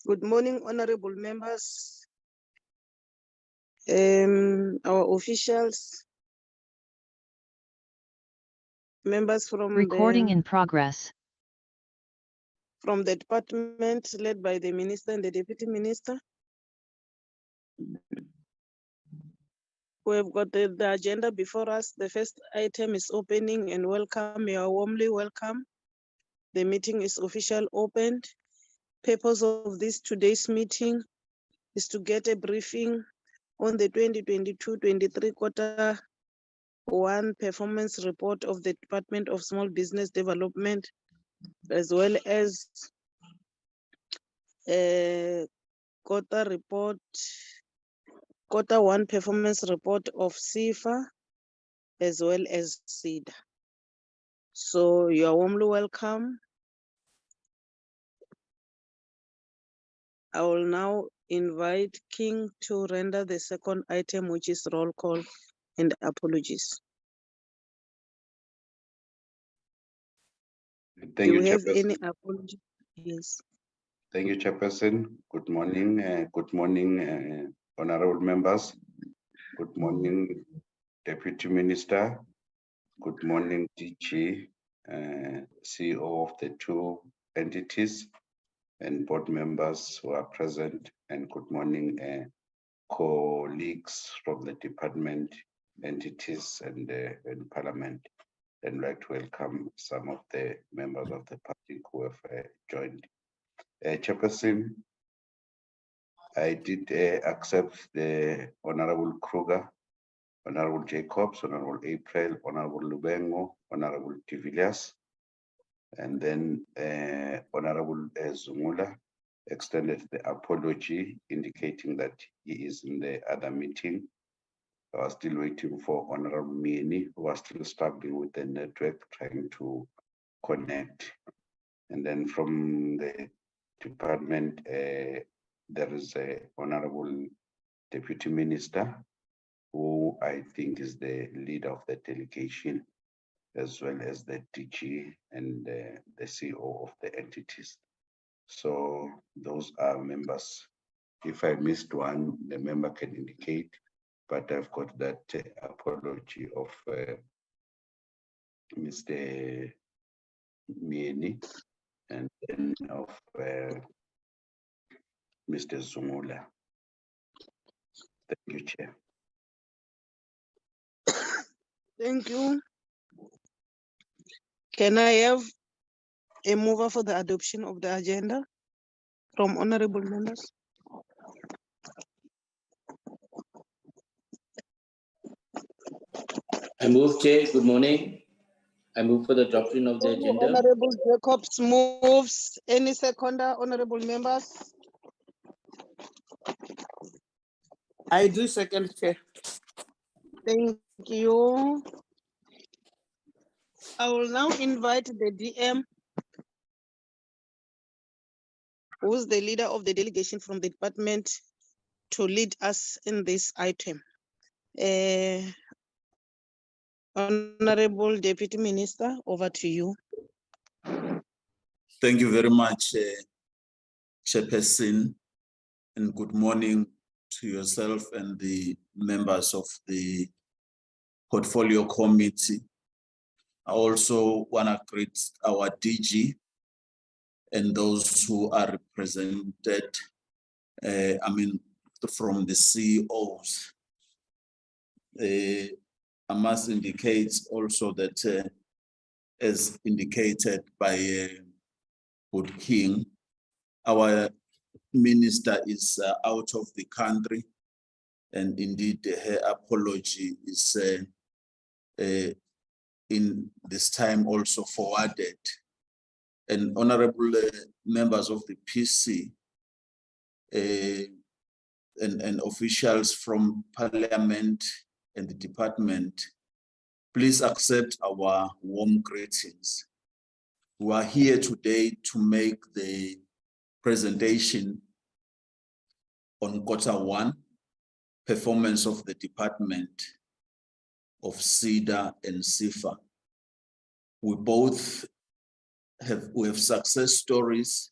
Good morning, honorable members, our officials, members from Recording in progress. from the department led by the minister and the deputy minister. We have got the agenda before us. The first item is opening and welcome. You are warmly welcome. The meeting is officially opened. Purpose of this today's meeting is to get a briefing on the 2022-23 quarter one performance report of the Department of Small Business Development, as well as quarter one performance report of CIFA, as well as SIDA. So you are warmly welcome. I will now invite King to render the second item, which is roll call and apologies. Thank you, Do we have Chairperson. any apologies? Yes. Thank you, Chairperson. Good morning, honorable members. Good morning, Deputy Minister. Good morning, DG, CEO of the two entities, and board members who are present. And good morning, colleagues from the department, entities, and Parliament. And I'd like to welcome some of the members of the party who have joined. Chairperson, I did accept the Honorable Kruger, Honorable Jacobs, Honorable April, Honorable Lubengo, Honorable de Villiers, and then Honorable Zumula extended the apology, indicating that he is in the other meeting. I was still waiting for Honorable Mieni, who was still struggling with the network, trying to connect. And then from the department, there is a Honorable Deputy Minister, who I think is the leader of the delegation, as well as the DG and the CEO of the entities. So those are members. If I missed one, the member can indicate, but I've got that apology of Mr. Mieni and then of Mr. Zumula. Thank you, Chair. Thank you. Can I have a mover for the adoption of the agenda from honorable members? I move, Chair. Good morning. I move for the adoption of the agenda. Honorable Jacobs moves. Any seconder, honorable members? I do second, Chair. Thank you. I will now invite the DM, who's the leader of the delegation from the department, to lead us in this item. Honorable Deputy Minister, over to you. Thank you very much, Chairperson, and good morning to yourself and the members of the Portfolio Committee. I also want to greet our DG and those who are represented, from the CEOs. I must indicate also that, as indicated by Good King, our minister is out of the country, and indeed her apology is in this time also forwarded. And honorable members of the PC and officials from Parliament and the department, please accept our warm greetings. We are here today to make the presentation on quarter one performance of the department of SIDA and CIFA. We have success stories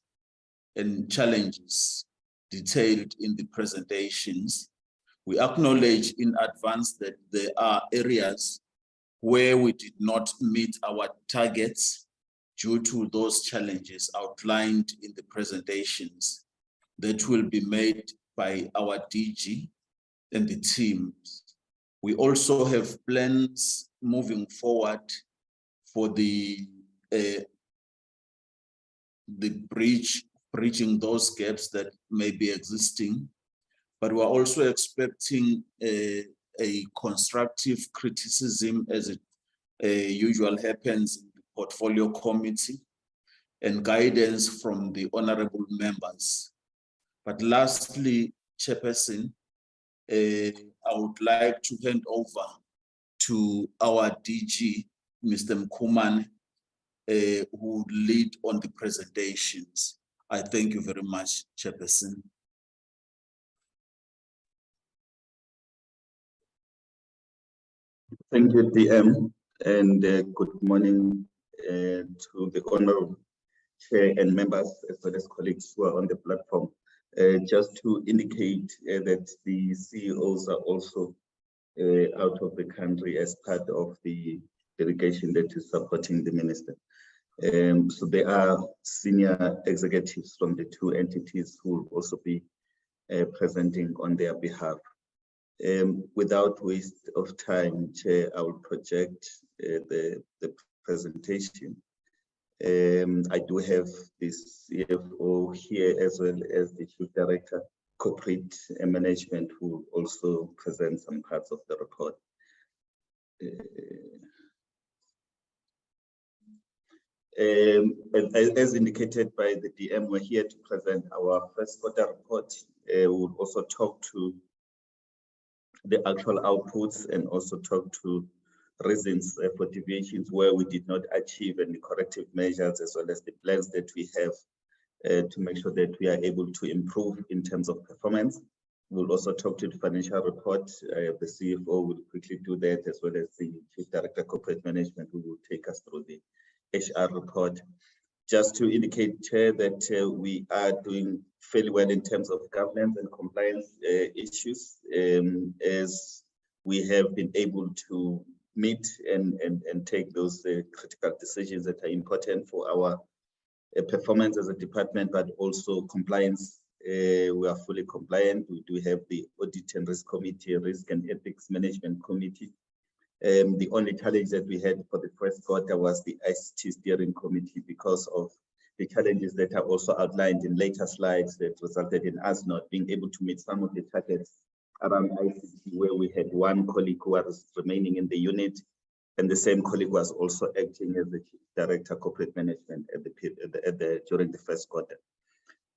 and challenges detailed in the presentations. We acknowledge in advance that there are areas where we did not meet our targets due to those challenges outlined in the presentations that will be made by our DG and the teams. We also have plans moving forward for the bridging those gaps that may be existing, but we're also expecting a constructive criticism, as it usually happens in the portfolio committee, and guidance from the honorable members. But lastly, Chairperson, I would like to hand over to our DG, Mr. Mkuman, who would lead on the presentations. I thank you very much, Chairperson. Thank you, DM, and good morning to the honorable chair and members, as well as colleagues who are on the platform. Just to indicate that the CEOs are also out of the country as part of the delegation that is supporting the minister. So there are senior executives from the two entities who will also be presenting on their behalf. Without waste of time, Chair, I will project the presentation. I do have this CFO here, as well as the Chief Director, Corporate Management, who will also present some parts of the report. As indicated by the DM, we're here to present our first quarter report. We'll also talk to the actual outputs and also talk to reasons for deviations where we did not achieve any corrective measures, as well as the plans that we have to make sure that we are able to improve in terms of performance. We'll also talk to the financial report. The CFO will quickly do that, as well as the Chief Director Corporate Management, who will take us through the HR report. Just to indicate, Chair, that we are doing fairly well in terms of governance and compliance issues, as we have been able to meet and take those critical decisions that are important for our performance as a department, but also compliance. We are fully compliant. We do have the Audit and Risk Committee, Risk and Ethics Management Committee. The only challenge that we had for the first quarter was the ICT Steering Committee, because of the challenges that are also outlined in later slides that resulted in us not being able to meet some of the targets around ICT, where we had one colleague who was remaining in the unit, and the same colleague was also acting as the Chief Director Corporate Management during the first quarter.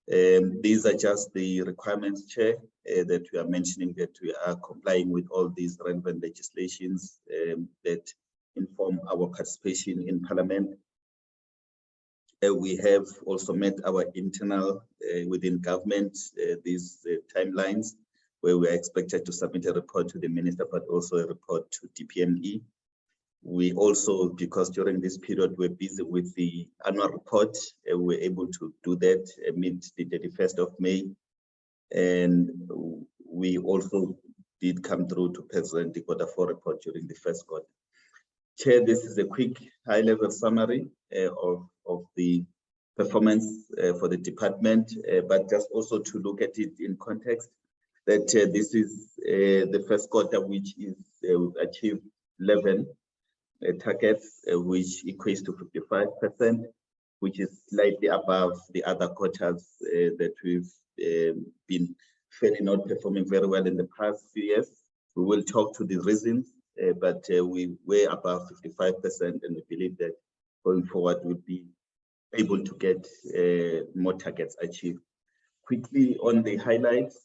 These are just the requirements, Chair, that we are mentioning, that we are complying with all these relevant legislations that inform our participation in Parliament. We have also met our internal within government these timelines, where we are expected to submit a report to the minister, but also a report to DPME. We also, because during this period we're busy with the annual report, we're able to do that amid the 31st of May. And we also did come through to present the Q4 report during the first quarter. Chair, this is a quick high-level summary of the performance for the department, but just also to look at it in context, that this is the first quarter which is achieved 11 targets, which equates to 55%, which is slightly above the other quarters that we've been fairly not performing very well in the past few years. We will talk to the reasons, but we were above 55%, and we believe that going forward we'll be able to get more targets achieved. Quickly on the highlights,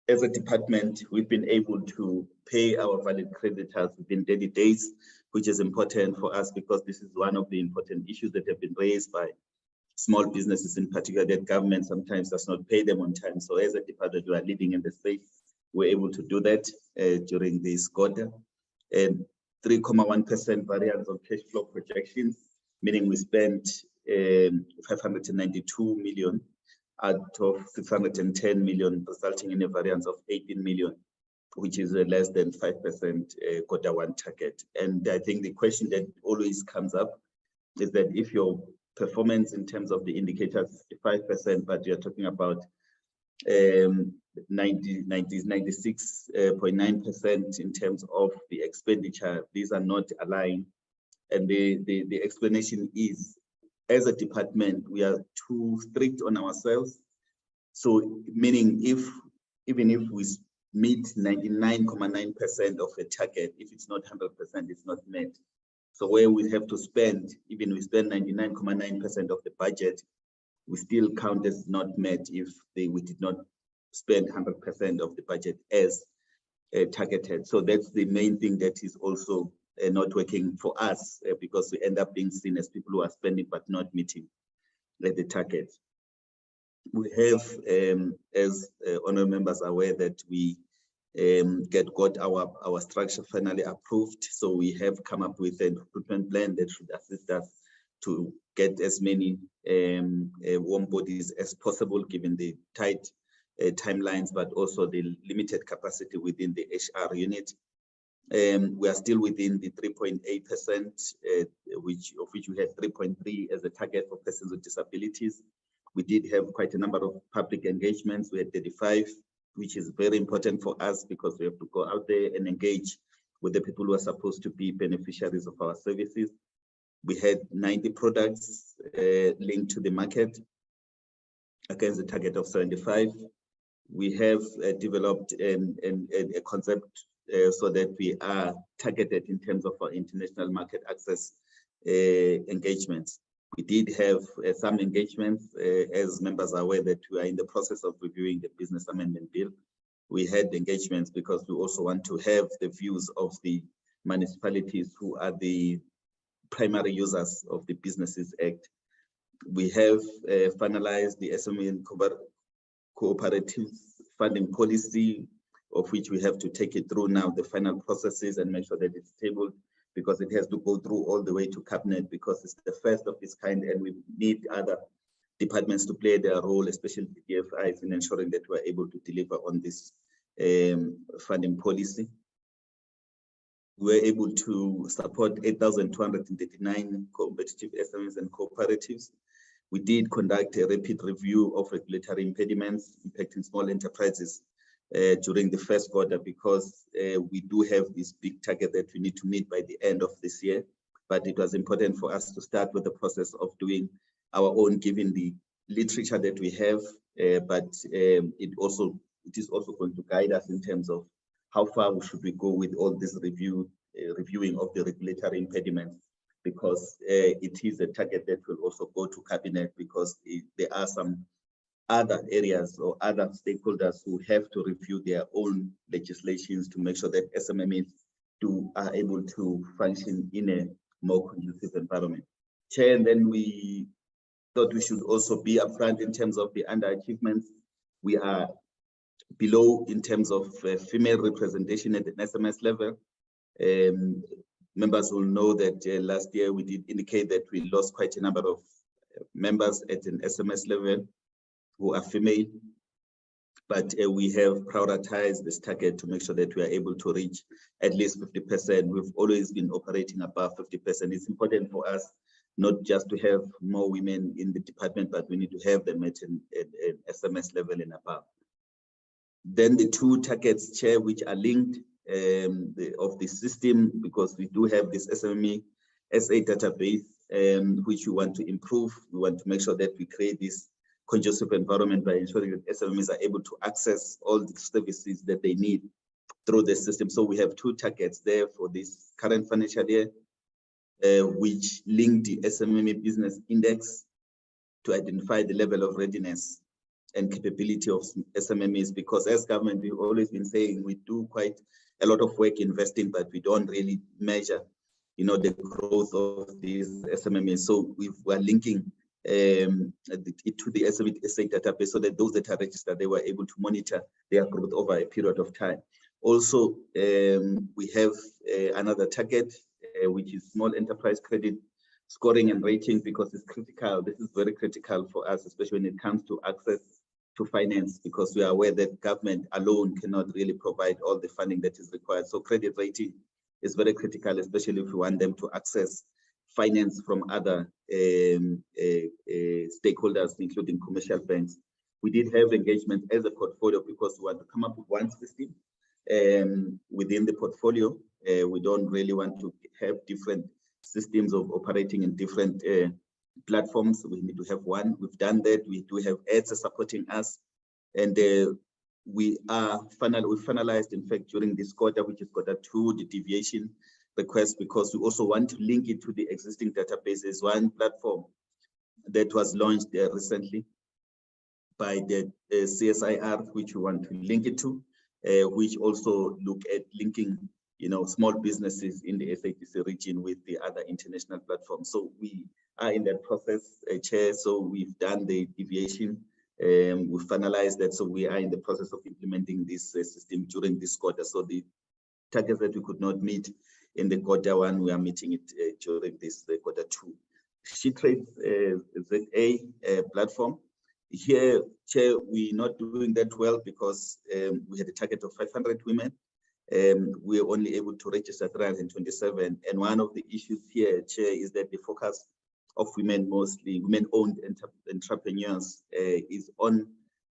as a department, we've been able to pay our valid creditors within 30 days, which is important for us because this is one of the important issues that have been raised by small businesses in particular, that government sometimes does not pay them on time. So as a department, we are leading in the space. We're able to do that during this quarter. And 3.1% variance of cash flow projections, meaning we spent 592 million out of 610 million, resulting in a variance of 18 million, which is less than 5% Q1 target. And I think the question that always comes up is that if your performance in terms of the indicators is 5%, but you're talking about 96.9% in terms of the expenditure, these are not aligned. And the explanation is, as a department, we are too strict on ourselves. So meaning even if we meet 99.9% of a target, if it's not 100%, it's not met. So where we have to spend, even we spend 99.9% of the budget, we still count as not met if we did not spend 100% of the budget as targeted. So that's the main thing that is also not working for us, because we end up being seen as people who are spending but not meeting the target. We have, as honorable members are aware, that we got our structure finally approved. So we have come up with a recruitment plan that should assist us to get as many warm bodies as possible, given the tight timelines, but also the limited capacity within the HR unit. We are still within the 3.8%, of which we had 3.3 as a target for persons with disabilities. We did have quite a number of public engagements. We had 35, which is very important for us because we have to go out there and engage with the people who are supposed to be beneficiaries of our services. We had 90 products linked to the market against the target of 75. We have developed a concept so that we are targeted in terms of our international market access engagements. We did have some engagements, as members are aware that we are in the process of reviewing the business amendment bill. We had engagements because we also want to have the views of the municipalities who are the primary users of the Businesses Act. We have finalized the SME and cooperative funding policy, of which we have to take it through now the final processes and make sure that it's tabled, because it has to go through all the way to cabinet, because it's the first of its kind, and we need other departments to play their role, especially the DFIs, in ensuring that we're able to deliver on this funding policy. We were able to support 8,239 competitive SMEs and cooperatives. We did conduct a rapid review of regulatory impediments impacting small enterprises during the first quarter, because we do have this big target that we need to meet by the end of this year. But it was important for us to start with the process of doing our own, given the literature that we have, but it is also going to guide us in terms of how far should we go with all this reviewing of the regulatory impediments, because it is a target that will also go to cabinet, because there are some other areas or other stakeholders who have to review their own legislations to make sure that SMMEs are able to function in a more conducive environment. Chair, and then we thought we should also be upfront in terms of the underachievements. We are below in terms of female representation at the SMS level. Members will know that last year we did indicate that we lost quite a number of members at an SMS level who are female, but we have prioritized this target to make sure that we are able to reach at least 50%. We've always been operating above 50%. It's important for us not just to have more women in the department, but we need to have them at an SMS level and above. Then the two targets, Chair, which are linked of the system, because we do have this SME SA database, which we want to improve. We want to make sure that we create this conducive environment by ensuring that SMEs are able to access all the services that they need through the system. So we have two targets there for this current financial year, which link the SME business index to identify the level of readiness and capability of SMMEs, because as government, we've always been saying we do quite a lot of work investing, but we don't really measure, the growth of these SMMEs. So we're linking it to the SME database so that those that are registered, they were able to monitor their growth over a period of time. Also, we have another target, which is small enterprise credit scoring and rating, because it's critical. This is very critical for us, especially when it comes to access to finance, because we are aware that government alone cannot really provide all the funding that is required. So credit rating is very critical, especially if we want them to access finance from other stakeholders, including commercial banks. We did have engagement as a portfolio because we want to come up with one system within the portfolio. We don't really want to have different systems of operating in different platforms. We need to have one. We've done that. We do have ads supporting us, and we finalized, in fact, during this quarter, which is quarter 2, the deviation request, because we also want to link it to the existing databases. One platform that was launched recently by the CSIR, which we want to link it to, which also look at linking, small businesses in the SABC region with the other international platforms. So we are in that process, Chair. So we've done the deviation, we've finalized that. So we are in the process of implementing this system during this quarter. So the targets that we could not meet in the quarter 1, we are meeting it during this quarter 2. SheTrades ZA platform. Here, Chair, we're not doing that well because we had a target of 500 women. We are only able to register 327. And one of the issues here, Chair, is that the focus of women, mostly women-owned entrepreneurs, is on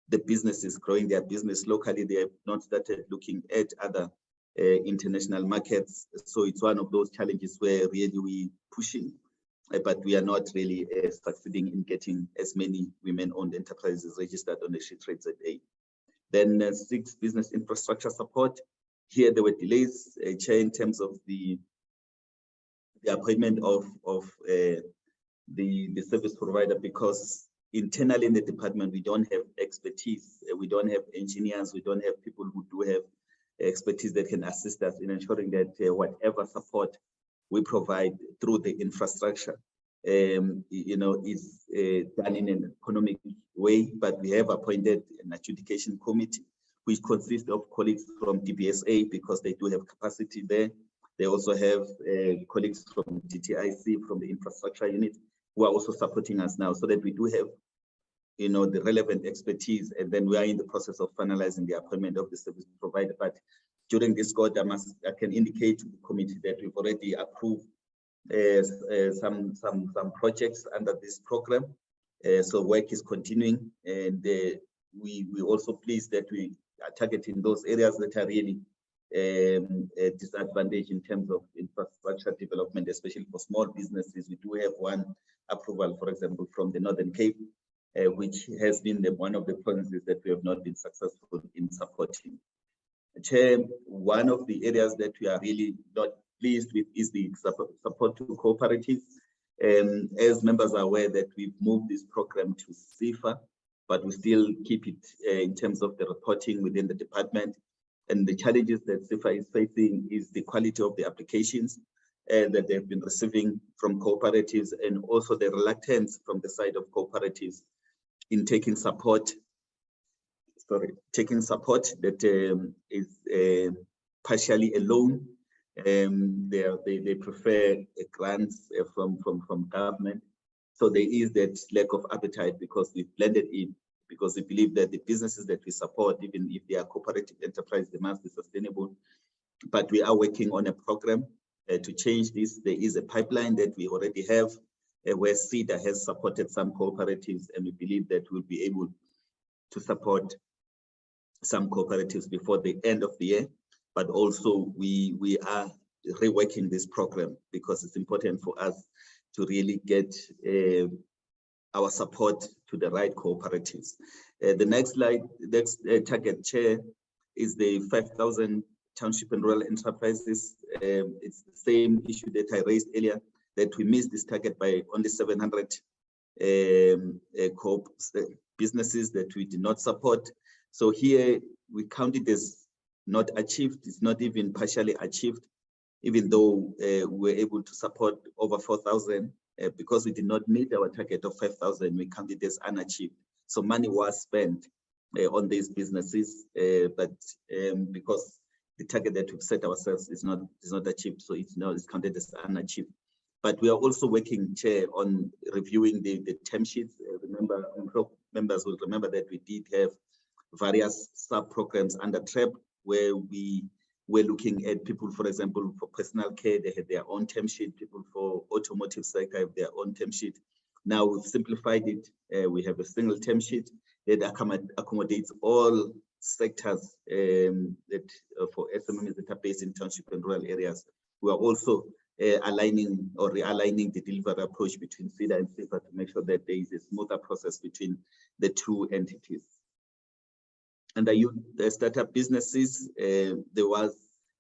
the businesses growing their business locally. They have not started looking at other international markets. So it's one of those challenges where really we pushing, but we are not really succeeding in getting as many women-owned enterprises registered on the SheTrades ZA. Then 6, business infrastructure support. Here there were delays, Chair, in terms of the appointment of the service provider, because internally in the department we don't have expertise. We don't have engineers. We don't have people who do have expertise that can assist us in ensuring that whatever support we provide through the infrastructure, is done in an economic way. But we have appointed an adjudication committee, which consists of colleagues from DBSA, because they do have capacity there. They also have colleagues from DTIC, from the infrastructure unit, who are also supporting us now, so that we do have, the relevant expertise. And then we are in the process of finalizing the appointment of the service provider. But during this quarter, I can indicate to the committee that we've already approved some projects under this program. So work is continuing, and we also pleased that we are targeting those areas that are really disadvantaged in terms of infrastructure development, especially for small businesses. We do have one approval, for example, from the Northern Cape, which has been one of the provinces that we have not been successful in supporting. Chair, one of the areas that we are really not pleased with is the support to cooperatives. As members are aware that we've moved this program to CIFA, but we still keep it in terms of the reporting within the department. And the challenges that CIFA is facing is the quality of the applications that they've been receiving from cooperatives, and also the reluctance from the side of cooperatives in taking support that is partially a loan. They prefer grants from government. So there is that lack of appetite, because we've blended in, because we believe that the businesses that we support, even if they are cooperative enterprise, they must be sustainable. But we are working on a program to change this. There is a pipeline that we already have, where CEDA has supported some cooperatives, and we believe that we'll be able to support some cooperatives before the end of the year. But also we are reworking this program, because it's important for us to really get our support to the right cooperatives. The next slide, next target, Chair, is the 5,000 township and rural enterprises. It's the same issue that I raised earlier, that we missed this target by only 700 businesses that we did not support. So here we count it as not achieved. It's not even partially achieved, even though we're able to support over 4,000. Because we did not meet our target of 5,000, we count it as unachieved. So money was spent on these businesses, but because the target that we've set ourselves is not achieved, so it's counted as unachieved. But we are also working, Chair, on reviewing the term sheets. Remember, members will remember that we did have various sub-programs under TREP where we were looking at people, for example, for personal care, they had their own term sheet. People for automotive sector have their own term sheet. Now we've simplified it. We have a single term sheet that accommodates all sectors that for SMEs that are based in township and rural areas. We are also aligning or realigning the delivery approach between FIDA and FIFA to make sure that there is a smoother process between the two entities. Under the startup businesses, there was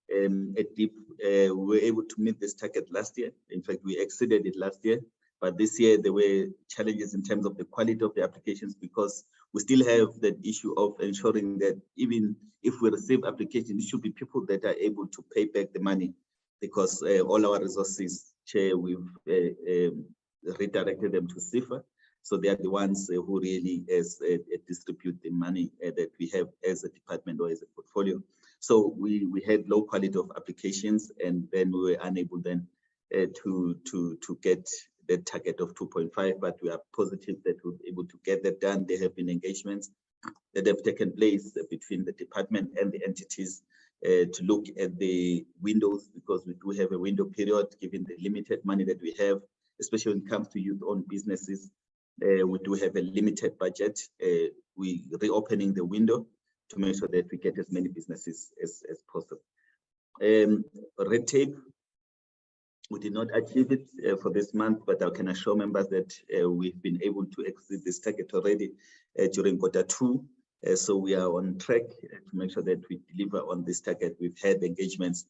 a dip. We were able to meet this target last year. In fact, we exceeded it last year. But this year, there were challenges in terms of the quality of the applications because we still have that issue of ensuring that even if we receive applications, it should be people that are able to pay back the money because all our resources, Chair, we've redirected them to CIFA. So they are the ones who really distribute the money that we have as a department or as a portfolio. So we had low quality of applications, and then we were unable then to get the target of 2.5, but we are positive that we'll be able to get that done. There have been engagements that have taken place between the department and the entities to look at the windows, because we do have a window period given the limited money that we have, especially when it comes to youth-owned businesses. We do have a limited budget. We reopening the window to make sure that we get as many businesses as possible. Red tape, we did not achieve it for this month, but I can assure members that we've been able to exceed this target already during Q2. So we are on track to make sure that we deliver on this target. We've had engagements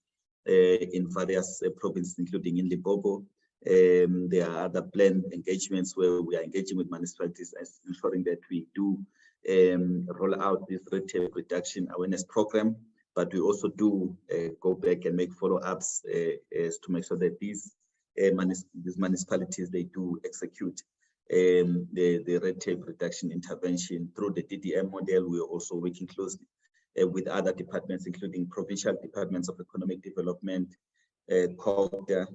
in various provinces, including in Limpopo. There are other planned engagements where we are engaging with municipalities as ensuring that we do roll out this red tape reduction awareness program. But we also do go back and make follow-ups to make sure that these municipalities, they do execute the red tape reduction intervention through the DDM model. We are also working closely with other departments, including provincial departments of economic development, COGTA,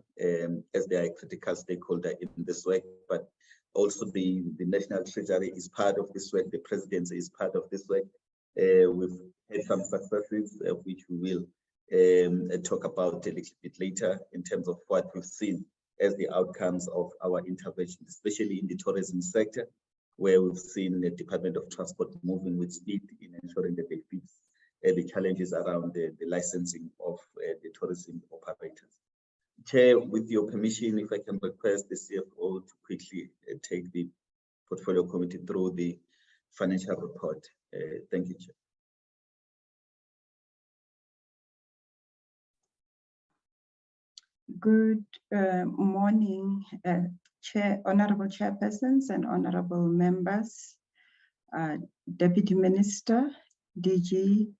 as they are a critical stakeholder in this work, but also the National Treasury is part of this work, the Presidency is part of this work. We've had some successes, which we will talk about a little bit later in terms of what we've seen as the outcomes of our intervention, especially in the tourism sector, where we've seen the Department of Transport moving with speed in ensuring that they fix the challenges around the licensing of the tourism operators. Chair, with your permission, if I can request the CFO to quickly take the portfolio committee through the financial report. Thank you, Chair. Good morning, Honorable Chairpersons and Honorable Members, Deputy Minister, DG,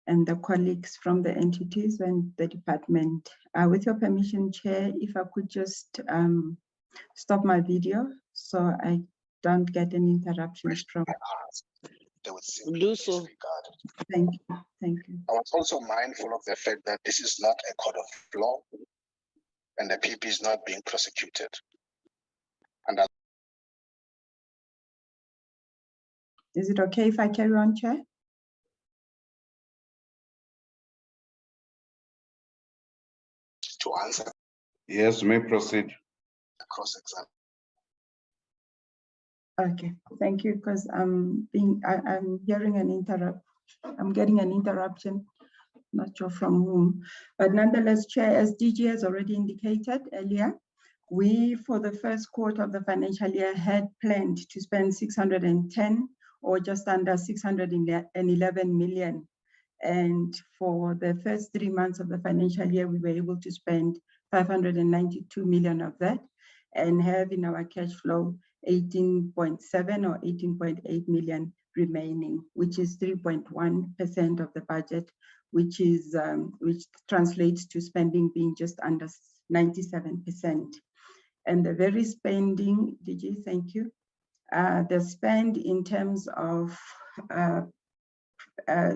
and the colleagues from the entities and the department. With your permission, Chair, if I could just stop my video so I don't get any interruptions from. Do so. Thank you. Thank you. I was also mindful of the fact that this is not a court of law and the PP is not being prosecuted. And is it okay if I carry on, Chair? to answer Yes, may proceed. cross-exam. Okay, thank you, because I'm hearing an interrupt. I'm getting an interruption, not sure from whom, but nonetheless, Chair, as DG has already indicated earlier, we, for the first quarter of the financial year, had planned to spend 610 or just under 611 million. And for the first 3 months of the financial year, we were able to spend 592 million of that and have in our cash flow 18.7 or 18.8 million remaining, which is 3.1% of the budget, which translates to spending being just under 97%. And the very spending, DG, thank you. The spend in terms of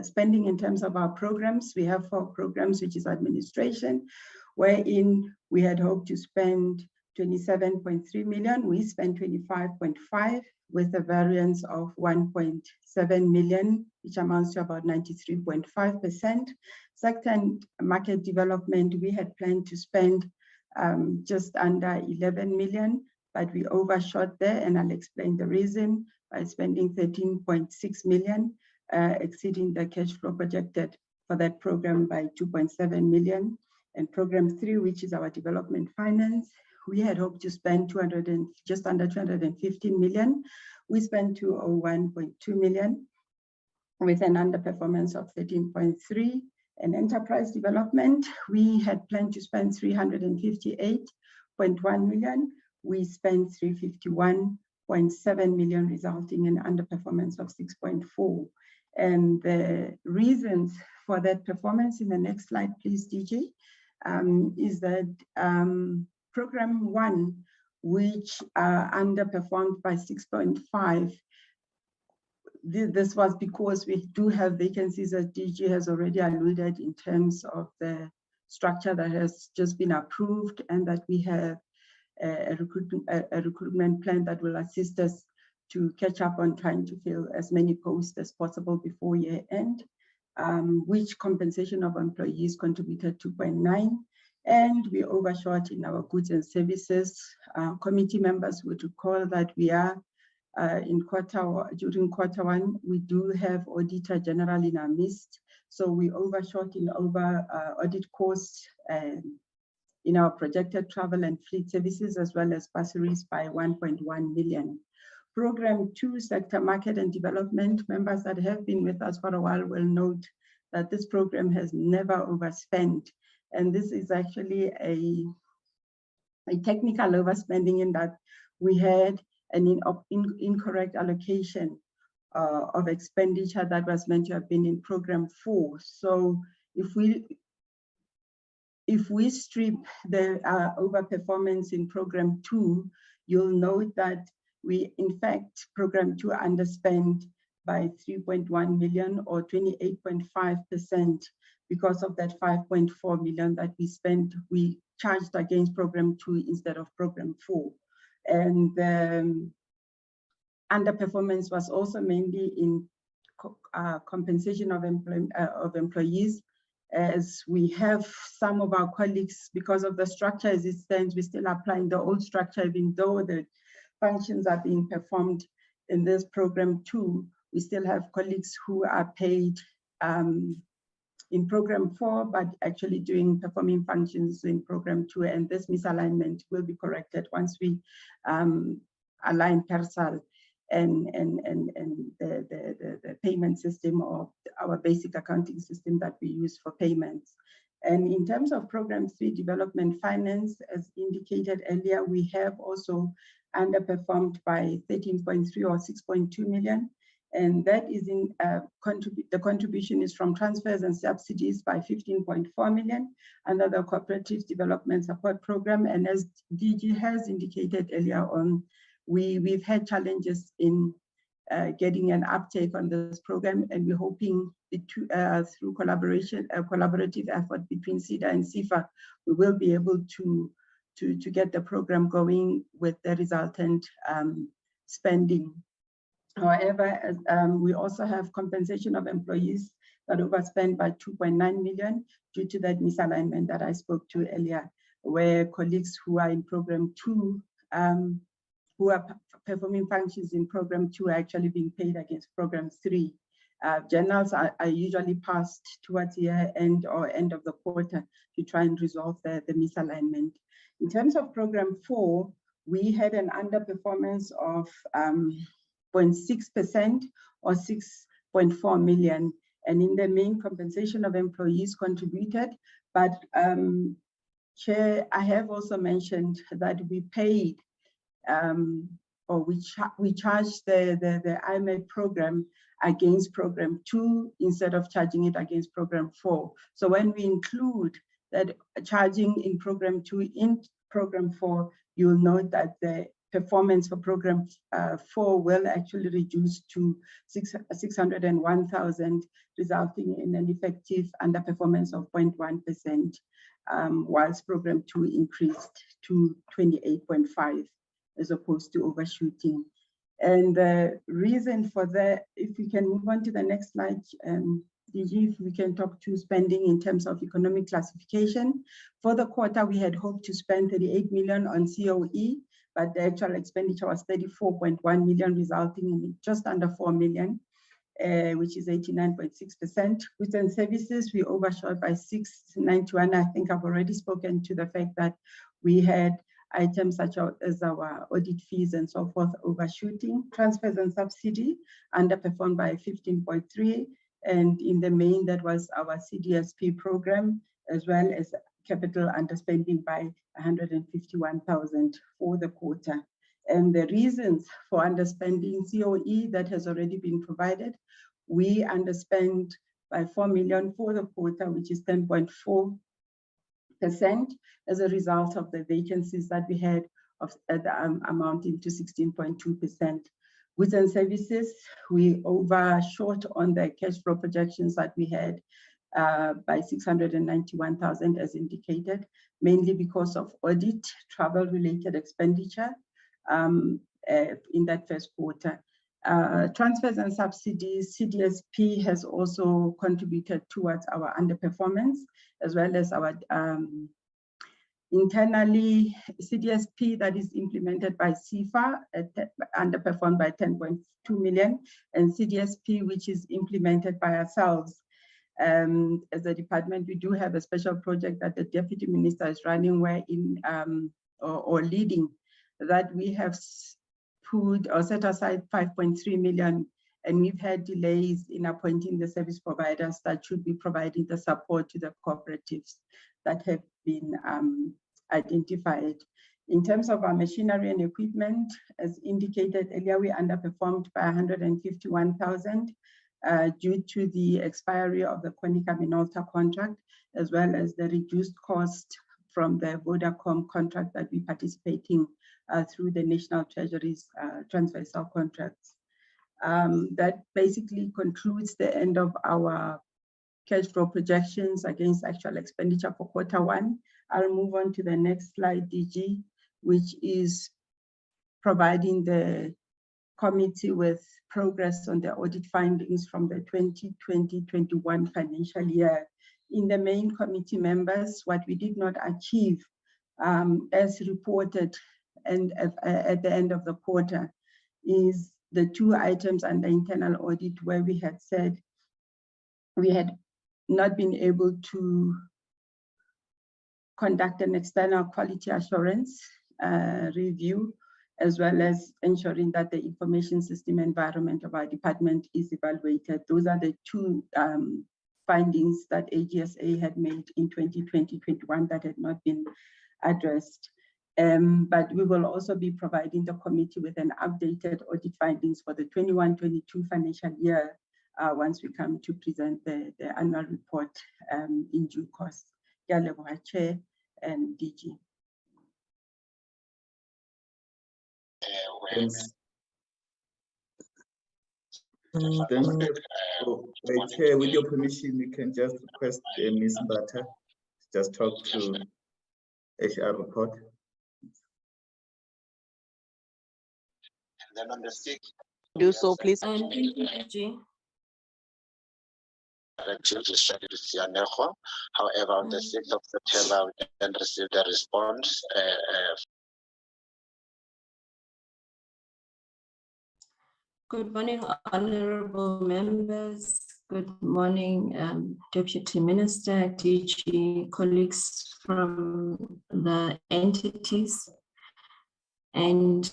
spending in terms of our programs, we have 4 programs, which is administration, wherein we had hoped to spend 27.3 million. We spent 25.5 with a variance of 1.7 million, which amounts to about 93.5%. Sector and market development, we had planned to spend just under 11 million, but we overshot there, and I'll explain the reason, by spending 13.6 million, exceeding the cash flow projected for that program by 2.7 million. And program 3, which is our development finance, we had hoped to spend just under 215 million. We spent 201.2 million with an underperformance of 13.3. And enterprise development, we had planned to spend 358.1 million. We spent 351.7 million, resulting in underperformance of 6.4. And the reasons for that performance, in the next slide, please, DJ, is that program 1, which underperformed by 6.5, this was because we do have vacancies, as DG has already alluded, in terms of the structure that has just been approved, and that we have a recruitment plan that will assist us to catch up on trying to fill as many posts as possible before year end, which compensation of employees contributed 2.9, and we overshot in our goods and services. Committee members would recall that we are during quarter 1, we do have Auditor General in our midst, so we overshot in audit costs in our projected travel and fleet services, as well as bursaries by 1.1 million. Program 2, sector market and development, members that have been with us for a while will note that this program has never overspent. And this is actually a technical overspending, in that we had an incorrect allocation of expenditure that was meant to have been in program 4. So if we strip the overperformance in program 2, you'll note that we, in fact, program 2 underspent by 3.1 million, or 28.5%, because of that 5.4 million that we charged against program 2 instead of program 4. And the underperformance was also mainly in compensation of employees, as we have some of our colleagues, because of the structure as it stands, we're still applying the old structure, even though the functions are being performed in this program 2. We still have colleagues who are paid in program 4, but actually performing functions in program 2, and this misalignment will be corrected once we align PERSAL and the payment system, of our basic accounting system that we use for payments. And in terms of program 3, development finance, as indicated earlier, we have also underperformed by 13.3 or 6.2 million. And that is the contribution is from transfers and subsidies by 15.4 million under the Cooperatives Development Support Program. And as DG has indicated earlier on, we've had challenges in getting an uptake on this program, and we're hoping through collaborative effort between CEDA and CIFA, we will be able to get the program going with the resultant spending. However, we also have compensation of employees that overspent by 2.9 million due to that misalignment that I spoke to earlier, where colleagues who are in program 2, who are performing functions in program 2, are actually being paid against program 3. Journals are usually passed towards year end or end of the quarter to try and resolve the misalignment. In terms of program 4, we had an underperformance of 0.6% or 6.4 million. And in the main, compensation of employees contributed, but Chair, I have also mentioned that we paid or we charged the IMED program against program 2 instead of charging it against program 4. So when we include that charging in program 2 in program 4, you'll note that the performance for program 4 will actually reduce to 601,000, resulting in an effective underperformance of 0.1%, whilst program 2 increased to 28.5 as opposed to overshooting. And the reason for that, if we can move on to the next slide, DG, if we can talk to spending in terms of economic classification. For the quarter, we had hoped to spend 38 million on COE, but the actual expenditure was 34.1 million, resulting in just under 4 million, which is 89.6%. Within services, we overshot by 691. I think I've already spoken to the fact that we had items such as our audit fees and so forth overshooting. Transfers and subsidy underperformed by 15.3. And in the main, that was our CDSP program, as well as capital underspending by 151,000 for the quarter. And the reasons for underspending COE that has already been provided, we underspent by 4 million for the quarter, which is 10.4%, as a result of the vacancies that we had of amounting to 16.2%. Within services, we overshot on the cash flow projections that we had by 691,000 as indicated, mainly because of audit, travel-related expenditure in that first quarter. Transfers and subsidies, CDSP has also contributed towards our underperformance, as well as our internally CDSP that is implemented by CIFA underperformed by 10.2 million, and CDSP which is implemented by ourselves. As a department, we do have a special project that the Deputy Minister is running or leading, that we have put or set aside 5.3 million, and we've had delays in appointing the service providers that should be providing the support to the cooperatives that have been identified. In terms of our machinery and equipment, as indicated earlier, we underperformed by 151,000 due to the expiry of the Konica Minolta contract, as well as the reduced cost from the Vodacom contract that we're participating through the National Treasury's transversal contracts. That basically concludes the end of our cash flow projections against actual expenditure for quarter 1. I'll move on to the next slide, DG, which is providing the committee with progress on the audit findings from the 2020-21 financial year. In the main committee members, what we did not achieve as reported and at the end of the quarter is the 2 items under internal audit where we had said we had not been able to conduct an external quality assurance review, as well as ensuring that the information system environment of our department is evaluated. Those are the 2 findings that AGSA had made in 2020-21 that had not been addressed. But we will also be providing the committee with an updated audit findings for the 21-22 financial year once we come to present the annual report in due course. Chair and DG. Thanks. Chair, with your permission, we can just request Ms. Mbata just talk to HR report. And then on the 6th, Do so, please. Thank you, DG. Directive distributed to Sianejo. However, on the 6th of September, we then received a response. Good morning, honorable members. Good morning, Deputy Minister, DG, colleagues from the entities and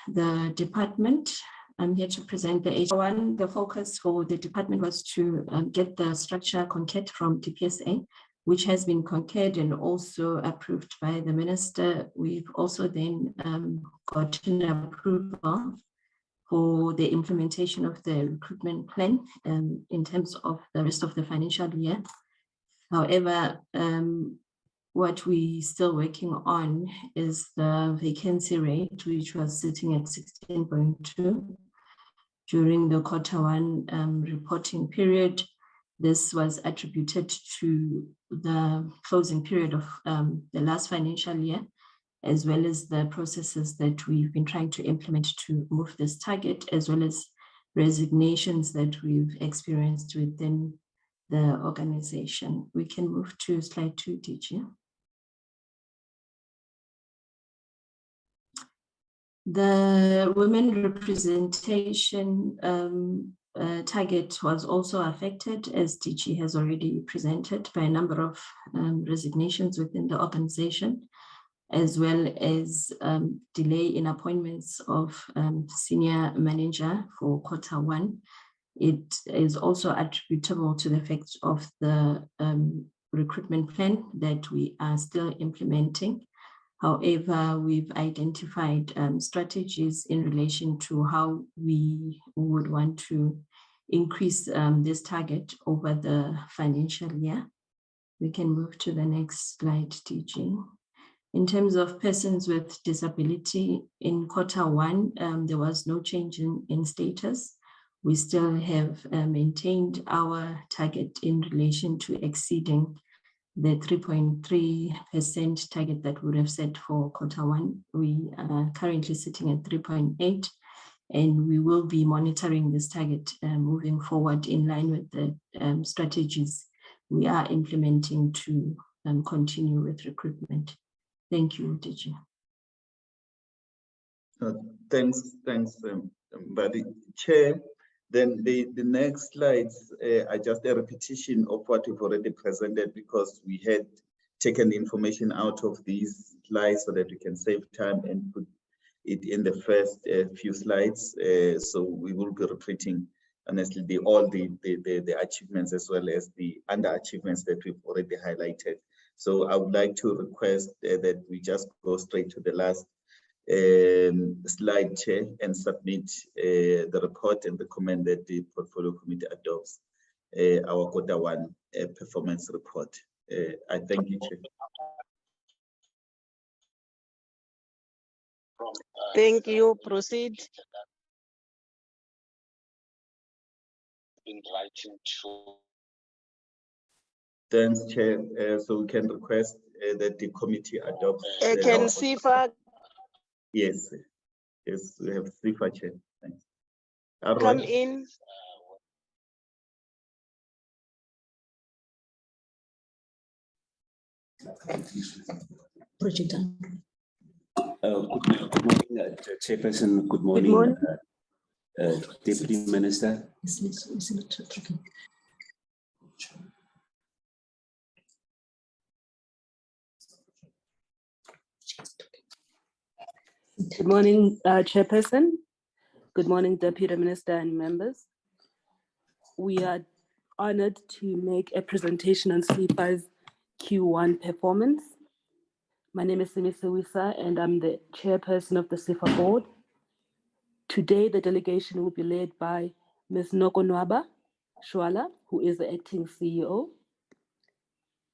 the department. I'm here to present the H1. The focus for the department was to get the structure concurred from DPSA, which has been concurred and also approved by the minister. We've also then gotten approval for the implementation of the recruitment plan in terms of the rest of the financial year. However, what we still working on is the vacancy rate, which was sitting at 16.2 during the Q1 reporting period. This was attributed to the closing period of the last financial year, as well as the processes that we've been trying to implement to move this target, as well as resignations that we've experienced within the organization. We can move to slide 2, DG. The women representation target was also affected, as DG has already presented, by a number of resignations within the organization, as well as delay in appointments of senior manager for Q1. It is also attributable to the fact of the recruitment plan that we are still implementing. However, we've identified strategies in relation to how we would want to increase this target over the financial year. We can move to the next slide, DG. In terms of persons with disability, in Q1, there was no change in status. We still have maintained our target in relation to exceeding the 3.3% target that we would have set for Q1. We are currently sitting at 3.8, and we will be monitoring this target moving forward in line with the strategies we are implementing to continue with recruitment. Thank you, DG. Thanks, Buddy. Chair, then the next slides are just a repetition of what we've already presented, because we had taken the information out of these slides so that we can save time and put it in the first few slides. So we will be repeating, honestly, all the achievements as well as the underachievements that we've already highlighted. So I would like to request that we just go straight to the last slide, Chair, and submit the report and the comment that the Portfolio Committee adopts our Q1 performance report. I thank you, Chair. Thank you. Proceed. In writing to. Thanks, Chair. So we can request that the committee adopts. Can Sifa Yes, yes, we have Sifa, Chair. Thanks. All come right. in? Good morning, Chairperson. Good morning, Deputy Minister. Good morning, Chairperson. Good morning, Deputy Minister and members. We are honored to make a presentation on SIFA's Q1 performance. My name is Simise Wisa, and I'm the chairperson of the SIFA board. Today, the delegation will be led by Ms. Nokonwaba Shwala, who is the acting CEO.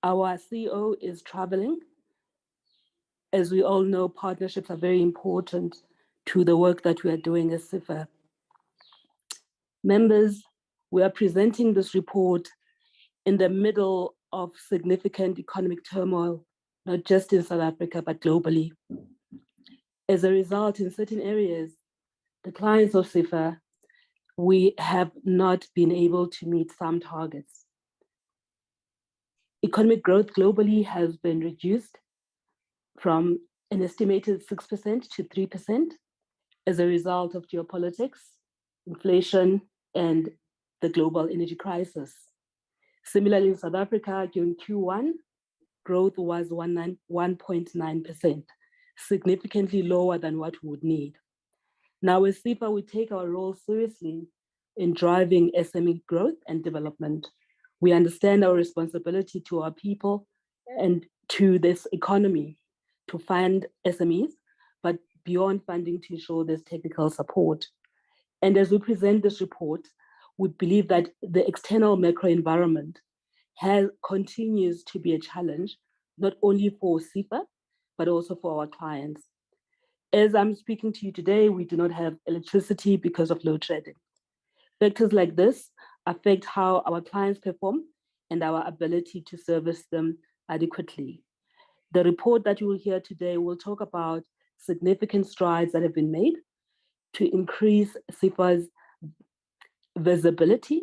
Our CEO is traveling. As we all know, partnerships are very important to the work that we are doing as SIFA. Members, we are presenting this report in the middle of significant economic turmoil, not just in South Africa, but globally. As a result, in certain areas, the clients of SIFA, we have not been able to meet some targets. Economic growth globally has been reduced from an estimated 6% to 3% as a result of geopolitics, inflation, and the global energy crisis. Similarly, in South Africa, during Q1, growth was 1.9%, significantly lower than what we would need. Now, as SIFA, we take our role seriously in driving SME growth and development. We understand our responsibility to our people and to this economy to fund SMEs, but beyond funding, to ensure there's technical support. And as we present this report, we believe that the external macro environment continues to be a challenge, not only for SIFA, but also for our clients. As I'm speaking to you today, we do not have electricity because of load shedding. Factors like this affect how our clients perform and our ability to service them adequately. The report that you will hear today will talk about significant strides that have been made to increase SIFA's visibility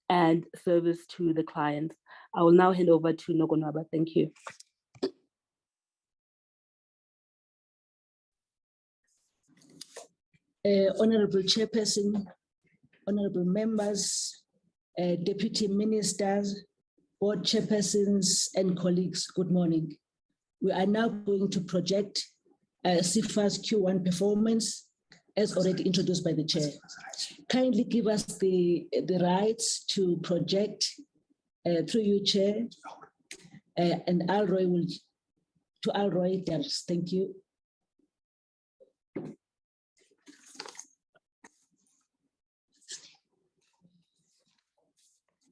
and service to the clients. I will now hand over to Nogonwaba. Thank you. Honorable Chairperson, honorable members, deputy ministers, board chairpersons, and colleagues, good morning. We are now going to project SIFA's Q1 performance as already introduced by the chair. Kindly give us the rights to project through you, Chair, and Alroy will, to Alroy, thank you.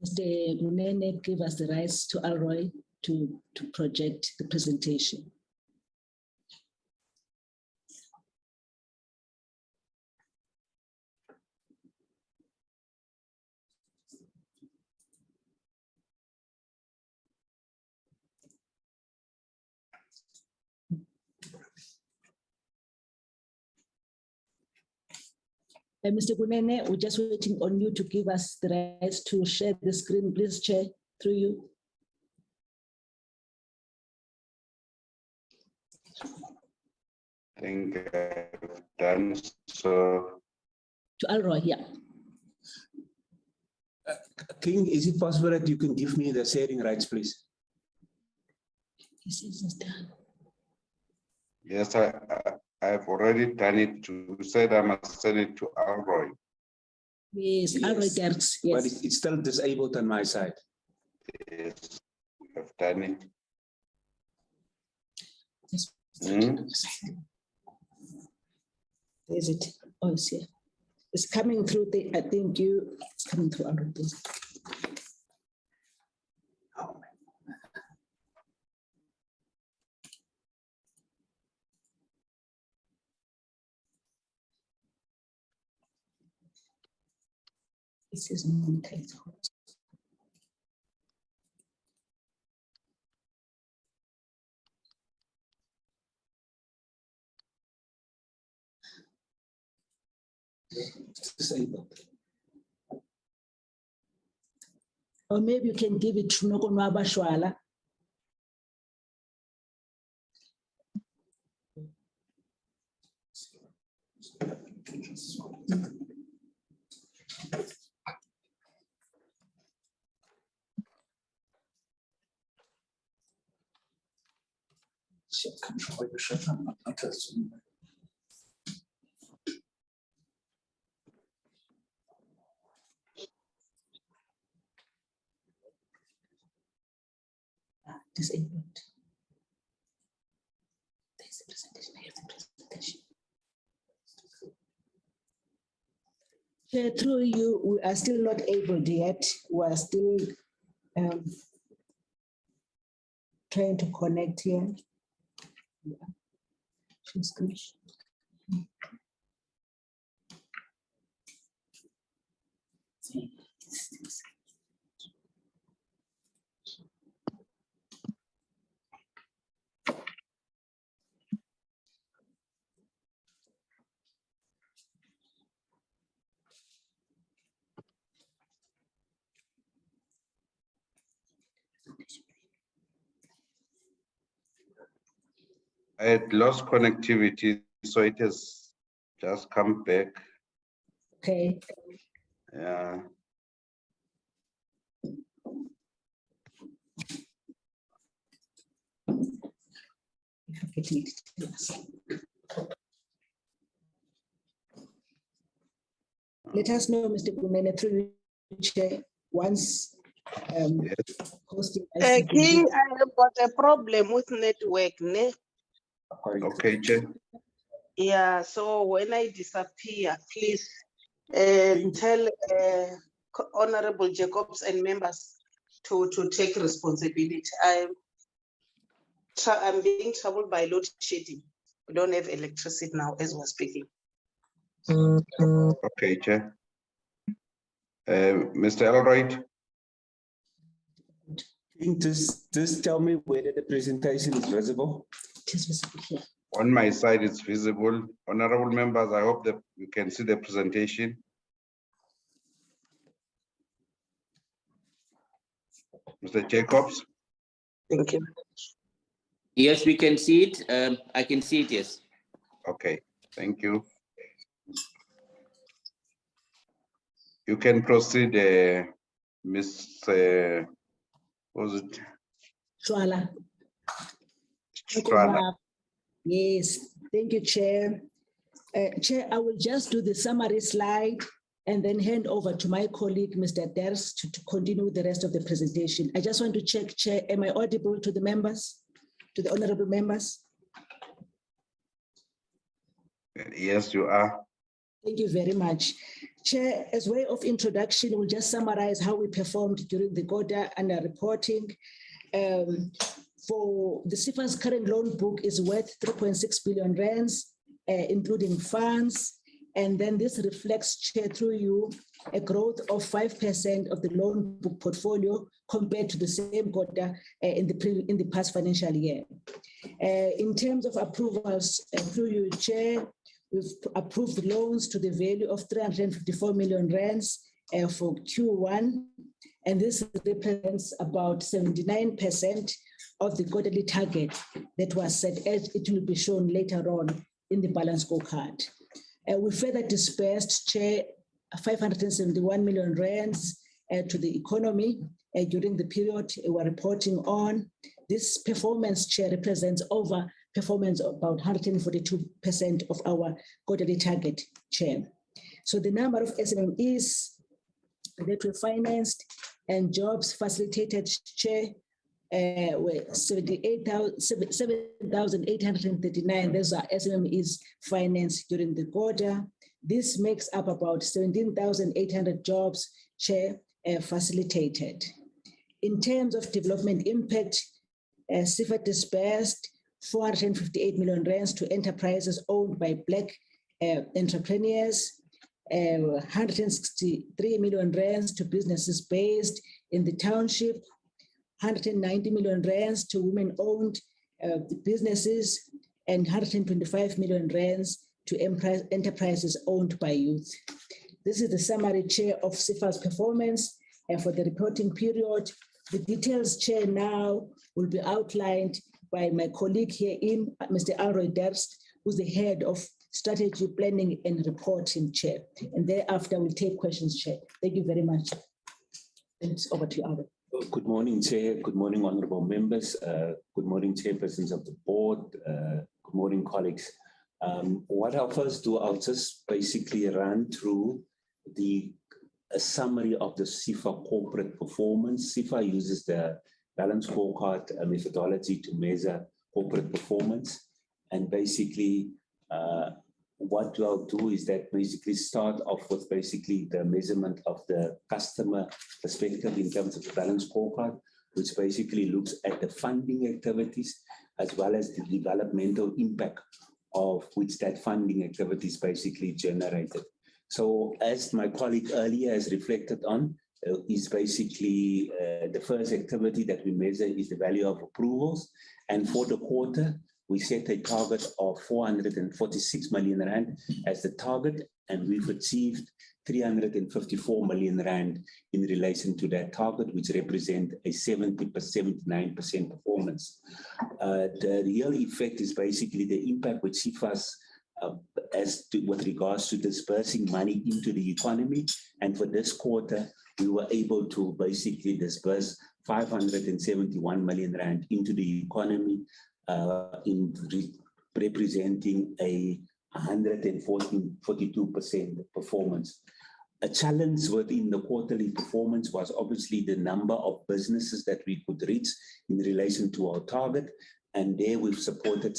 Mr. Munene, give us the rights to Alroy to project the presentation. Mr. Munene, we're just waiting on you to give us the rights to share the screen, please, Chair, through you. I think I've done so. To Alroy, yeah. King, is it possible that you can give me the sharing rights, please? This is done. Yes, I've already done it. You said I must send it to Alroy. Yes, Alroy Derks, yes. But it's still disabled on my side. Yes, I've done it. Is it? Oh, it's here. It's coming through the, I think it's coming through Alroy. This is Untitled. It's disabled. Or maybe you can give it to Nogonwaba Shwala. Disabled. There's a presentation. Here's the presentation. Chair, through you, we are still not able yet. We are still trying to connect here. Yeah. She's good. I had lost connectivity, so it has just come back. Okay. Yeah. Let us know, Mr. Gumene, through Chair, once hosting. King, I have got a problem with network. Okay, Chair. Yeah, so when I disappear, please tell Honorable Jacobs and members to take responsibility. I'm being troubled by load shedding. We don't have electricity now as we're speaking. Okay, Chair. Mr. Elroyd, Just tell me whether the presentation is visible. It is visible here. on my side, it's visible. Honorable members, I hope that you can see the presentation. Mr. Jacobs, Thank you. Yes, we can see it. I can see it, yes. okay, thank you. You can proceed, Ms. Was it Shwala. Strana? Yes, thank you, Chair. Chair, I will just do the summary slide and then hand over to my colleague, Mr. Ders, to continue the rest of the presentation. I just want to check, Chair, am I audible to the members, to the honorable members? Yes, you are. Thank you very much. Chair, as way of introduction, we'll just summarize how we performed during the quarter under reporting. For the CIFA's current loan book is worth 3.6 billion rands, including funds. And then this reflects, Chair, through you, a growth of 5% of the loan book portfolio compared to the same quarter in the past financial year. In terms of approvals, through you, Chair, we've approved loans to the value of 354 million rands for Q1, and this represents about 79% of the quarterly target that was set, as it will be shown later on in the balance scorecard. We further dispersed, Chair, 571 million rands to the economy during the period we're reporting on. This performance, Chair, represents over performance of about 142% of our quarterly target, Chair. So the number of SMMEs that were financed and jobs facilitated, Chair, were 7,839. Those are SMMEs financed during the quarter. This makes up about 17,800 jobs, Chair, facilitated. In terms of development impact, CIFA dispersed 458 million rands to enterprises owned by Black entrepreneurs, 163 million rands to businesses based in the township, 190 million rands to women-owned businesses, and 125 million rands to enterprises owned by youth. This is the summary, Chair, of CIFA's performance for the reporting period. The details, Chair, now will be outlined by my colleague here in Mr. Alroy Derst, who's the head of strategy planning and reporting, Chair. And thereafter we'll take questions, Chair. Thank you very much. Thanks, over to you, Alroy. Good morning, Chair. Good morning, honorable members. Good morning, chairpersons of the board. Good morning, colleagues. What I'll first do, I'll just basically run through a summary of the CIFA corporate performance. CIFA uses the balance scorecard methodology to measure corporate performance. And basically, what I'll do is that basically start off with basically the measurement of the customer perspective in terms of the balance scorecard, which basically looks at the funding activities as well as the developmental impact of which that funding activities basically generated. So as my colleague earlier has reflected on, is basically the first activity that we measure is the value of approvals. And for the quarter, we set a target of 446 million rand as the target, and we've achieved 354 million rand in relation to that target, which represent a 79% performance. The real effect is basically the impact which CIFA's with regards to dispersing money into the economy. And for this quarter, we were able to basically disperse 571 million rand into the economy, representing a 142% performance. A challenge within the quarterly performance was obviously the number of businesses that we could reach in relation to our target. And there we've supported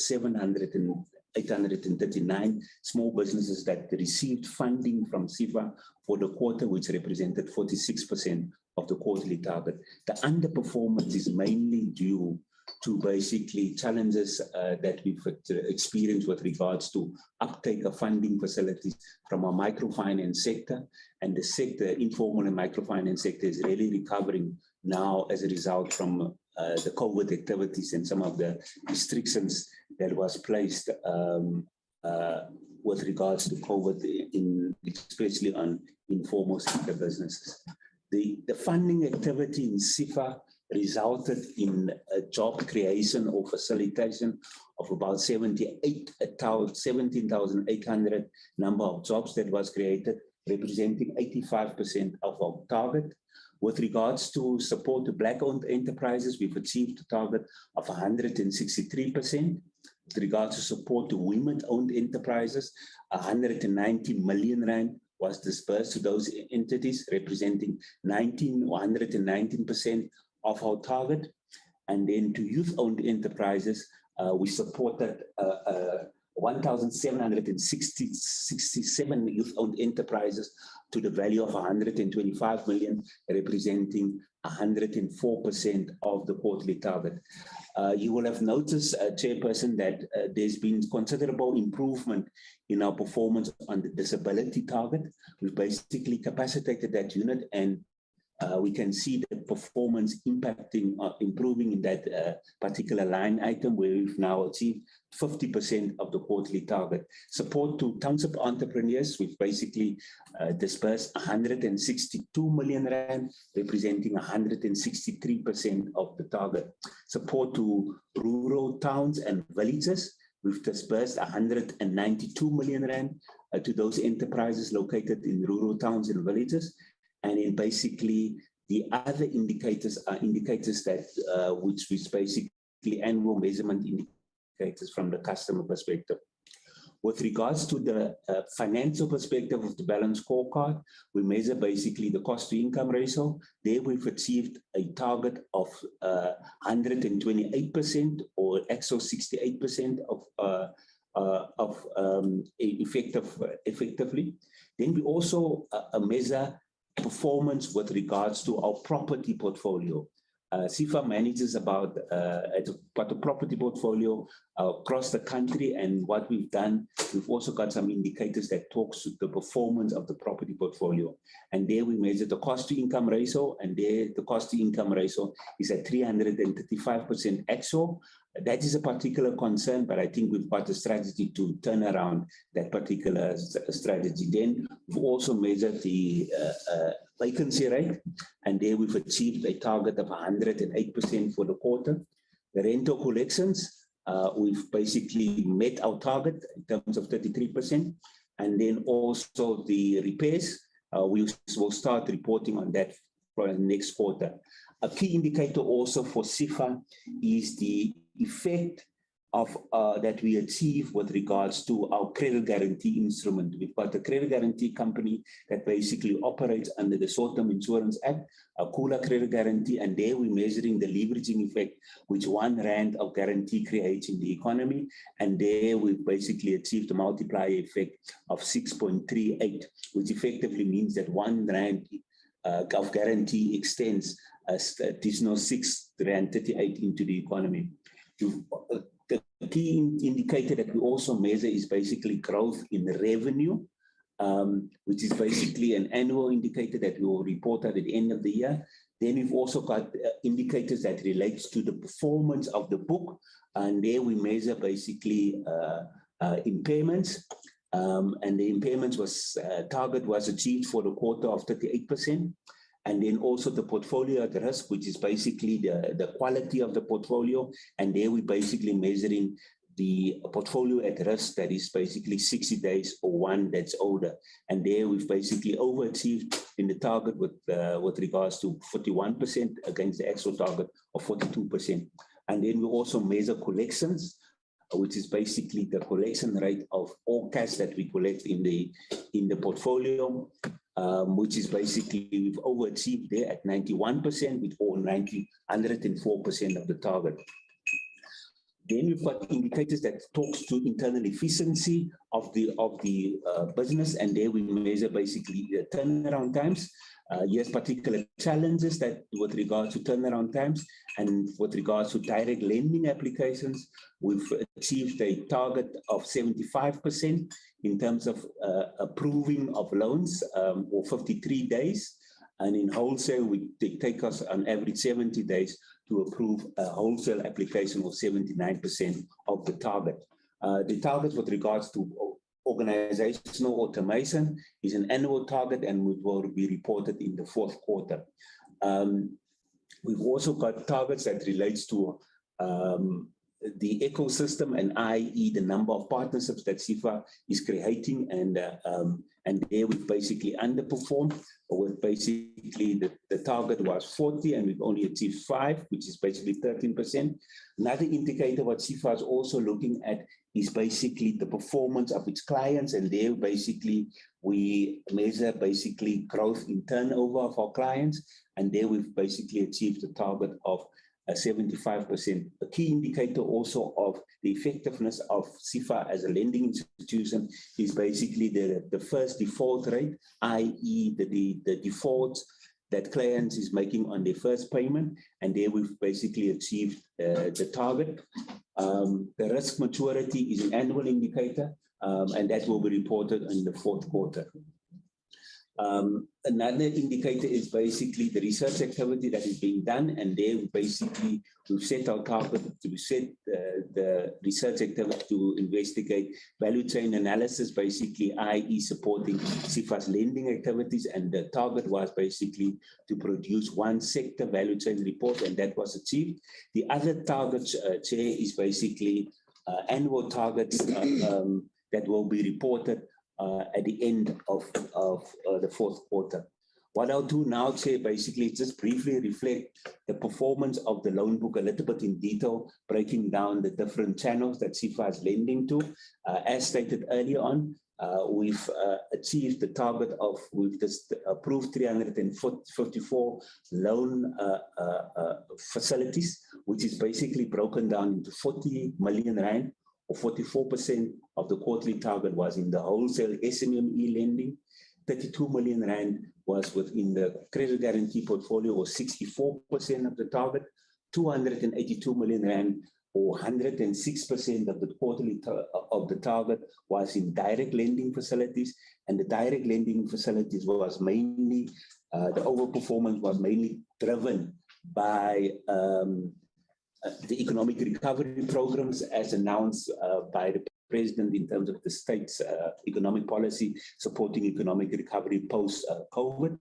839 small businesses that received funding from CIFA for the quarter, which represented 46% of the quarterly target. The underperformance is mainly due to basically challenges that we've experienced with regards to uptake of funding facilities from our microfinance sector. And the sector, informal and microfinance sector, is really recovering now as a result from the COVID activities and some of the restrictions that was placed with regards to COVID, especially on informal sector businesses. The funding activity in SIFA resulted in a job creation or facilitation of about 17,800 number of jobs that was created, representing 85% of our target. With regards to support to Black-owned enterprises, we've achieved a target of 163%. With regards to support to women-owned enterprises, 190 million rand was disbursed to those entities, representing 119% of our target. And then to youth-owned enterprises, we supported 1,767 youth-owned enterprises to the value of 125 million, representing 104% of the quarterly target. You will have noticed, Chairperson, that there's been considerable improvement in our performance on the disability target. We've basically capacitated that unit, and we can see the performance impacting, improving in that particular line item, where we've now achieved 50% of the quarterly target. Support to township entrepreneurs, we've basically disbursed 162 million rand, representing 163% of the target. Support to rural towns and villages, we've disbursed 192 million rand to those enterprises located in rural towns and villages. And then basically the other indicators are indicators that which is basically annual measurement indicators from the customer perspective. With regards to the financial perspective of the balanced scorecard, we measure basically the cost to income ratio. There we've achieved a target of 128% or actual 68% of effectively. Then we also measure performance with regards to our property portfolio. SIFA manages about a property portfolio across the country, and what we've done, we've also got some indicators that talks to the performance of the property portfolio. And there we measure the cost to income ratio, and there the cost to income ratio is at 335% actual. That is a particular concern, but I think we've got a strategy to turn around that particular strategy. Then we've also measured the vacancy rate, and there we've achieved a target of 108% for the quarter. The rental collections, we've basically met our target in terms of 33%. And then also the repairs, we will start reporting on that for the next quarter. A key indicator also for SIFA is the effect of that we achieve with regards to our credit guarantee instrument. We've got a credit guarantee company that basically operates under the Short-Term Insurance Act, a Kula credit guarantee, and there we're measuring the leveraging effect which 1 rand of guarantee creates in the economy. And there we've basically achieved a multiplier effect of 6.38, which effectively means that 1 rand of guarantee extends additional 6.38 rand into the economy. The key indicator that we also measure is basically growth in revenue, which is basically an annual indicator that we will report at the end of the year. Then we've also got indicators that relates to the performance of the book, and there we measure basically impairments. And the impairments was target was achieved for the quarter of 38%. And then also the portfolio at risk, which is basically the quality of the portfolio. And there we're basically measuring the portfolio at risk that is basically 60 days or one that's older. And there we've basically overachieved in the target with regards to 41% against the actual target of 42%. And then we also measure collections, which is basically the collection rate of all cash that we collect in the portfolio, which is basically we've overachieved there at 91% with all 104% of the target. Then we've got indicators that talks to internal efficiency of the business, and there we measure basically the turnaround times. Yes, particular challenges that with regards to turnaround times and with regards to direct lending applications, we've achieved a target of 75% in terms of approving of loans, or 53 days. And in wholesale, they take us on average 70 days to approve a wholesale application of 79% of the target. The target with regards to organizational automation is an annual target and will be reported in the fourth quarter. We've also got targets that relates to the ecosystem, and i.e. the number of partnerships that SIFA is creating, and there we've basically underperformed. With basically the target was 40 and we've only achieved 5, which is basically 13%. Another indicator what SIFA is also looking at is basically the performance of its clients, and there basically we measure basically growth in turnover of our clients, and there we've basically achieved a target of 75%. A key indicator also of the effectiveness of SIFA as a lending institution is basically the first default rate, i.e. the defaults that clients is making on their first payment, and there we've basically achieved the target. The risk maturity is an annual indicator, and that will be reported in the fourth quarter. Another indicator is basically the research activity that is being done, and there basically we've set our target to set the research activity to investigate value chain analysis, basically i.e. supporting SIFA's lending activities, and the target was basically to produce one sector value chain report, and that was achieved. The other target, Chair, is basically annual targets that will be reported at the end of the fourth quarter. What I'll do now, Chair, basically just briefly reflect the performance of the loan book a little bit in detail, breaking down the different channels that SIFA is lending to. As stated earlier on, we've achieved the target of, we've just approved 354 loan facilities, which is basically broken down into 40 million rand, or 44% of the quarterly target was in the wholesale SMME lending. 32 million rand was within the credit guarantee portfolio, or 64% of the target. 282 million rand, or 106% of the quarterly of the target, was in direct lending facilities. And the direct lending facilities was mainly, the overperformance was mainly driven by the economic recovery programs as announced by the President in terms of the state's economic policy supporting economic recovery post-COVID.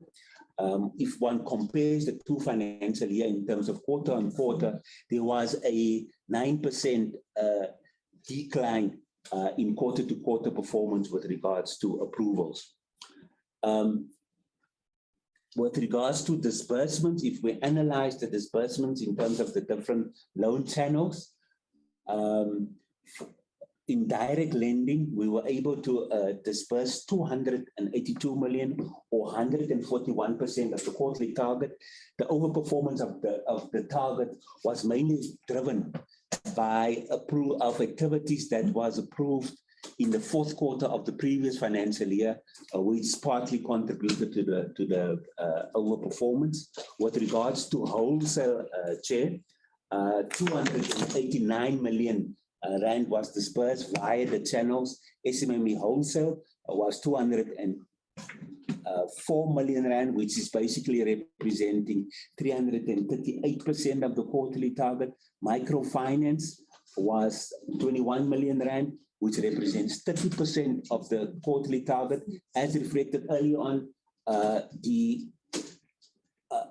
If one compares the two financial year in terms of quarter on quarter, there was a 9% decline in quarter to quarter performance with regards to approvals. With regards to disbursements, if we analyze the disbursements in terms of the different loan channels, in direct lending, we were able to disburse 282 million, or 141% of the quarterly target. The overperformance of the target was mainly driven by approval of activities that was approved in the fourth quarter of the previous financial year, which partly contributed to the overperformance. With regards to wholesale, Chair, 289 million rand was dispersed via the channels. SMME wholesale was 204 million rand, which is basically representing 338% of the quarterly target. Microfinance was 21 million rand, which represents 30% of the quarterly target. As reflected early on, the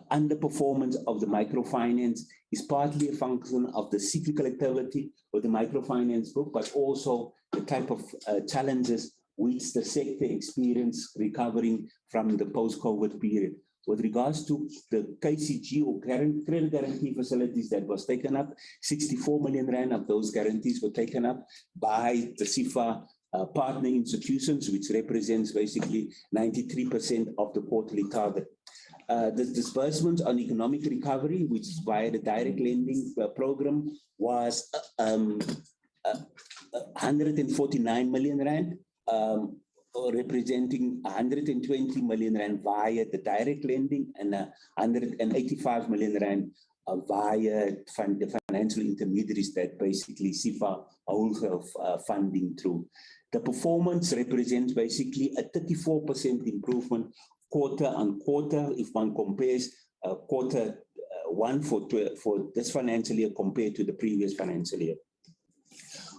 underperformance of the microfinance is partly a function of the cyclical activity of the microfinance book, but also the type of challenges which the sector experienced recovering from the post-COVID period. With regards to the KCG, or credit guarantee facilities that was taken up, 64 million rand of those guarantees were taken up by the SIFA partner institutions, which represents basically 93% of the quarterly target. The disbursements on economic recovery, which is via the direct lending program, was 149 million rand, representing 120 million rand via the direct lending and 185 million rand via the financial intermediaries that basically SIFA wholesale funding through. The performance represents basically a 34% improvement quarter on quarter if one compares quarter one for this financial year compared to the previous financial year.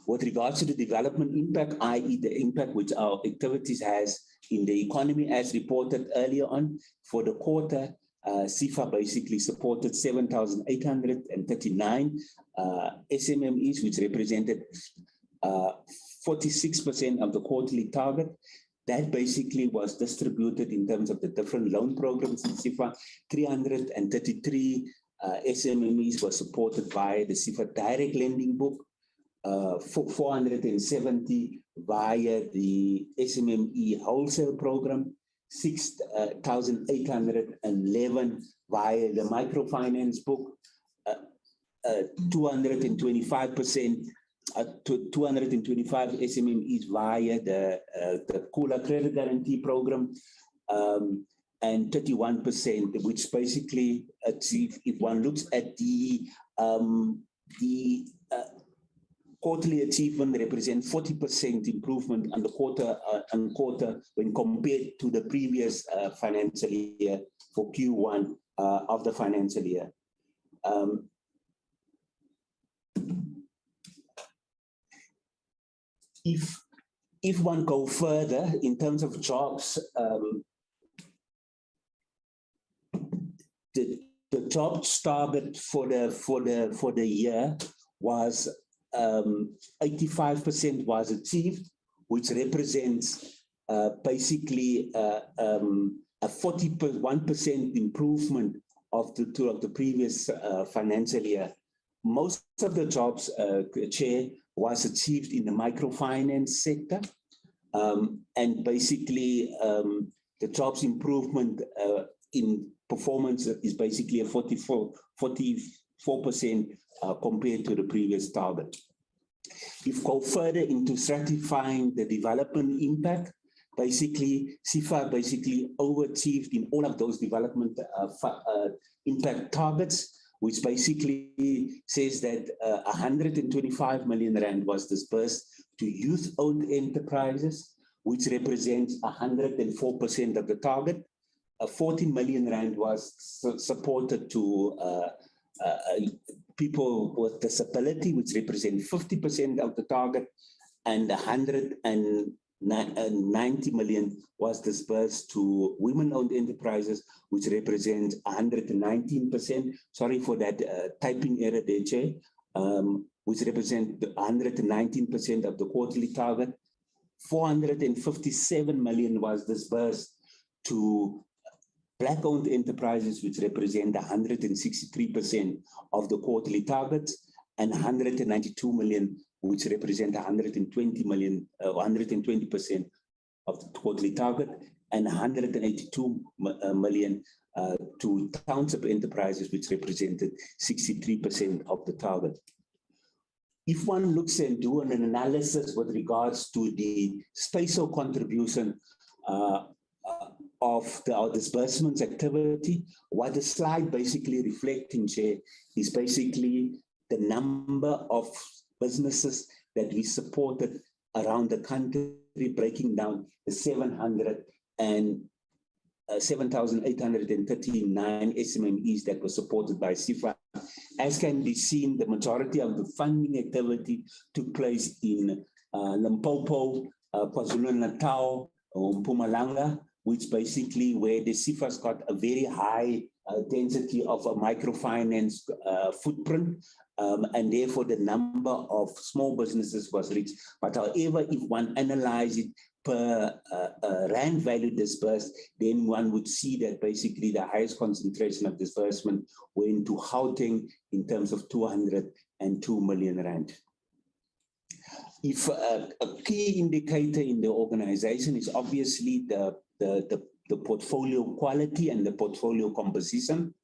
With regards to the development impact, i.e. the impact which our activities has in the economy as reported earlier on, for the quarter, SIFA basically supported 7,839 SMMEs, which represented 46% of the quarterly target. That basically was distributed in terms of the different loan programs in SIFA. 333 SMMEs were supported by the SIFA direct lending book, 470 via the SMME wholesale program, 6,811 via the microfinance book, 225% to 225 SMMEs via the Kula Credit Guarantee Program, and 31%, which basically achieve, if one looks at the quarterly achievement, represent 40% improvement on the quarter when compared to the previous financial year for Q1 of the financial year. If one go further in terms of jobs, the jobs target for the year was 85% was achieved, which represents basically a 41% improvement of the previous financial year. Most of the jobs, Chair, was achieved in the microfinance sector, and basically the jobs improvement in performance is basically a 44% compared to the previous target. If we go further into stratifying the development impact, basically SIFA basically overachieved in all of those development impact targets, which basically says that 125 million rand was disbursed to youth-owned enterprises, which represents 104% of the target. 14 million rand was supported to people with disability, which represent 50% of the target, and 190 million was disbursed to women-owned enterprises, which represents 119%. Sorry for that typing error there, Chair, which represent 119% of the quarterly target. 457 million was disbursed to Black-owned enterprises, which represent 163% of the quarterly targets, and 192 million, which represent 120% of the quarterly target, and 182 million to township enterprises, which represented 63% of the target. If one looks and do an analysis with regards to the spatial contribution of our disbursements activity, what the slide basically reflecting, Chair, is basically the number of businesses that we supported around the country, breaking down the 7,839 SMMEs that were supported by SIFA. As can be seen, the majority of the funding activity took place in Limpopo, KwaZulu-Natal, Mpumalanga, which basically where the SIFA's got a very high density of a microfinance footprint, and therefore the number of small businesses was reached. But however, if one analyze it per rand value disbursed, then one would see that basically the highest concentration of disbursement went to Gauteng in terms of 202 million rand. If a key indicator in the organization is obviously the the portfolio quality and the portfolio composition.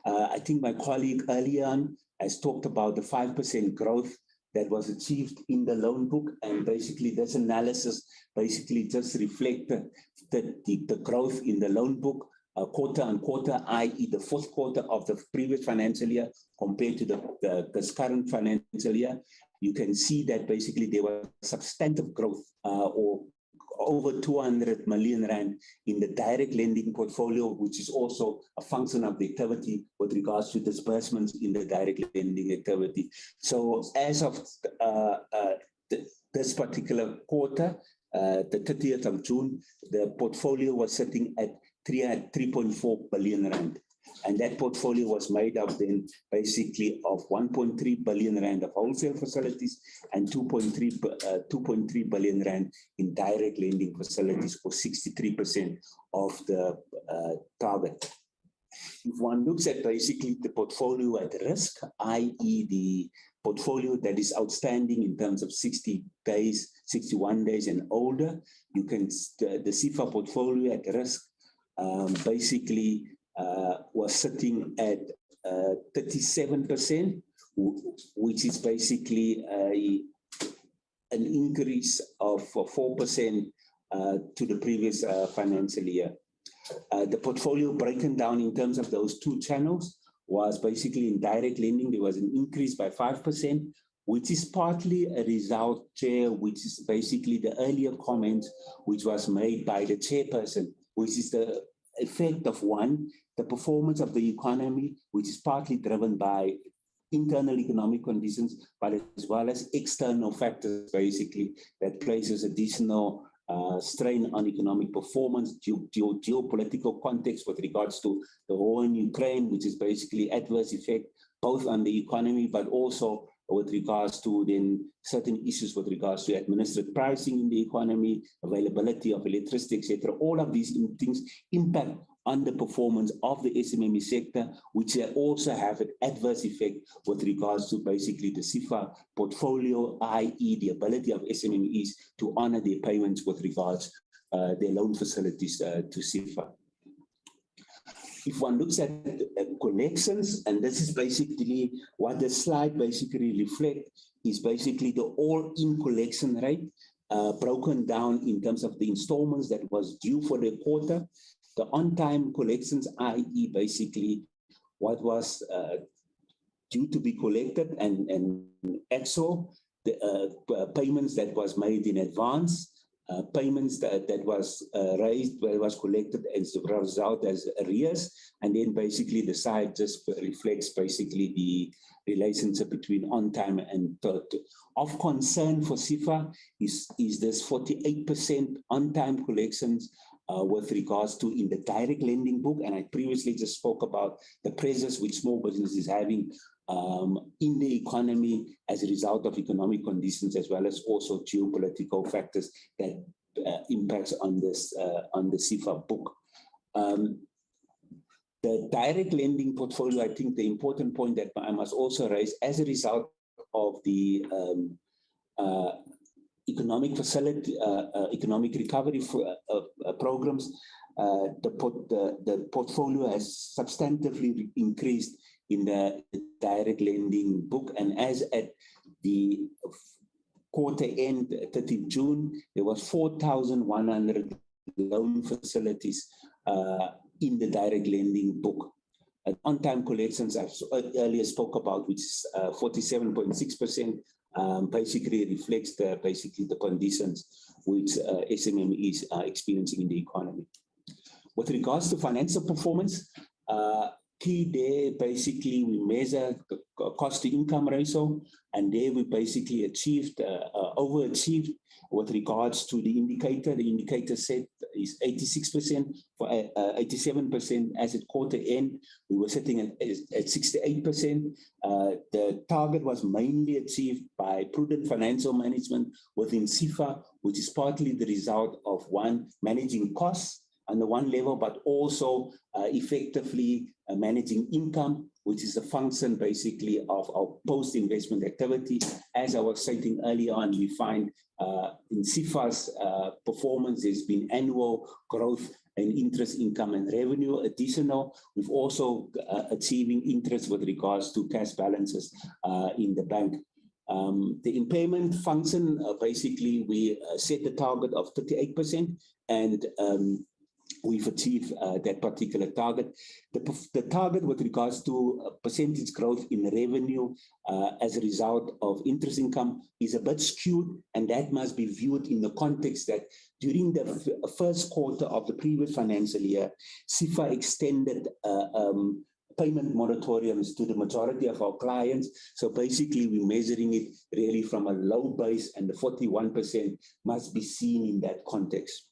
I think my colleague earlier on has talked about the 5% growth that was achieved in the loan book, and basically this analysis basically just reflects the growth in the loan book quarter on quarter, i.e. the fourth quarter of the previous financial year compared to this current financial year. You can see that basically there was substantive growth or over 200 million rand in the direct lending portfolio, which is also a function of the activity with regards to disbursements in the direct lending activity. So as of this particular quarter, the 30th of June, the portfolio was sitting at 3.4 billion rand. And that portfolio was made up then basically of 1.3 billion rand of wholesale facilities and 2.3 billion rand in direct lending facilities, for 63% of the target. If one looks at basically the portfolio at risk, i.e. the portfolio that is outstanding in terms of 60 days, 61 days and older, you can, the SIFA portfolio at risk basically was sitting at 37%, which is basically an increase of 4% to the previous financial year. The portfolio broken down in terms of those two channels was basically in direct lending, there was an increase by 5%, which is partly a result, Chair, which is basically the earlier comment which was made by the chairperson, which is the effect of one, the performance of the economy, which is partly driven by internal economic conditions, but as well as external factors, basically, that places additional strain on economic performance, geopolitical context with regards to the war in Ukraine, which is basically adverse effect, both on the economy, but also with regards to then certain issues with regards to administered pricing in the economy, availability of electricity, etc. All of these things impact on the performance of the SMME sector, which also have an adverse effect with regards to basically the SIFA portfolio, i.e. the ability of SMMEs to honor their payments with regards their loan facilities to SIFA. If one looks at collections, and this is basically what the slide basically reflects, is basically the all-in collection rate broken down in terms of the installments that was due for the quarter, the on-time collections, i.e. basically what was due to be collected, and actual the payments that was made in advance, payments that was raised, where it was collected as a result as arrears, and then basically the side just reflects basically the relationship between on-time and total. Of concern for SIFA is this 48% on-time collections with regards to in the direct lending book, and I previously just spoke about the pressures which small business is having in the economy as a result of economic conditions, as well as also geopolitical factors that impacts on this on the SIFA book. The direct lending portfolio, I think the important point that I must also raise, as a result of the economic facility, economic recovery programs, the portfolio has substantively increased in the direct lending book, and as at the quarter end, 30th June, there was 4,100 loan facilities in the direct lending book. On-time collections, I earlier spoke about, which is 47.6%, basically reflects basically the conditions which SMMEs are experiencing in the economy. With regards to financial performance, key there, basically we measure cost to income ratio, and there we basically achieved, overachieved with regards to the indicator. The indicator set is 86%, for 87% as at quarter end. We were sitting at 68%. The target was mainly achieved by prudent financial management within SIFA, which is partly the result of one, managing costs on the one level, but also effectively managing income which is a function basically of our post-investment activity. As I was stating earlier on, we find in SIFA's performance, there's been annual growth in interest income and revenue additional. We've also achieving interest with regards to cash balances in the bank. The impairment function, basically, we set the target of 38%, and we've achieved that particular target. The target with regards to percentage growth in revenue as a result of interest income is a bit skewed, and that must be viewed in the context that during the first quarter of the previous financial year, SIFA extended payment moratoriums to the majority of our clients. So basically, we're measuring it really from a low base, and the 41% must be seen in that context.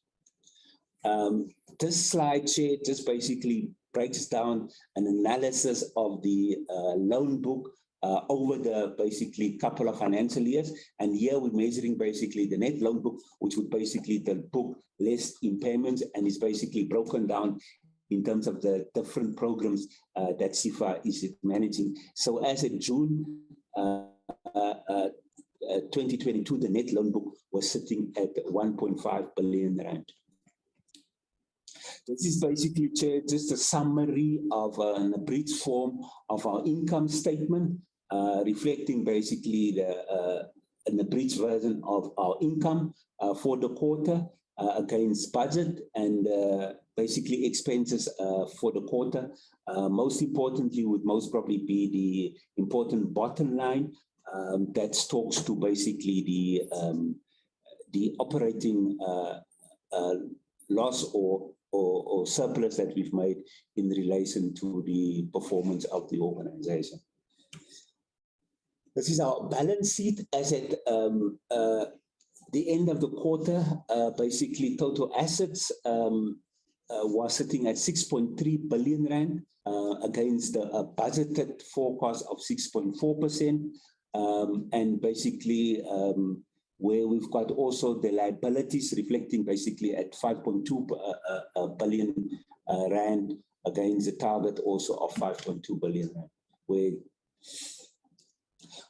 This slide, Chair, just basically breaks down an analysis of the loan book over the basically couple of financial years. And here we're measuring basically the net loan book, which would basically the book less impairments, and is basically broken down in terms of the different programs that SIFA is managing. So as of June 2022, the net loan book was sitting at 1.5 billion rand. This is basically, Chair, just a summary of an abridged form of our income statement, reflecting basically an abridged version of our income for the quarter against budget, and basically expenses for the quarter. Most importantly, would most probably be the important bottom line that talks to basically the operating loss or surplus that we've made in relation to the performance of the organization. This is our balance sheet as at the end of the quarter. Basically, total assets was sitting at 6.3 billion rand against a budgeted forecast of 6.4%. And basically, where we've got also the liabilities reflecting basically at 5.2 billion rand against the target also of 5.2 billion rand. Where,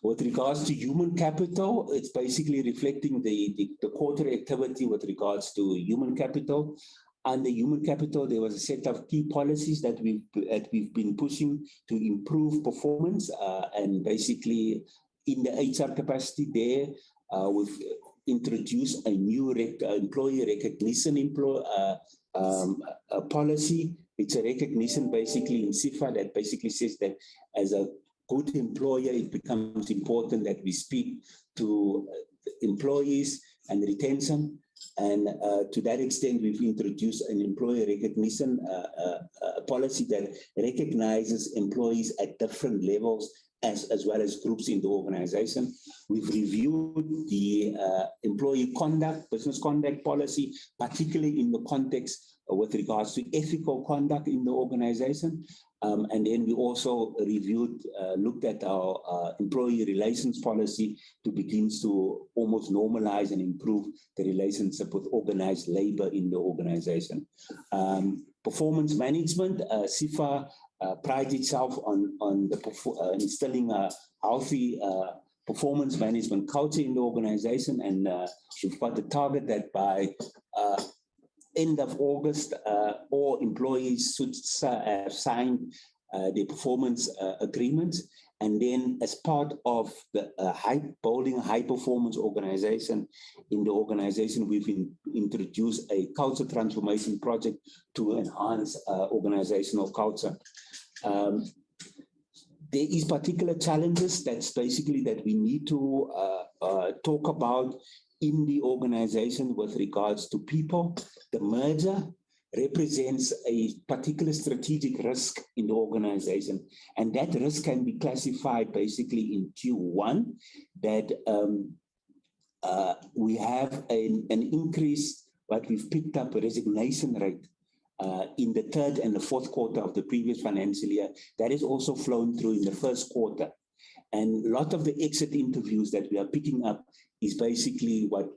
with regards to human capital, it's basically reflecting the quarter activity with regards to human capital. Under human capital, there was a set of key policies that we've been pushing to improve performance, and basically in the HR capacity there, we've introduced a new employee recognition policy. It's a recognition basically in SIFA that basically says that as a good employer, it becomes important that we speak to employees and retention. And to that extent, we've introduced an employee recognition policy that recognizes employees at different levels as well as groups in the organization. We've reviewed the employee conduct, business conduct policy, particularly in the context with regards to ethical conduct in the organization. And then we also reviewed, looked at our employee relations policy to begin to almost normalize and improve the relationship with organized labor in the organization. Performance management, SIFA prides itself on instilling a healthy performance management culture in the organization, and we've got the target that by end of August, all employees should have signed the performance agreements. And then as part of the building a high-performance organization in the organization, we've introduced a culture transformation project to enhance organizational culture. There is particular challenges that's basically that we need to talk about in the organization with regards to people. The merger represents a particular strategic risk in the organization, and that risk can be classified basically in Q1, that we have an increase, but we've picked up a resignation rate in the third and the fourth quarter of the previous financial year. That is also flown through in the first quarter. And a lot of the exit interviews that we are picking up is basically what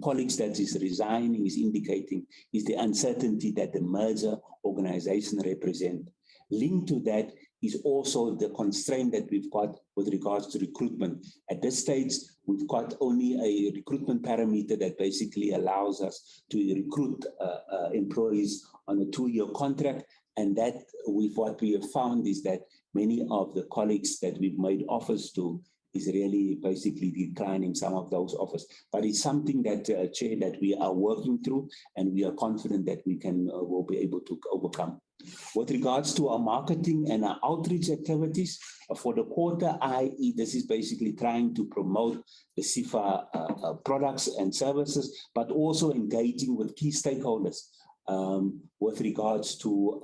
colleagues that is resigning is indicating is the uncertainty that the merger organization represent. linked to that is also the constraint that we've got with regards to recruitment. At this stage, we've got only a recruitment parameter that basically allows us to recruit employees on a 2-year contract. And that what we have found is that many of the colleagues that we've made offers to is really basically declining some of those offers. But it's something that, Chair, that we are working through, and we are confident that we can will be able to overcome. With regards to our marketing and our outreach activities for the quarter, i.e. this is basically trying to promote the SIFA products and services, but also engaging with key stakeholders with regards to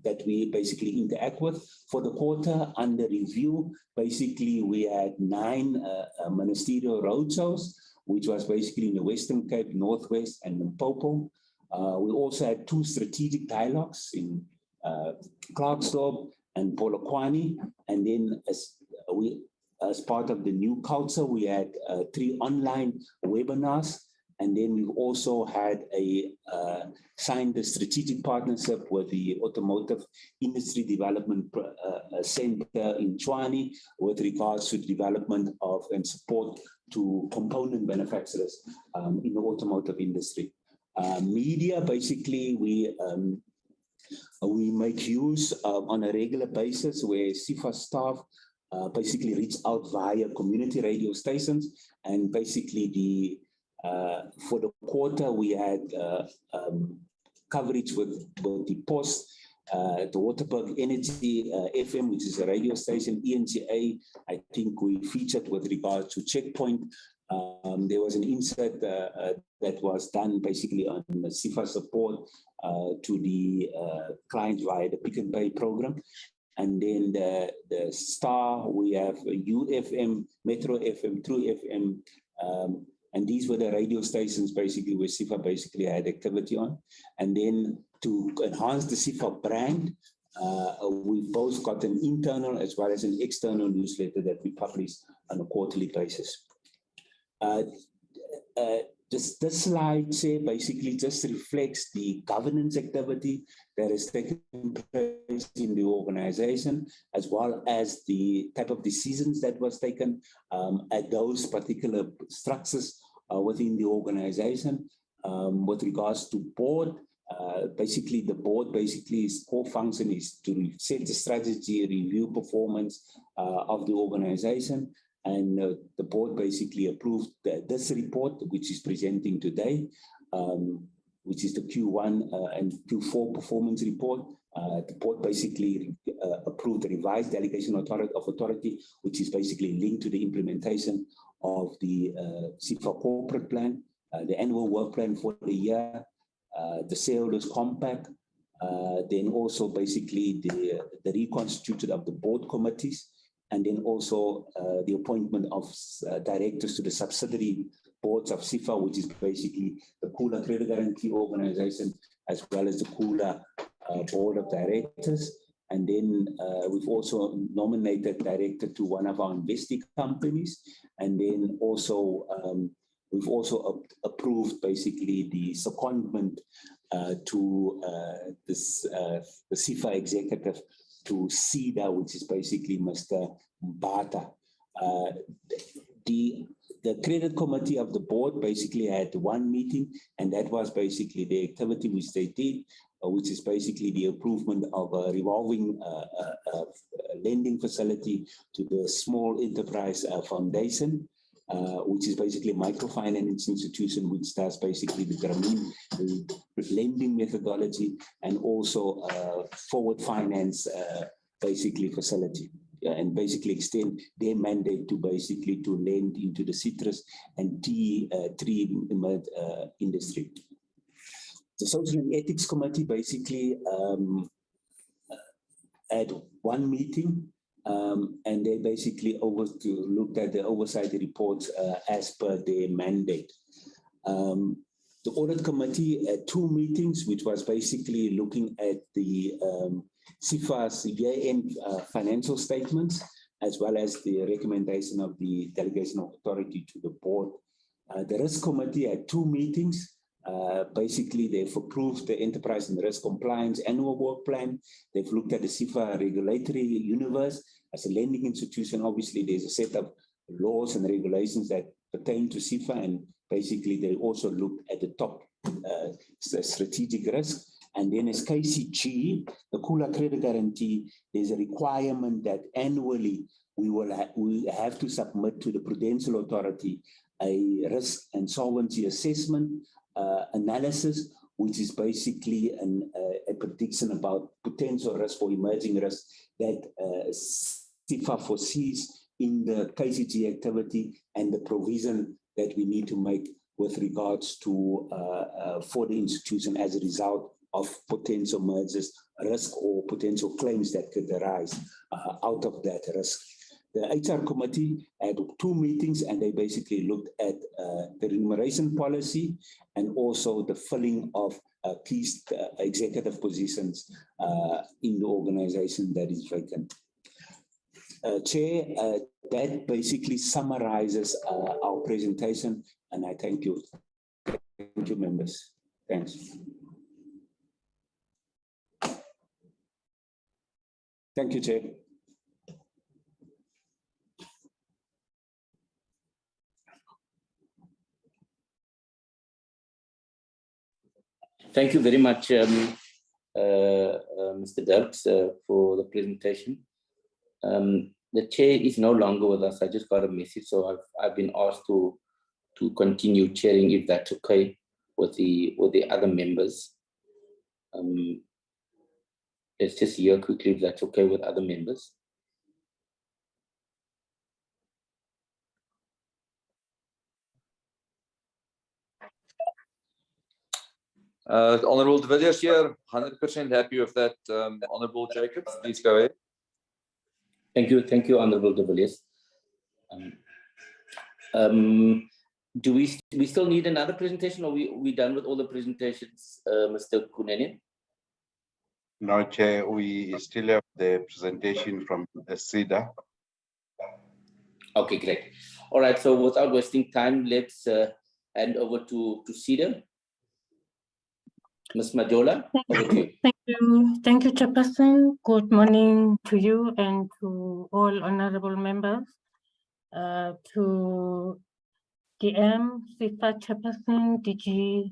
that we basically interact with. For the quarter under review, basically we had 9 ministerial roadshows, which was basically in the Western Cape, Northwest, and Limpopo. We also had 2 strategic dialogues in Klerksdorp and Polokwane. And then as part of the new culture, we had 3 online webinars. And then we've also had signed a strategic partnership with the Automotive Industry Development Center in Tshwane with regards to development of and support to component manufacturers in the automotive industry. Media, basically, we make use on a regular basis where SIFA staff basically reach out via community radio stations, and basically for the quarter we had coverage with the Post, the Waterberg Energy FM, which is a radio station, ENCA. I think we featured with regard to Checkpoint. There was an insert that was done basically on the SIFA support to the client via the Pick and Pay program. And then the Star, we have UFM, Metro FM, True FM, and these were the radio stations basically where SIFA basically had activity on. And then to enhance the SIFA brand, we've both got an internal as well as an external newsletter that we publish on a quarterly basis. This slide here basically just reflects the governance activity that is taking place in the organization, as well as the type of decisions that was taken at those particular structures within the organization. With regards to board, basically the board its core function is to set the strategy, review performance of the organization. And the board basically approved this report, which is presenting today, which is the Q1 and Q4 performance report. The board basically approved the revised delegation of authority, which is basically linked to the implementation of the SIFA corporate plan, the annual work plan for the year, the shareholders compact, then also basically the reconstituted of the board committees, and then also the appointment of directors to the subsidiary boards of SIFA, which is basically the Kula Credit Guarantee Organization, as well as the Kula Board of Directors. And then we've also nominated director to one of our investing companies. And then also we've also approved basically the secondment to the SIFA executive to CEDA, which is basically Mr. Mbata. The credit committee of the board basically had one meeting, and that was basically the activity which they did, which is basically the approval of a revolving lending facility to the Small Enterprise Foundation, which is basically a microfinance institution which does basically the Grameen lending methodology and also forward finance basically facility, and basically extend their mandate to basically to lend into the citrus and tea tree industry. The Social and Ethics Committee basically had one meeting, and they basically looked at the oversight reports as per their mandate. The Audit Committee had two meetings, which was basically looking at the SIFA's year-end financial statements, as well as the recommendation of the delegation of authority to the board. The Risk Committee had two meetings, Basically, they've approved the Enterprise and Risk Compliance Annual Work Plan. They've looked at the SIFA regulatory universe. As a lending institution, obviously, there's a set of laws and regulations that pertain to SIFA, and basically, they also looked at the top strategic risk. And then as KCG, the Kula Credit Guarantee, there's a requirement that annually we have to submit to the Prudential Authority a risk and solvency assessment analysis, which is basically a prediction about potential risk or emerging risk that SIFA foresees in the KCG activity, and the provision that we need to make with regards to for the institution as a result of potential mergers, risk or potential claims that could arise out of that risk. The HR committee had 2 meetings, and they basically looked at the remuneration policy and also the filling of key executive positions in the organization that is vacant. Chair, that basically summarizes our presentation, and I thank you. Thank you, members. Thanks. Thank you, Chair. Thank you very much, Mr. Dirks, for the presentation. The chair is no longer with us. I just got a message, so I've been asked to continue chairing, if that's okay with the other members. Let's just hear quickly if that's okay with other members. Honorable de Villiers here, 100% happy with that, Honorable Jacobs. Please go ahead. Thank you, Honorable de Villiers. Do we still need another presentation, or we done with all the presentations, Mr. Kunene? No, Chair, we still have the presentation from SIDA. Okay, great. All right, so without wasting time, let's hand over to SIDA. Ms. Majola, over to you. Thank you, Chairperson. Good morning to you and to all honorable members, to DM, SIFA Chairperson, DG,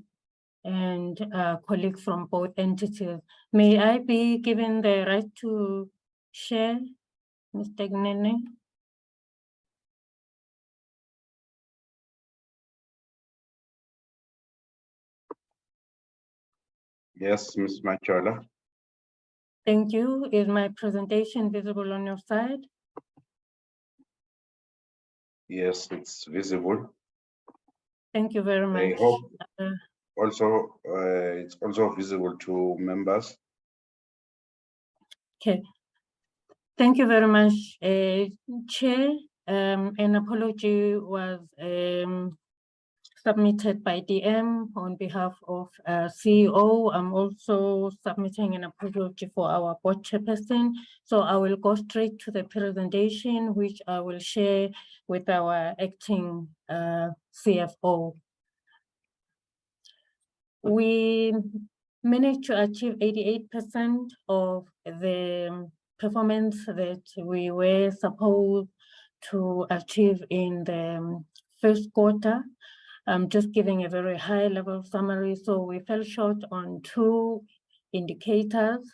and colleagues from both entities. May I be given the right to share, Mr. Gnene? Yes, Ms. Machola. Thank you. Is my presentation visible on your side? Yes, it's visible. Thank you very much. I hope also it's also visible to members. Okay. Thank you very much, Chair. An apology was submitted by DM on behalf of CEO. I'm also submitting an apology for our board chairperson. So I will go straight to the presentation, which I will share with our acting CFO. We managed to achieve 88% of the performance that we were supposed to achieve in the first quarter. I'm just giving a very high level summary. So we fell short on 2 indicators.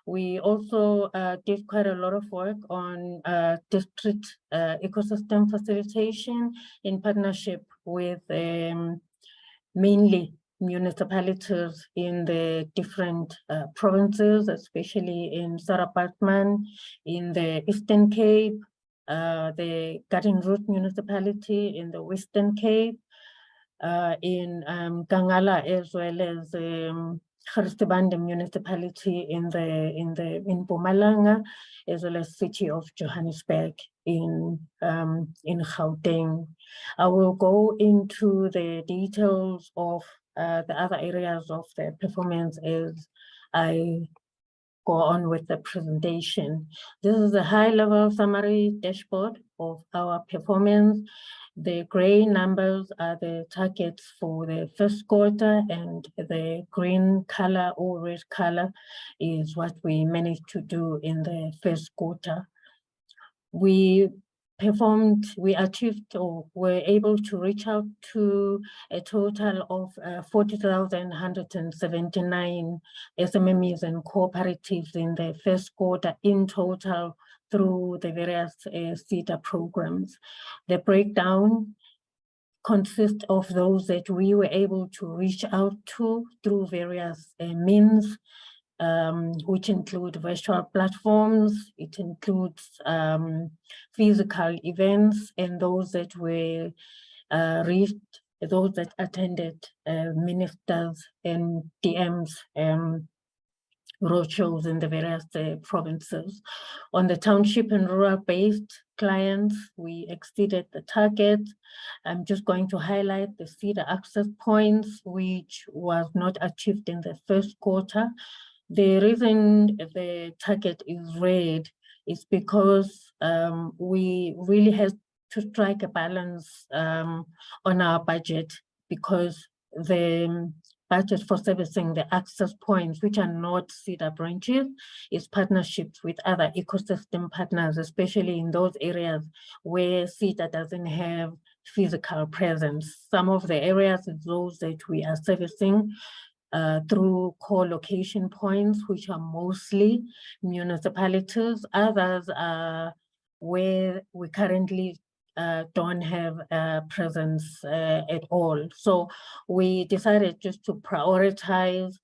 We also did quite a lot of work on district ecosystem facilitation in partnership with mainly municipalities in the different provinces, especially in Sarabatman, in the Eastern Cape, the Garden Route municipality in the Western Cape, in Gangala, as well as Gerstebande municipality in Mpumalanga, as well as city of Johannesburg in Gauteng. I will go into the details of the other areas of the performance as I go on with the presentation. This is a high-level summary dashboard of our performance. The gray numbers are the targets for the first quarter, and the green color or red color is what we managed to do in the first quarter. We achieved or were able to reach out to a total of 40,179 SMMEs and cooperatives in the first quarter in total through the various CETA programs. The breakdown consists of those that we were able to reach out to through various means, which include virtual platforms, it includes physical events, and those that were reached, those that attended ministers and DMs roadshows in the various provinces. On the township and rural-based clients, we exceeded the target. I'm just going to highlight the CETA access points, which was not achieved in the first quarter. The reason the target is red is because we really have to strike a balance on our budget, because the budget for servicing the access points, which are not CETA branches, is partnerships with other ecosystem partners, especially in those areas where CETA doesn't have physical presence. Some of the areas is those that we are servicing through co-location points, which are mostly municipalities. Others are where we currently don't have a presence at all. So we decided just to prioritize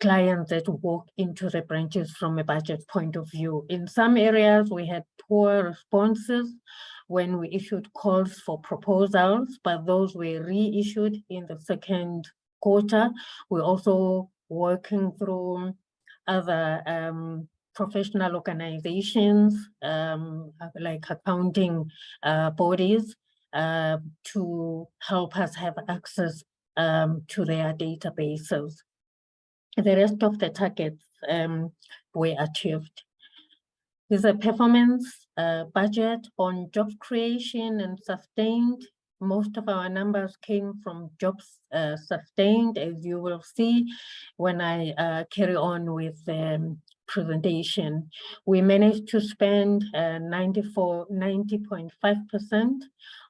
clients that walk into the branches from a budget point of view. In some areas, we had poor responses when we issued calls for proposals, but those were reissued in the second quarter. We're also working through other professional organizations, like accounting bodies, to help us have access to their databases. The rest of the targets were achieved. There's a performance budget on job creation and sustained. Most of our numbers came from jobs sustained, as you will see when I carry on with the presentation. We managed to spend 90.5%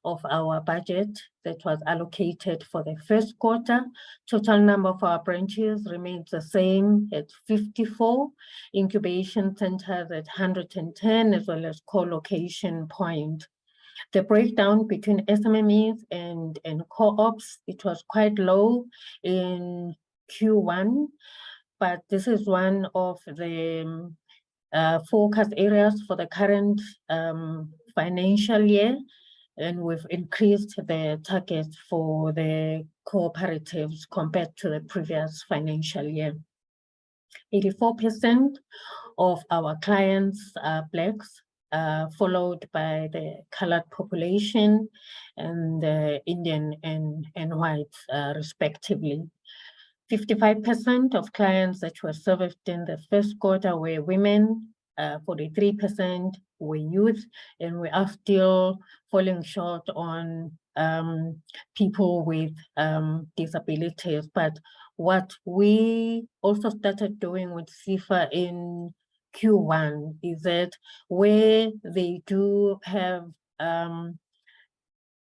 of our budget that was allocated for the first quarter. Total number of our branches remains the same at 54, incubation centers at 110, as well as co-location point. The breakdown between SMMEs and co-ops, it was quite low in Q1, but this is one of the focus areas for the current financial year, and we've increased the target for the cooperatives compared to the previous financial year. 84% of our clients are Blacks, followed by the colored population and the Indian and whites, respectively. 55% of clients that were serviced in the first quarter were women, 43% were youth, and we are still falling short on people with disabilities. But what we also started doing with CIFA in Q1 is that where they do have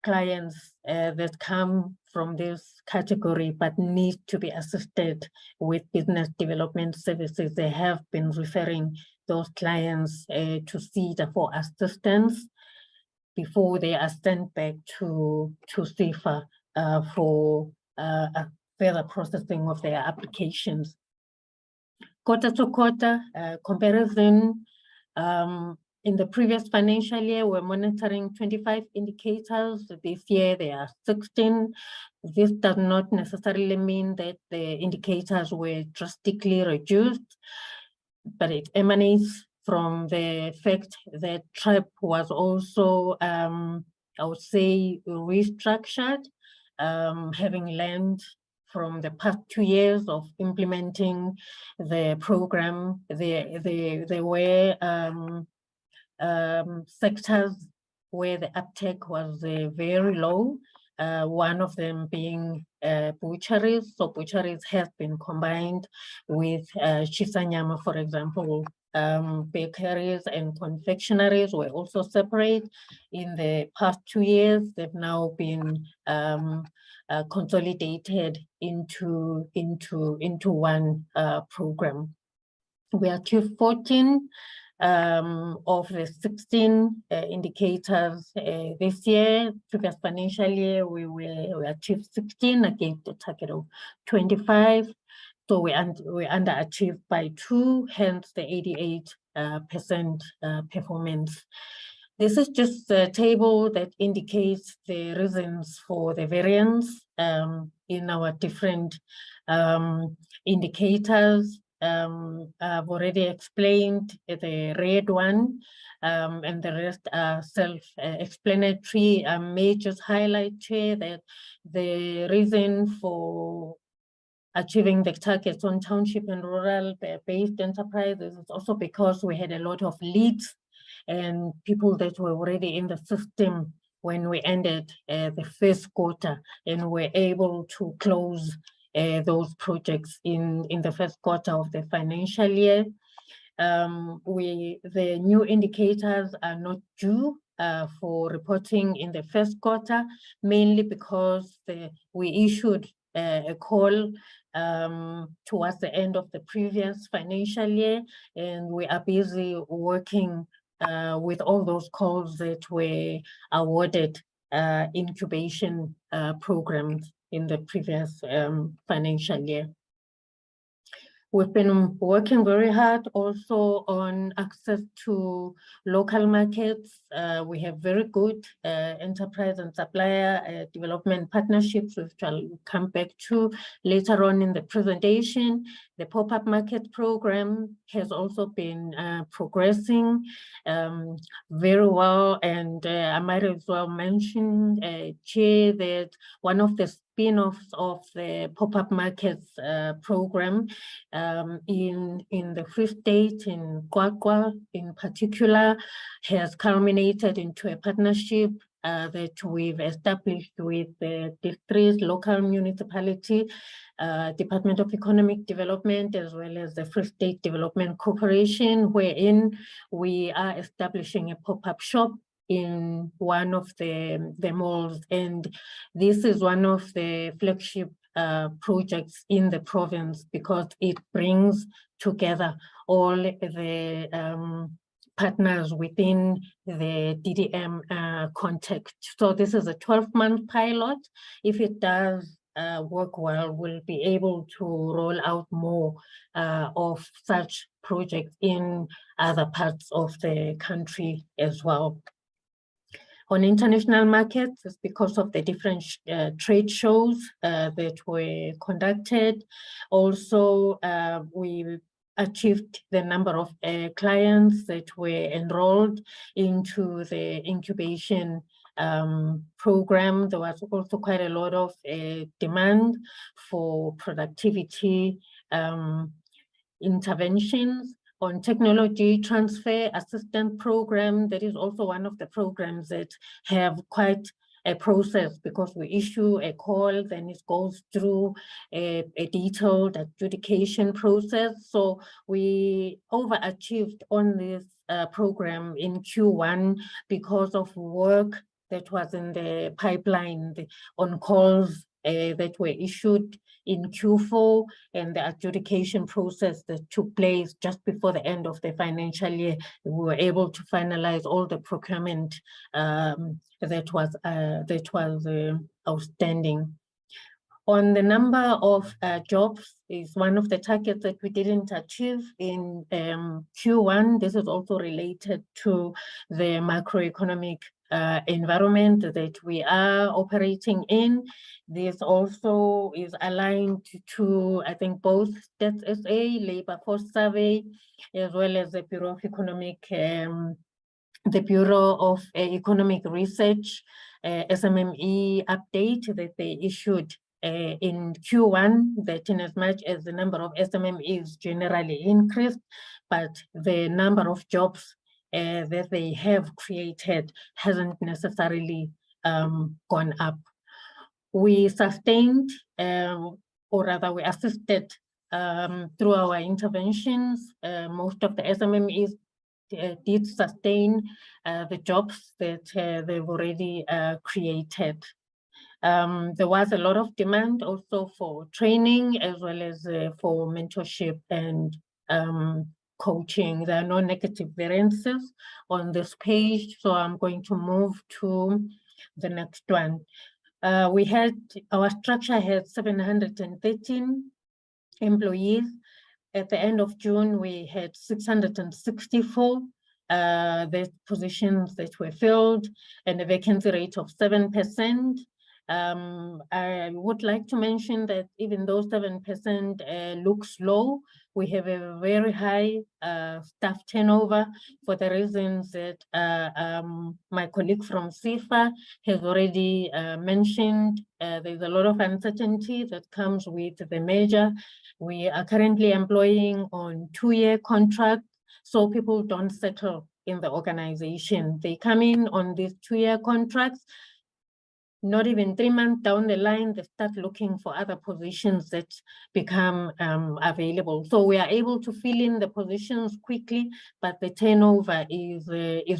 clients that come from this category but need to be assisted with business development services, they have been referring those clients to CETA for assistance before they are sent back to CIFA for further processing of their applications. Quarter to quarter comparison, in the previous financial year, we're monitoring 25 indicators. This year, there are 16. This does not necessarily mean that the indicators were drastically reduced, but it emanates from the fact that TREP was also, I would say, restructured, having learned from the past 2 years of implementing the program. There were sectors where the uptake was very low. One of them being butcheries. So butcheries have been combined with Chisanyama, for example. Bakeries and confectionaries were also separate. In the past 2 years, they've now been consolidated into one program. We achieved 14 of the 16 indicators this year. Previous financial year, we achieved 16 against a target of 25. So we underachieved by 2, hence the 88% performance. This is just a table that indicates the reasons for the variance in our different indicators. I've already explained the red one, and the rest are self-explanatory. I may just highlight here that the reason for achieving the targets on township and rural-based enterprises is also because we had a lot of leads and people that were already in the system when we ended the first quarter, and were able to close those projects in the first quarter of the financial year. The new indicators are not due for reporting in the first quarter, mainly because we issued a call towards the end of the previous financial year, and we are busy working with all those calls that were awarded incubation programs in the previous financial year. We've been working very hard also on access to local markets. We have very good enterprise and supplier development partnerships, which I'll come back to later on in the presentation. The pop-up market program has also been progressing very well, and I might as well mention, Chair, that one of the spin-offs of the pop-up markets program in the Free State, in Kwakwa in particular, has culminated into a partnership that we've established with the district, local municipality, Department of Economic Development, as well as the Free State Development Corporation, wherein we are establishing a pop-up shop in one of the malls. And this is one of the flagship projects in the province because it brings together all the partners within the DDM context. So this is a 12-month pilot. If it does work well, we'll be able to roll out more of such projects in other parts of the country as well. On international markets, it's because of the different trade shows that were conducted. Also, we achieved the number of clients that were enrolled into the incubation program. There was also quite a lot of demand for productivity interventions. On technology transfer assistance program, that is also one of the programs that have quite a process, because we issue a call, then it goes through a detailed adjudication process. So we overachieved on this program in Q1 because of work that was in the pipeline, on calls that were issued in Q4, and the adjudication process that took place just before the end of the financial year. We were able to finalize all the procurement that was outstanding. On the number of jobs is one of the targets that we didn't achieve in Q1. This is also related to the macroeconomic environment that we are operating in. This also is aligned to, I think, both Stats SA, Labor Force Survey, as well as the Bureau of Economic Research, SMME update that they issued in Q1, that in as much as the number of SMMEs generally increased, but the number of jobs that they have created hasn't necessarily gone up. We sustained, or rather we assisted through our interventions. Most of the SMMEs did sustain the jobs that they've already created. There was a lot of demand also for training as well as for mentorship and coaching. There are no negative variances on this page, so I'm going to move to the next one. Our structure had 713 employees. At the end of June, we had 664 the positions that were filled and a vacancy rate of 7%. I would like to mention that even though 7% looks low, we have a very high staff turnover for the reasons that my colleague from CIFA has already mentioned. There's a lot of uncertainty that comes with the merger. We are currently employing on 2-year contracts, so people don't settle in the organization. They come in on these 2-year contracts. Not even 3 months down the line, they start looking for other positions that become available. So we are able to fill in the positions quickly, but the turnover is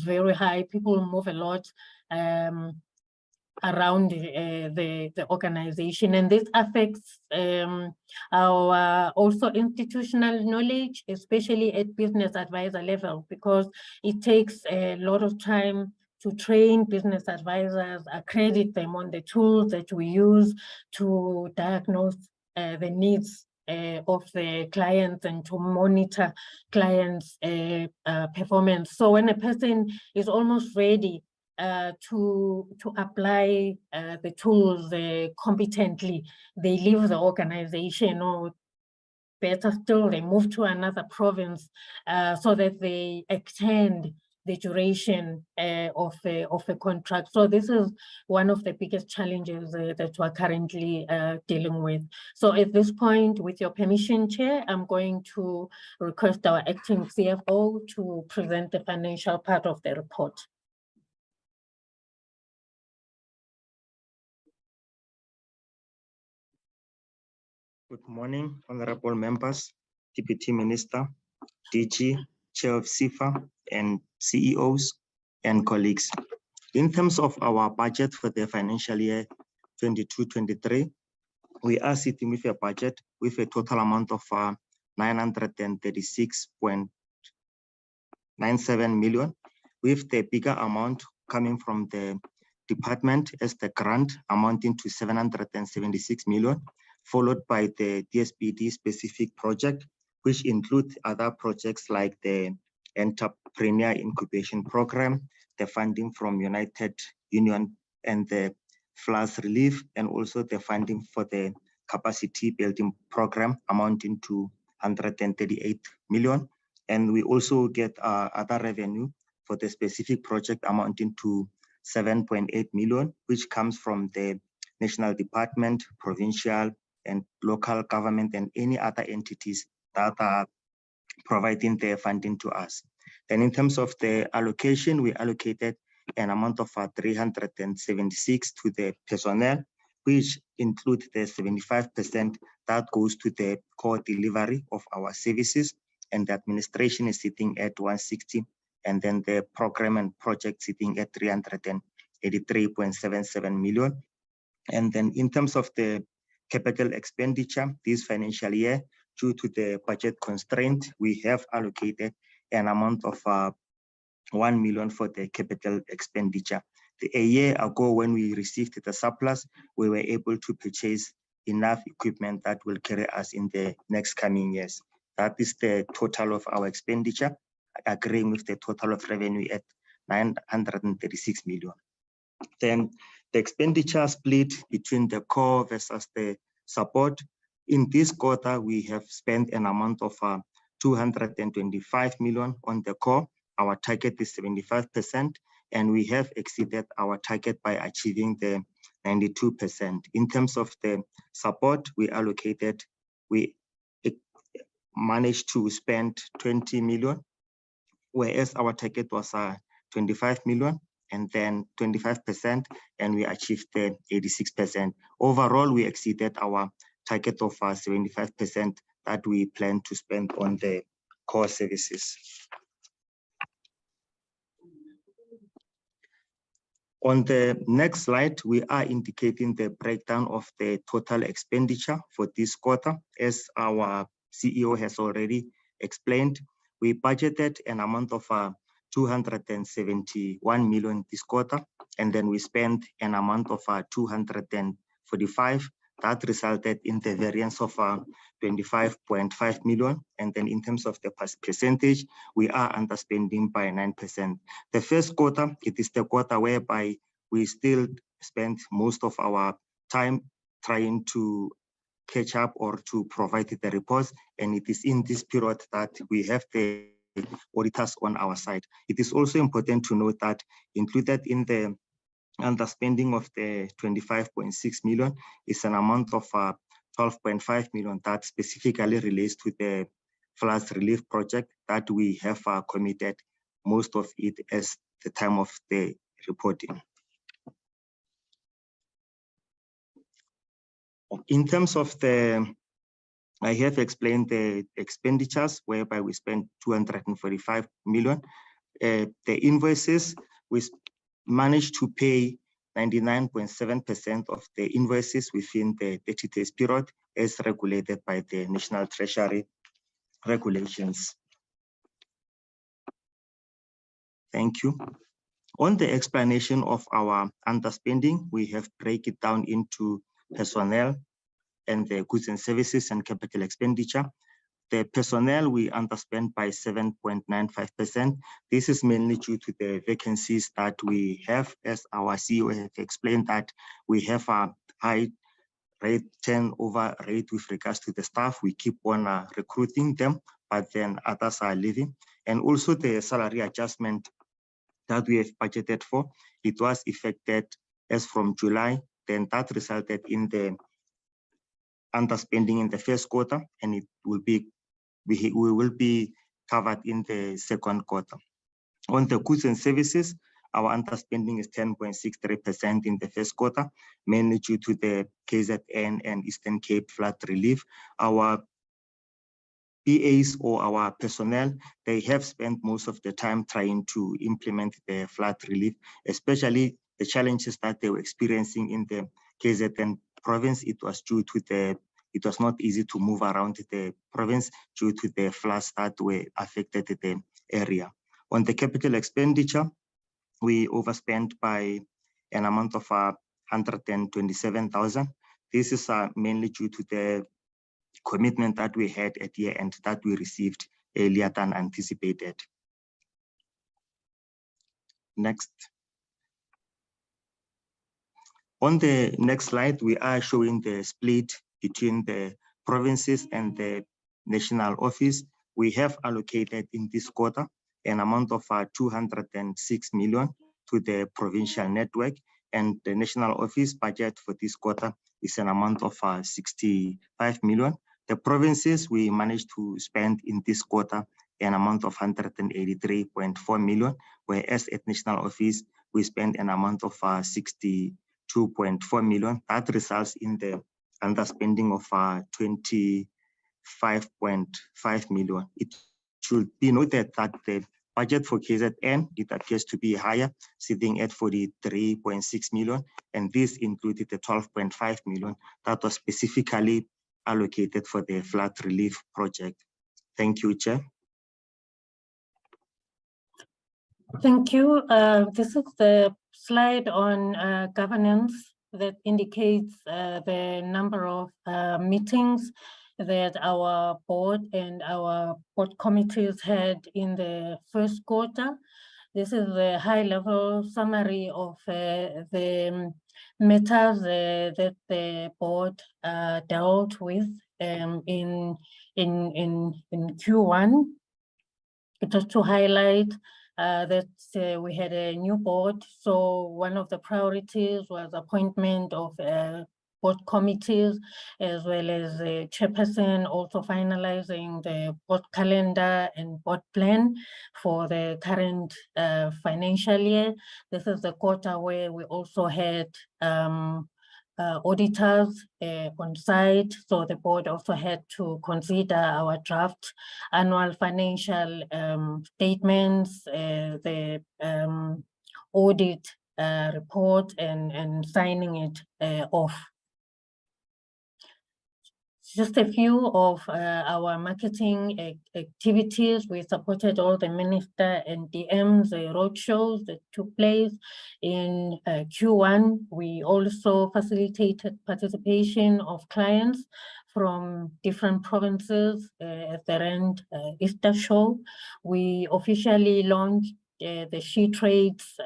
very high. People move a lot around the organization, and this affects our also institutional knowledge, especially at business advisor level, because it takes a lot of time to train business advisors, accredit them on the tools that we use to diagnose the needs of the clients and to monitor clients' performance. So when a person is almost ready to apply the tools competently, they leave the organization, or better still, they move to another province so that they extend the duration of a contract. So this is one of the biggest challenges that we're currently dealing with. So at this point, with your permission, Chair, I'm going to request our acting CFO to present the financial part of the report. Good morning, honorable members, Deputy Minister, DG, Chair of CIFA, and CEOs and colleagues. In terms of our budget for the financial year 22-23, we are sitting with a budget with a total amount of 936.97 million, with the bigger amount coming from the department as the grant amounting to 776 million, followed by the DSBD specific project, which include other projects like the Entrepreneur Incubation Program, the funding from United Union and the floods relief, and also the funding for the capacity building program amounting to 138 million. And we also get other revenue for the specific project amounting to 7.8 million, which comes from the National Department, provincial and local government, and any other entities that are providing their funding to us. And in terms of the allocation, we allocated an amount of 376 to the personnel, which include the 75% that goes to the core delivery of our services, and the administration is sitting at 160, and then the program and project sitting at 383.77 million. And then in terms of the capital expenditure this financial year, due to the budget constraint, we have allocated an amount of 1 million for the capital expenditure. A year ago, when we received the surplus, we were able to purchase enough equipment that will carry us in the next coming years. That is the total of our expenditure, agreeing with the total of revenue at 936 million. Then the expenditure split between the core versus the support. In this quarter, we have spent an amount of 225 million on the core. Our target is 75%, and we have exceeded our target by achieving the 92%. In terms of the support, we managed to spend 20 million, whereas our target was 25 million and then 25%, and we achieved the 86%. Overall, we exceeded our target of 75% that we plan to spend on the core services. On the next slide, we are indicating the breakdown of the total expenditure for this quarter. As our CEO has already explained, we budgeted an amount of 271 million this quarter, and then we spent an amount of 245. That resulted in the variance of 25.5 million. And then in terms of the percentage, we are underspending by 9%. The first quarter, it is the quarter whereby we still spend most of our time trying to catch up or to provide the reports. And it is in this period that we have the auditors on our side. It is also important to note that included in the underspending of the 25.6 million is an amount of 12.5 million that specifically relates to the flood relief project that we have committed most of it as the time of the reporting. In terms of I have explained the expenditures whereby we spent 245 million. The invoices, we managed to pay 99.7% of the invoices within the 30 days period as regulated by the National Treasury regulations. Thank you. On the explanation of our underspending, we have break it down into personnel and the goods and services and capital expenditure. The personnel, we underspent by 7.95%. This is mainly due to the vacancies that we have, as our CEO has explained that we have a high turnover rate with regards to the staff. We keep on recruiting them, but then others are leaving. And also the salary adjustment that we have budgeted for, it was effected as from July, then that resulted in the underspending in the first quarter, and it will be we will be covered in the second quarter. On the goods and services, our underspending is 10.63% in the first quarter, mainly due to the KZN and Eastern Cape flood relief. Our PAs or our personnel, they have spent most of the time trying to implement the flood relief, especially the challenges that they were experiencing in the KZN province. It was due to it was not easy to move around the province due to the floods that were affected the area. On the capital expenditure, we overspent by an amount of 127,000. This is mainly due to the commitment that we had at year end that we received earlier than anticipated. Next. On the next slide, we are showing the split between the provinces and the national office. We have allocated in this quarter an amount of 206 million to the provincial network, and the national office budget for this quarter is an amount of 65 million. The provinces, we managed to spend in this quarter an amount of 183.4 million, whereas at national office, we spent an amount of 62.4 million. That results in the underspending of 25.5 million. It should be noted that the budget for KZN, it appears to be higher, sitting at 43.6 million, and this included the 12.5 million that was specifically allocated for the flood relief project. Thank you, Chair. Thank you. This is the slide on governance that indicates the number of meetings that our board and our board committees had in the first quarter. This is a high-level summary of the matters that the board dealt with in Q1. Just to highlight that we had a new board, so one of the priorities was appointment of board committees, as well as the chairperson also finalizing the board calendar and board plan for the current financial year. This is the quarter where we also had auditors on site, so the board also had to consider our draft annual financial statements, the audit report, and signing it off. Just a few of our marketing activities. We supported all the minister and DMs, roadshows that took place in Q1. We also facilitated participation of clients from different provinces at the Rand Easter Show. We officially launched the She Trades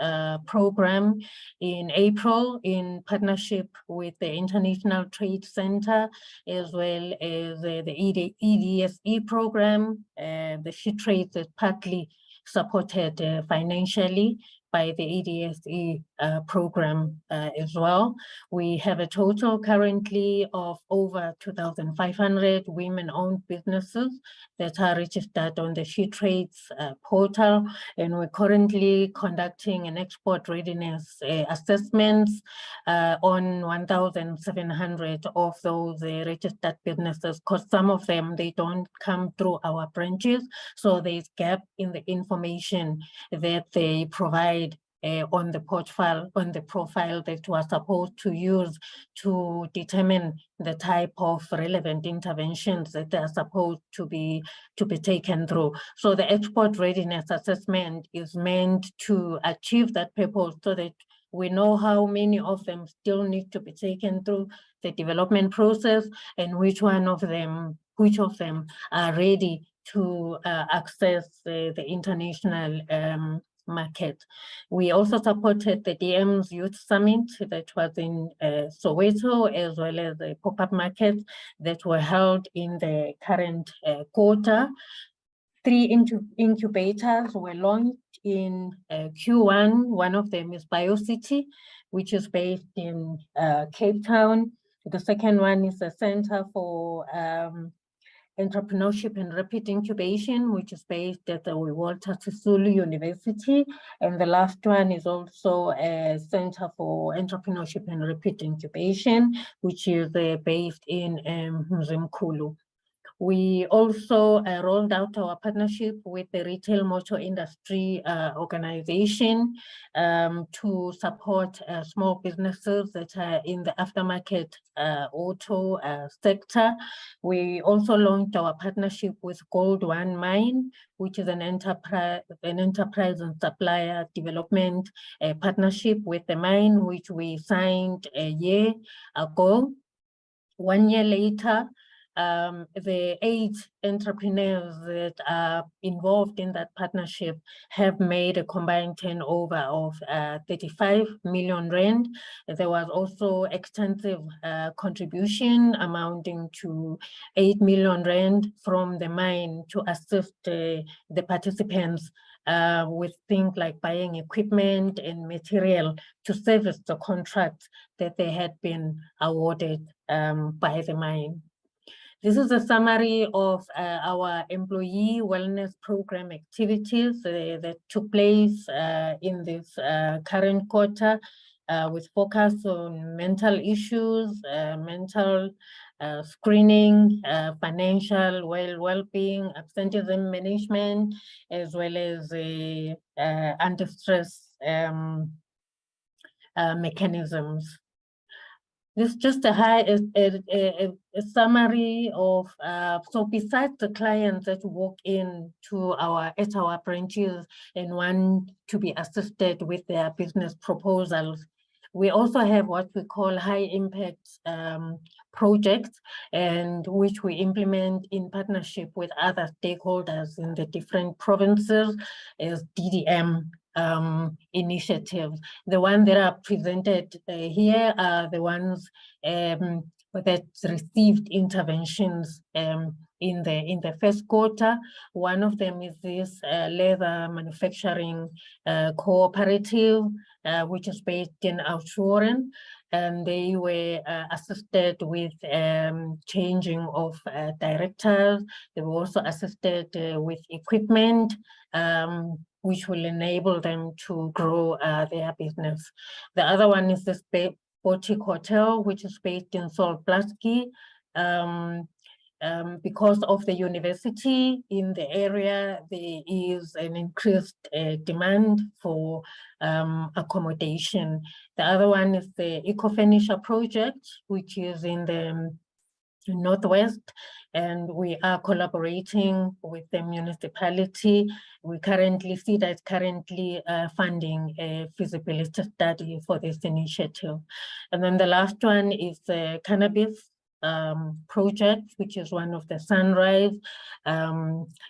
program in April in partnership with the International Trade Center, as well as the EDSE program. The She Trades is partly supported financially by the EDSE program as well. We have a total currently of over 2,500 women-owned businesses that are registered on the She Trades portal, and we're currently conducting an export readiness assessments on 1,700 of those registered businesses, because some of them, they don't come through our branches, so there's gap in the information that they provide on the profile that we are supposed to use to determine the type of relevant interventions that are supposed to be taken through. So the export readiness assessment is meant to achieve that purpose, so that we know how many of them still need to be taken through the development process, and which of them are ready to access the international market. We also supported the DM's Youth Summit that was in Soweto, as well as the pop-up markets that were held in the current quarter. 3 incubators were launched in Q1. One of them is BioCity, which is based in Cape Town. The second one is a Center for Entrepreneurship and Rapid Incubation, which is based at the Walter Sisulu University. And the last one is also a Center for Entrepreneurship and Rapid Incubation, which is based in Mzimkhulu. We also rolled out our partnership with the Retail Motor Industry Organization to support small businesses that are in the aftermarket auto sector. We also launched our partnership with Gold One Mine, which is an enterprise and supplier development partnership with the mine, which we signed a year ago. 1 year later, the 8 entrepreneurs that are involved in that partnership have made a combined turnover of 35 million rand. There was also extensive contribution amounting to 8 million rand from the mine to assist the participants with things like buying equipment and material to service the contracts that they had been awarded by the mine. This is a summary of our employee wellness program activities that took place in this current quarter, with focus on mental issues, mental screening, financial well-being, absenteeism management, as well as anti-stress mechanisms. This is just a summary of, so besides the clients that walk in to our branches and want to be assisted with their business proposals, we also have what we call high impact projects, and which we implement in partnership with other stakeholders in the different provinces as DDM initiatives. The ones that are presented here are the ones that received interventions in the first quarter. One of them is this leather manufacturing cooperative, which is based in Outshore, and they were assisted with changing of directors. They were also assisted with equipment, which will enable them to grow their business. The other one is this boutique hotel, which is based in Solvency. Because of the university in the area, there is an increased demand for accommodation. The other one is the Eco-Furniture project, which is in the Northwest, and we are collaborating with the municipality. We currently see that currently funding a feasibility study for this initiative. And then the last one is the cannabis project, which is one of the Sunrise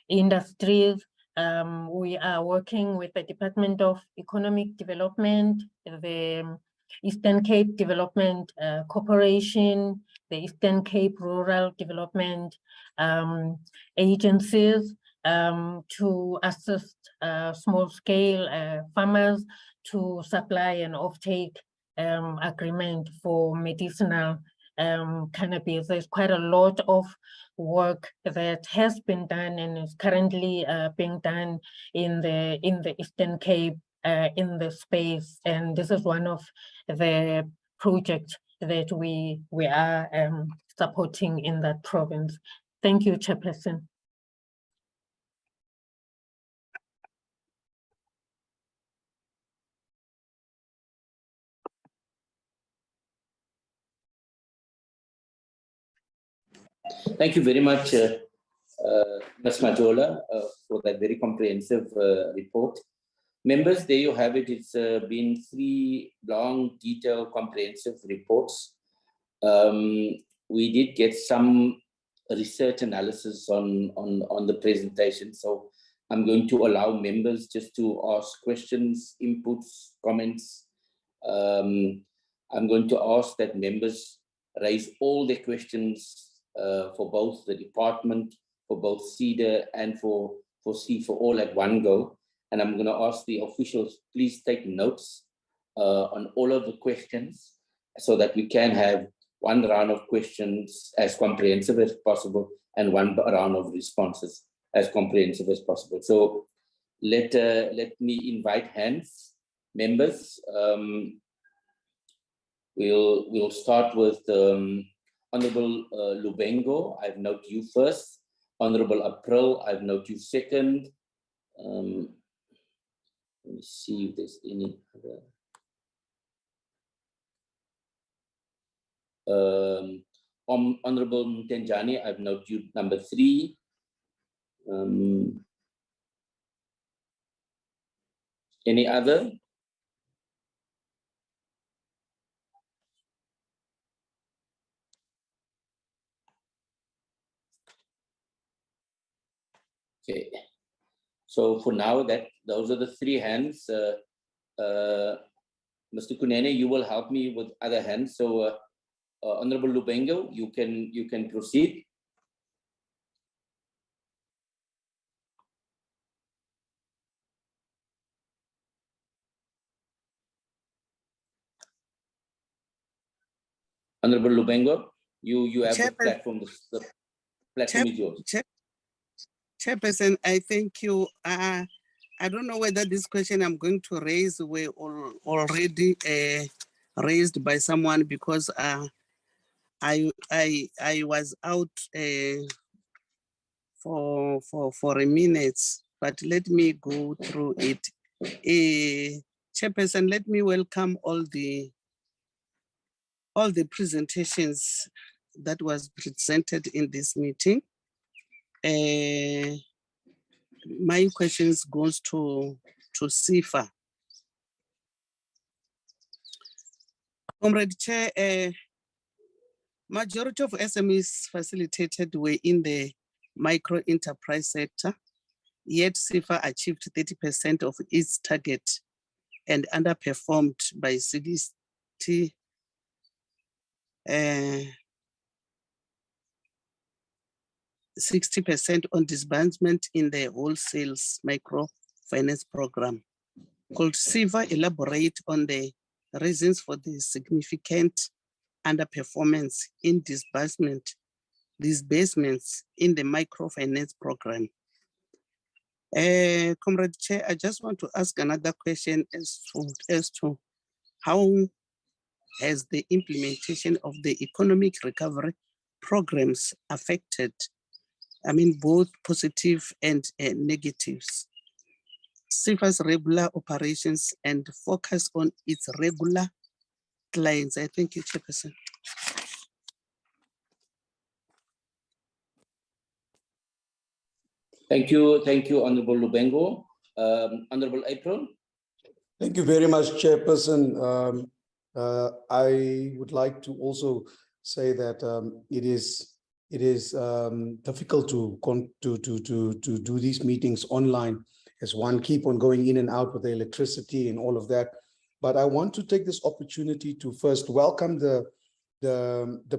industries. We are working with the Department of Economic Development, the Eastern Cape Development Corporation, the Eastern Cape Rural Development agencies to assist small-scale farmers to supply an offtake agreement for medicinal cannabis. There's quite a lot of work that has been done and is currently being done in the Eastern Cape in the space, and this is one of the projects that we are supporting in that province. Thank you, Chairperson. Thank you very much, Ms. Majola, for that very comprehensive report. Members, there you have it. It's been 3 long, detailed, comprehensive reports. We did get some research analysis on the presentation, so I'm going to allow members just to ask questions, inputs, comments. I'm going to ask that members raise all their questions for both the department, for both CEDA and for C4All at one go. And I'm going to ask the officials, please take notes on all of the questions so that we can have one round of questions as comprehensive as possible and one round of responses as comprehensive as possible. So let me invite hands, members. We'll start with Honorable Lubengo. I've noted you first. Honorable April, I've noted you second. Let me see if there's any other. Honorable Mtenjani, I've noted you number 3. Any other? Okay. So for now, those are the 3 hands. Mr. Kunene, you will help me with other hands. So Honorable Lubengo, you can proceed. Honorable Lubengo, you have the platform. The platform is yours. Chairperson, I thank you. I don't know whether this question I'm going to raise were already raised by someone, because I was out for a minute, but let me go through it. Chairperson, let me welcome all the presentations that was presented in this meeting. My questions goes to SIFA. Comrade Chair, majority of SMEs facilitated were in the micro enterprise sector, yet SIFA achieved 30% of its target and underperformed by 60 60 60% on disbursement in the wholesales microfinance program. Could SIFA elaborate on the reasons for the significant underperformance in disbursements in the microfinance program? Comrade Chair, I just want to ask another question as to how has the implementation of the economic recovery programs affected, I mean, both positive and negatives, SIFA's regular operations and focus on its regular clients? I thank you, Chairperson. Thank you, Honorable Lubengo. Honorable April. Thank you very much, Chairperson. I would like to also say that it is difficult to do these meetings online, as one keep on going in and out with the electricity and all of that. But I want to take this opportunity to first welcome the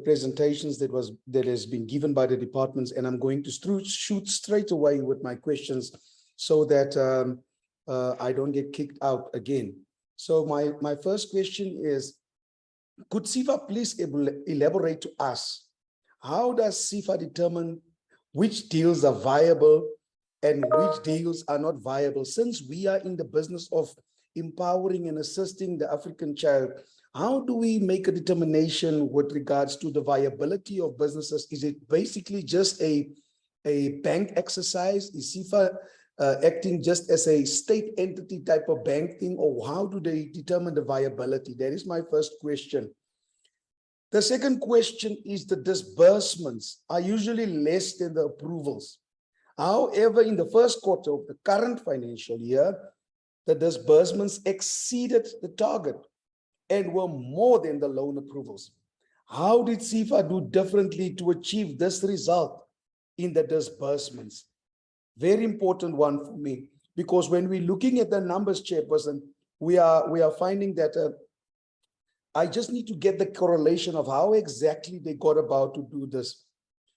presentations that has been given by the departments, and I'm going to shoot straight away with my questions so that I don't get kicked out again. So my first question is, could SIFA please elaborate to us, how does SIFA determine which deals are viable and which deals are not viable? Since we are in the business of empowering and assisting the African child, how do we make a determination with regards to the viability of businesses? Is it basically just a bank exercise? Is SIFA acting just as a state entity type of bank thing, or how do they determine the viability? That is my first question. The second question is, the disbursements are usually less than the approvals. However, in the first quarter of the current financial year, the disbursements exceeded the target and were more than the loan approvals. How did SIFA do differently to achieve this result in the disbursements? Very important one for me, because when we're looking at the numbers, Chairperson, we are finding that I just need to get the correlation of how exactly they got about to do this.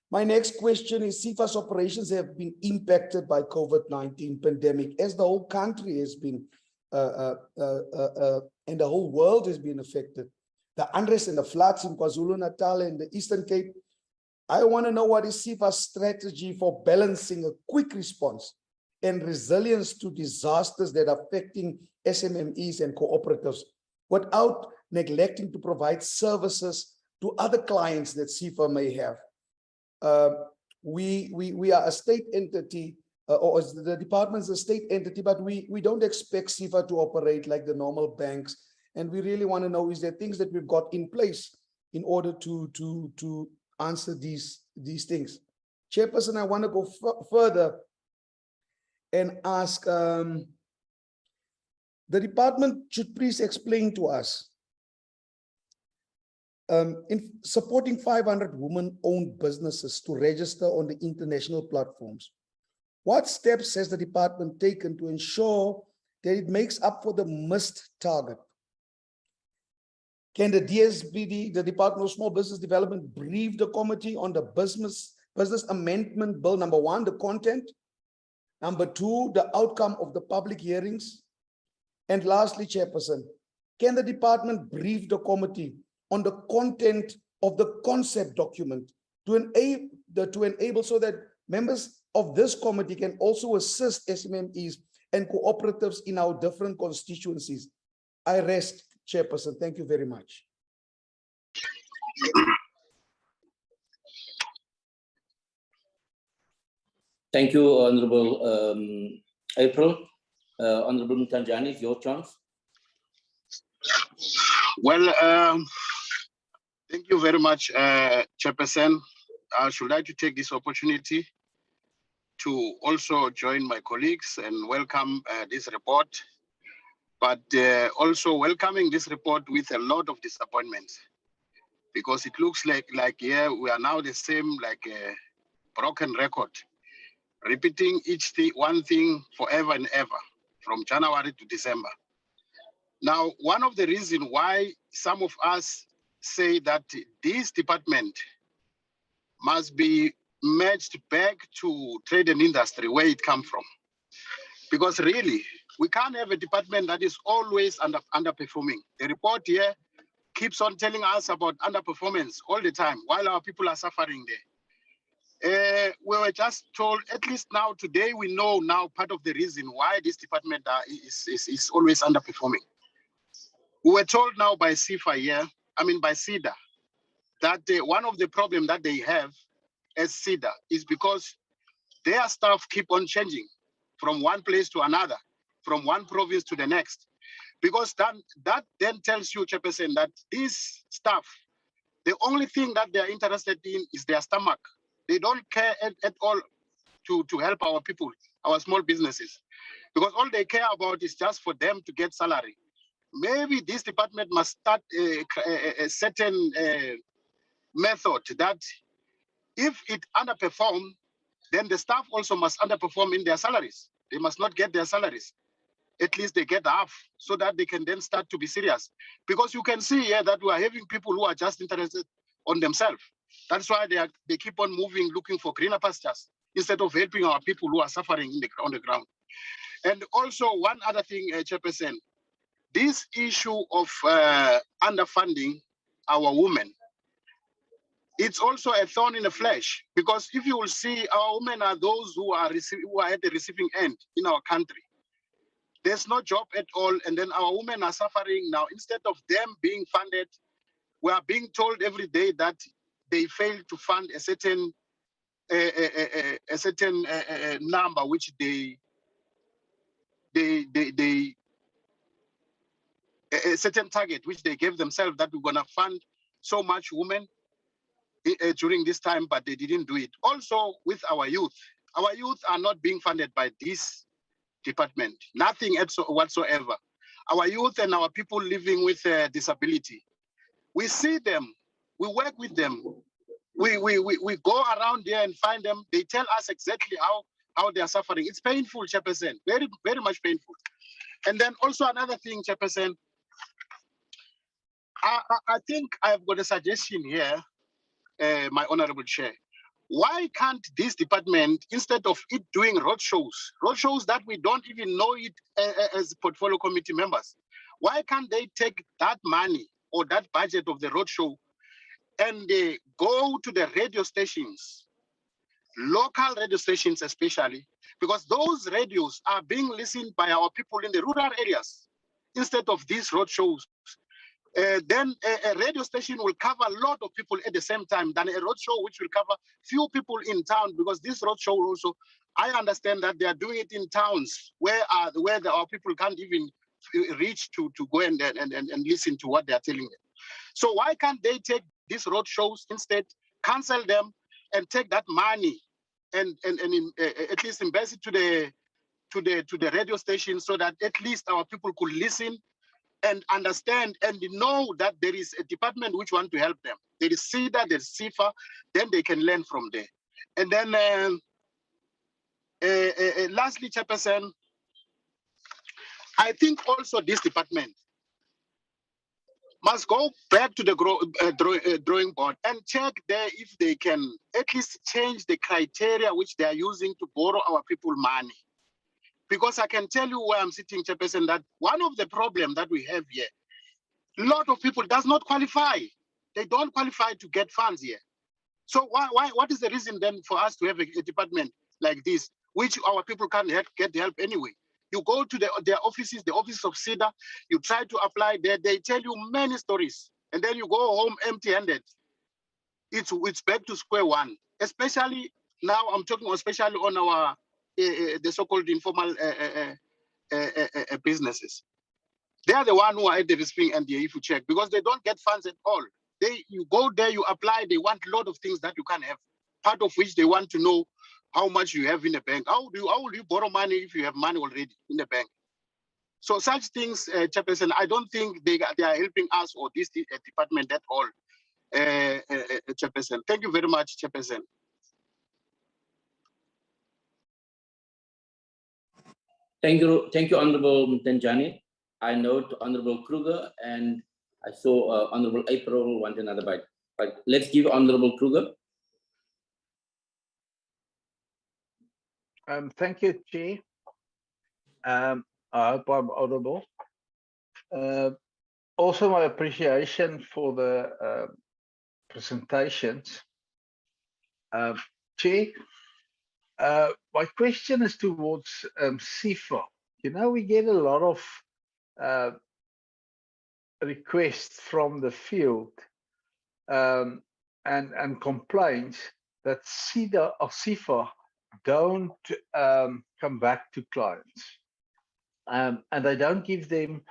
My next question is, SIFA's operations have been impacted by COVID-19 pandemic, as the whole country has been, and the whole world has been affected. The unrest and the floods in KwaZulu-Natal and the Eastern Cape. I want to know, what is SIFA's strategy for balancing a quick response and resilience to disasters that are affecting SMMEs and cooperatives without neglecting to provide services to other clients that SIFA may have? We are a state entity, or the department's a state entity, but we don't expect SIFA to operate like the normal banks. And we really want to know, is there things that we've got in place in order to answer these things? Chairperson, I want to go further and ask, the department should please explain to us, in supporting 500 women-owned businesses to register on the international platforms, what steps has the department taken to ensure that it makes up for the missed target? Can the DSBD, the Department of Small Business Development, brief the committee on the business amendment bill, number one, the content, number two, the outcome of the public hearings, and lastly, Chairperson, can the department brief the committee on the content of the concept document to enable so that members of this committee can also assist SMMEs and cooperatives in our different constituencies? I rest, Chairperson. Thank you very much. Thank you, Honorable April. Honorable Mtanjani, it's your chance. Well, thank you very much, Chairperson. I should like to take this opportunity to also join my colleagues and welcome this report, but also welcoming this report with a lot of disappointments, because it looks like yeah, we are now the same, like a broken record, repeating one thing forever and ever from January to December. Now, one of the reasons why some of us say that this department must be matched back to trade and industry where it come from. Because really, we can't have a department that is always underperforming. The report here keeps on telling us about underperformance all the time while our people are suffering there. We were just told, at least now today, we know now part of the reason why this department is always underperforming. We were told now by CIFA here, by CEDA, that one of the problems that they have as CEDA is because their staff keep on changing from one place to another, from one province to the next. Because that then tells you, Chairperson, that these staff, the only thing that they're interested in is their stomach. They don't care at all to help our people, our small businesses, because all they care about is just for them to get salary. Maybe this department must start a certain method that if it underperforms, then the staff also must underperform in their salaries. They must not get their salaries. At least they get half so that they can then start to be serious. Because you can see here that we are having people who are just interested on themselves. That's why they keep on moving, looking for greener pastures instead of helping our people who are suffering on the ground. And also one other thing, Chairperson, this issue of underfunding our women, it's also a thorn in the flesh, because if you will see, our women are those who are at the receiving end in our country. There's no job at all, and then our women are suffering now. Instead of them being funded, we are being told every day that they fail to fund a certain number which a certain target which they gave themselves, that we're gonna fund so much women during this time, but they didn't do it. Also with our youth are not being funded by this department, nothing whatsoever. Our youth and our people living with disability, we see them, we work with them, we go around there and find them. They tell us exactly how they are suffering. It's painful, Chairperson, very, very much painful. And then also another thing, Chairperson, I think I've got a suggestion here, my Honorable Chair. Why can't this department, instead of it doing roadshows that we don't even know it as portfolio committee members, why can't they take that money or that budget of the roadshow and they go to the radio stations, local radio stations especially, because those radios are being listened by our people in the rural areas instead of these roadshows. Then a radio station will cover a lot of people at the same time than a roadshow which will cover few people in town, because this roadshow also, I understand that they are doing it in towns where our people can't even reach to go and listen to what they are telling them. So why can't they take these roadshows instead, cancel them, and take that money and at least invest it to the radio station, so that at least our people could listen and understand and know that there is a department which want to help them. There is CEDA, there is CIFA, then they can learn from there. And then lastly, Chairperson, I think also this department must go back to the drawing board and check there if they can at least change the criteria which they are using to borrow our people money. Because I can tell you where I'm sitting, Chairperson, that one of the problems that we have here, a lot of people does not qualify. They don't qualify to get funds here. So what is the reason then for us to have a department like this, which our people can't get help anyway? You go to their offices, the office of CEDA, you try to apply there, they tell you many stories, and then you go home empty-handed. It's back to square one. Especially now, I'm talking especially on our the so-called informal businesses. They are the one who are at the receiving end here, if you check, because they don't get funds at all. You go there, you apply, they want a lot of things that you can't have, part of which they want to know how much you have in the bank. How will you borrow money if you have money already in the bank? So such things, Chairperson, I don't think they are helping us or this department at all, Chairperson. Thank you very much, Chairperson. Thank you, Honorable Mtenjani. I note Honorable Kruger, and I saw Honorable April want another bite. But let's give Honorable Kruger. Thank you, Chair. I hope I'm audible. Also, my appreciation for the presentations. Chair, my question is towards CIFA. You know, we get a lot of requests from the field and complaints that CIDA or CIFA don't come back to clients. And they don't give them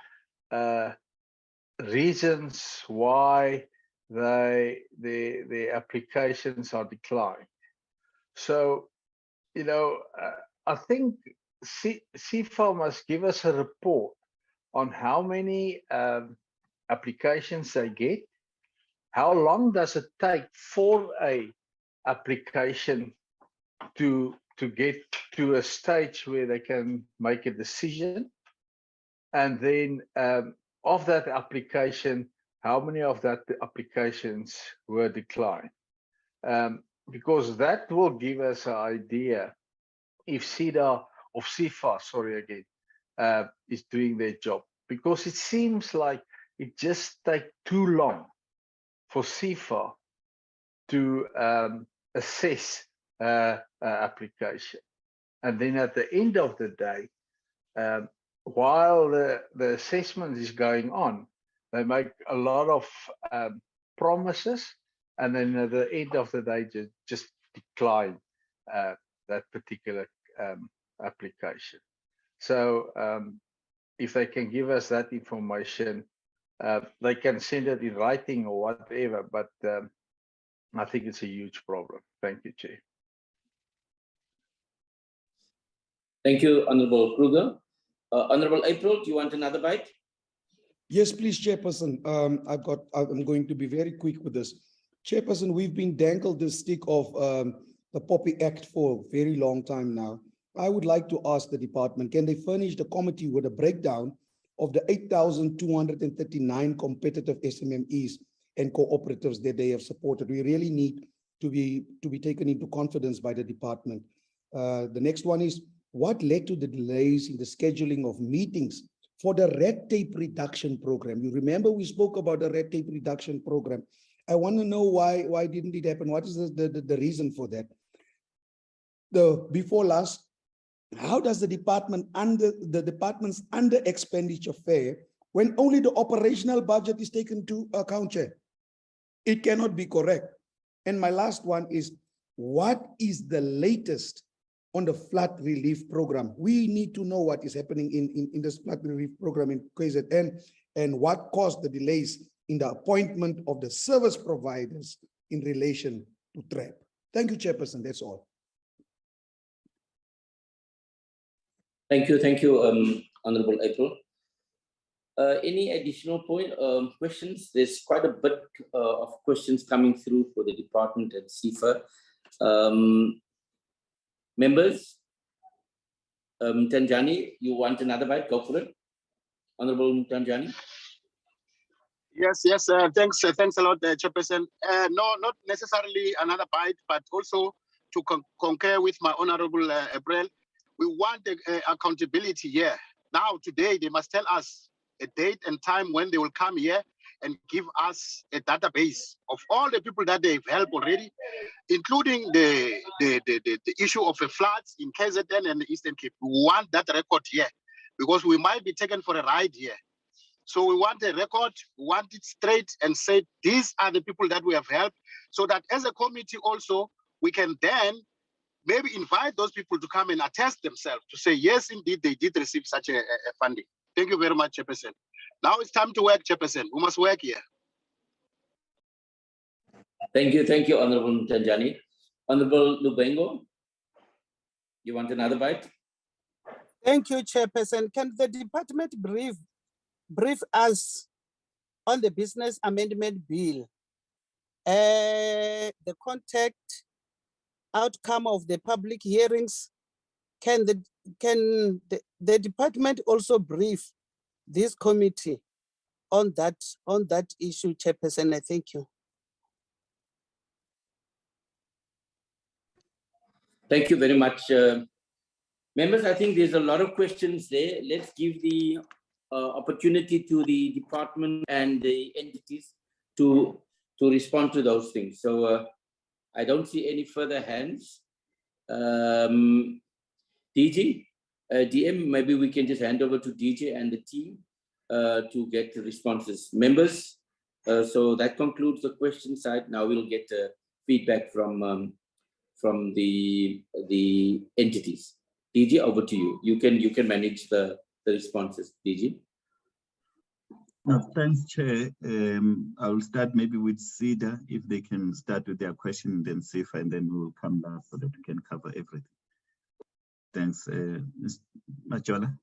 reasons why the applications are declined. So, you know, I think CIFA must give us a report on how many applications they get. How long does it take for a application to get to a stage where they can make a decision? And then of that application, how many of that applications were declined? Because that will give us an idea if CIDA or CIFA, sorry again, is doing their job. Because it seems like it just takes too long for CIFA to assess application. And then at the end of the day, while the assessment is going on, they make a lot of promises, and then at the end of the day, just decline that particular application. So if they can give us that information, they can send it in writing or whatever, but I think it's a huge problem. Thank you, Chair. Thank you, Honorable Kruger. Honorable April, do you want another bite? Yes, please, Chairperson. I'm going to be very quick with this. Chairperson, we've been dangled the stick of the POPI Act for a very long time now. I would like to ask the department, can they furnish the committee with a breakdown of the 8,239 competitive SMMEs and cooperatives that they have supported? We really need to be taken into confidence by the department. The next one is, what led to the delays in the scheduling of meetings for the red tape reduction program? You remember we spoke about the red tape reduction program. I want to know why didn't it happen? What is the reason for that? Before last, how does the department's under expenditure fare when only the operational budget is taken into account, Chair? It cannot be correct. And my last one is, what is the latest on the flood relief program? We need to know what is happening in this flood relief program in KZN and what caused the delays in the appointment of the service providers in relation to TRAP. Thank you, Chairperson. That's all. Thank you, Honorable April. Any additional questions? There's quite a bit of questions coming through for the department and CIFA. Members, Tanjani, you want another bite? Go for it. Honorable Tanjani. Yes, thanks a lot, Chairperson. No, not necessarily another bite, but also to concur with my Honorable April. We want accountability here. Now, today, they must tell us a date and time when they will come here and give us a database of all the people that they've helped already, including the issue of the floods in KZN and the Eastern Cape. We want that record here because we might be taken for a ride here. So we want a record, we want it straight and say, these are the people that we have helped, so that as a committee also, we can then maybe invite those people to come and attest themselves to say, yes, indeed, they did receive such a funding. Thank you very much, Chairperson. Now it's time to work, Chairperson. We must work here. Thank you, Honorable Tanjani. Honorable Lubengo, you want another bite? Thank you, Chairperson. Can the department brief us on the business amendment bill? The contact outcome of the public hearings. Can the department also brief this committee on that issue, Chairperson? I thank you. Thank you very much, Members, I think there's a lot of questions there. Let's give the opportunity to the department and the entities to respond to those things. So I don't see any further hands. DG, DM, maybe we can just hand over to DJ and the team to get the responses. Members, so that concludes the question side. Now we'll get feedback from the entities. DG, over to you. You can manage the responses, DG. No, thanks, Chair. I will start maybe with CEDA, if they can start with their question, then SIFA, and then we'll come back so that we can cover everything. Thanks, Ms. Majola.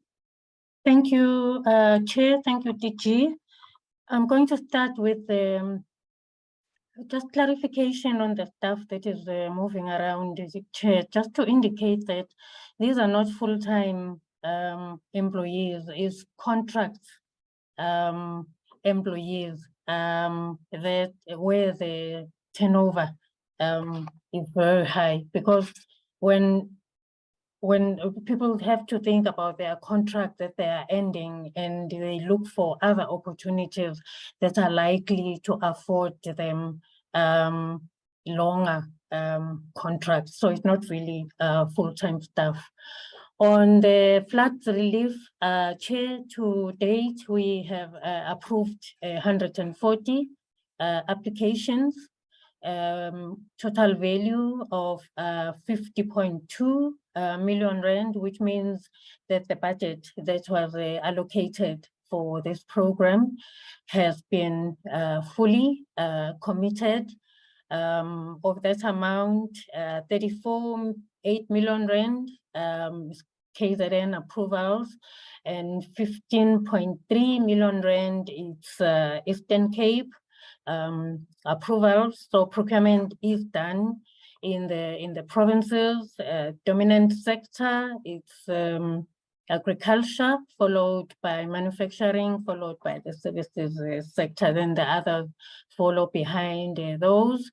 Thank you, Chair. Thank you, DG. I'm going to start with just clarification on the stuff that is moving around, Chair, just to indicate that these are not full-time employees, it's contract employees that where the turnover is very high, because when people have to think about their contract that they are ending and they look for other opportunities that are likely to afford them longer contracts. So it's not really full-time staff. On the flood relief, Chair, to date, we have approved 140 applications, total value of 50.2 million rand, which means that the budget that was allocated for this program has been fully committed. Of that amount, 34.8 million rand KZN approvals, and 15.3 million rand is Eastern Cape approvals. So procurement is done in the provinces. Dominant sector, it's agriculture, followed by manufacturing, followed by the services sector. Then the others follow behind those.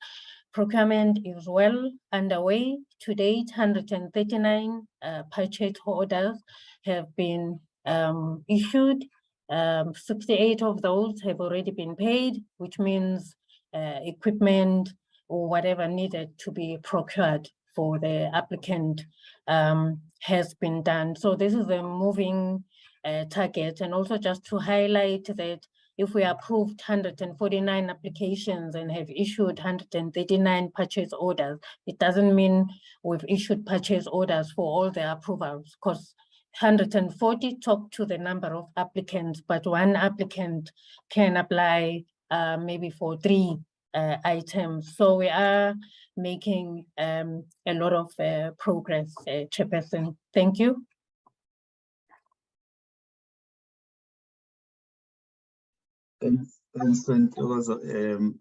Procurement is well underway. To date, 139 purchase orders have been issued. 68 of those have already been paid, which means equipment or whatever needed to be procured for the applicant has been done. So this is a moving target. And also just to highlight that if we approved 149 applications and have issued 139 purchase orders, it doesn't mean we've issued purchase orders for all the approvals, because 140 talk to the number of applicants, but one applicant can apply maybe for 3 items. So we are making a lot of progress, Chairperson. Thank you. Thanks, and also,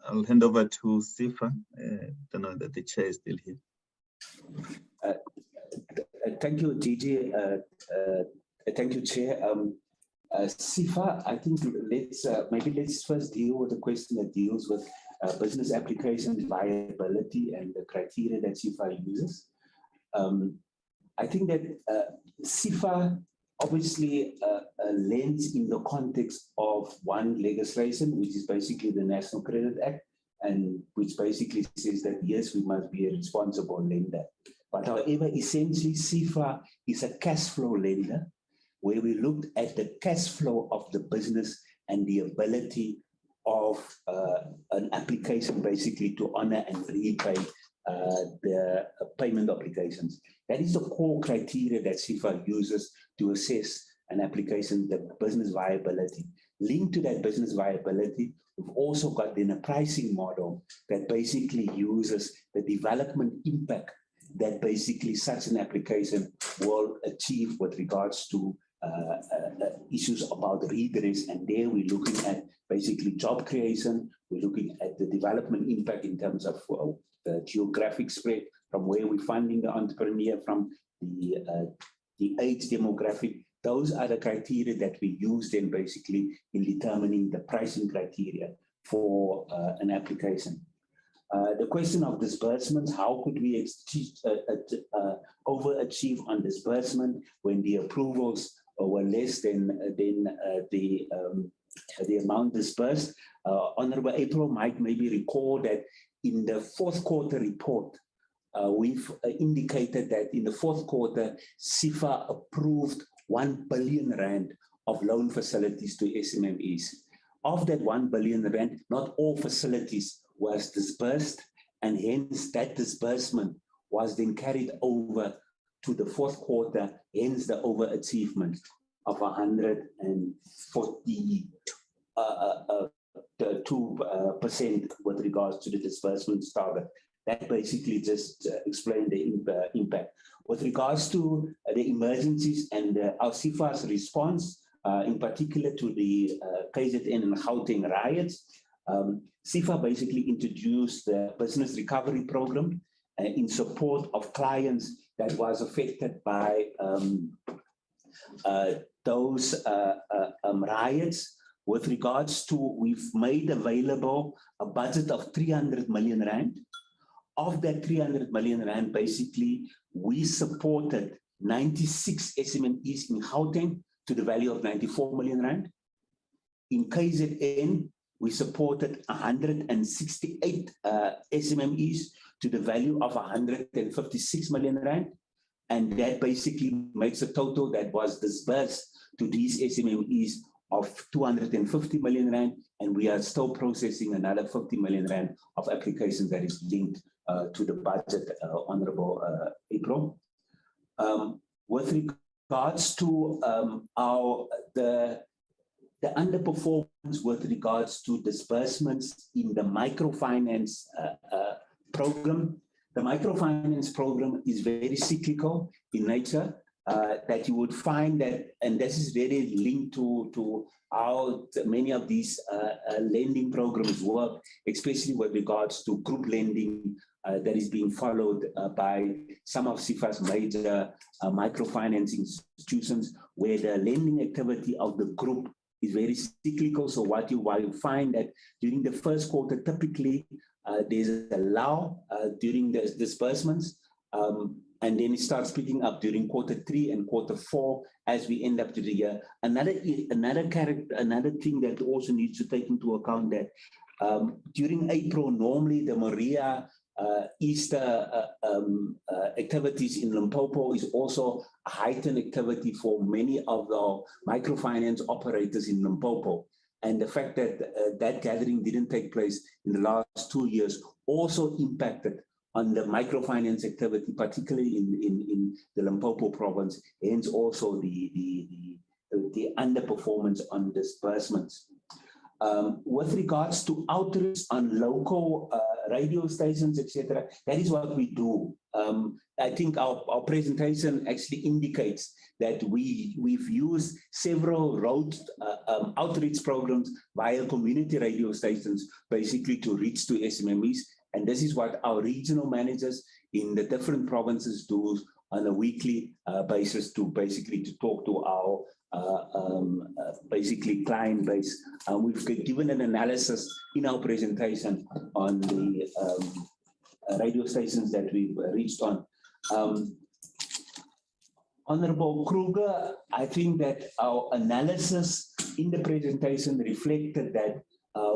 I'll hand over to SIFA. Don't know that the chair is still here. Thank you, DG. Thank you, Chair. SIFA, I think let's first deal with the question that deals with business application viability and the criteria that SIFA uses. I think that SIFA obviously lends in the context of one legislation, which is basically the National Credit Act, and which basically says that yes, we must be a responsible lender. But however, essentially SIFA is a cash flow lender, where we looked at the cash flow of the business and the ability of an application basically to honor and repay the payment obligations. That is the core criteria that SIFA uses to assess an application, the business viability. Linked to that business viability, we've also got then a pricing model that basically uses the development impact that basically such an application will achieve with regards to issues about redress. And there we're looking at basically job creation, we're looking at the development impact in terms of the geographic spread, from where we're funding the entrepreneur, from the age demographic. Those are the criteria that we use then basically in determining the pricing criteria for an application. The question of disbursements, how could we overachieve on disbursement when the approvals were less than the amount disbursed? Honorable April might maybe recall that in the fourth quarter report, we've indicated that in the fourth quarter, SIFA approved 1 billion rand of loan facilities to SMMEs. Of that 1 billion rand, not all facilities was disbursed, and hence that disbursement was then carried over to the fourth quarter, hence the overachievement of 142% with regards to the disbursements target. That basically just explained the impact. With regards to the emergencies and our SIFA's response, in particular to the KZN and Gauteng riots, SIFA basically introduced the business recovery program in support of clients that was affected by those riots. With regards to, we've made available a budget of 300 million rand. Of that 300 million rand, basically, we supported 96 SMMEs in Gauteng to the value of 94 million rand. In KZN, we supported 168 SMMEs to the value of 156 million rand. And that basically makes a total that was disbursed to these SMMEs of 250 million rand. And we are still processing another 50 million rand of applications that is linked to the budget, Honorable April. With regards to the underperformance with regards to disbursements in the microfinance program. The microfinance program is very cyclical in nature, that you would find that, and this is very linked to how many of these lending programs work, especially with regards to group lending that is being followed by some of SIFA's major microfinance institutions, where the lending activity of the group is very cyclical. So what you find that during the first quarter, typically there's a lull during the disbursements, and then it starts picking up during quarter 3 and quarter 4 as we end up to the year. Another thing that also needs to take into account that during April, normally the Maria Easter activities in Limpopo is also a heightened activity for many of the microfinance operators in Limpopo. And the fact that that gathering didn't take place in the last 2 years also impacted on the microfinance activity, particularly in the Limpopo province, hence also the underperformance on disbursements. With regards to outreach on local radio stations, etc., that is what we do. I think our presentation actually indicates that we've used several road outreach programs via community radio stations, basically to reach to SMMEs. And this is what our regional managers in the different provinces do on a weekly basis to talk to our basically client base. We've given an analysis in our presentation on the radio stations that we've reached on. Honorable Kruger, I think that our analysis in the presentation reflected that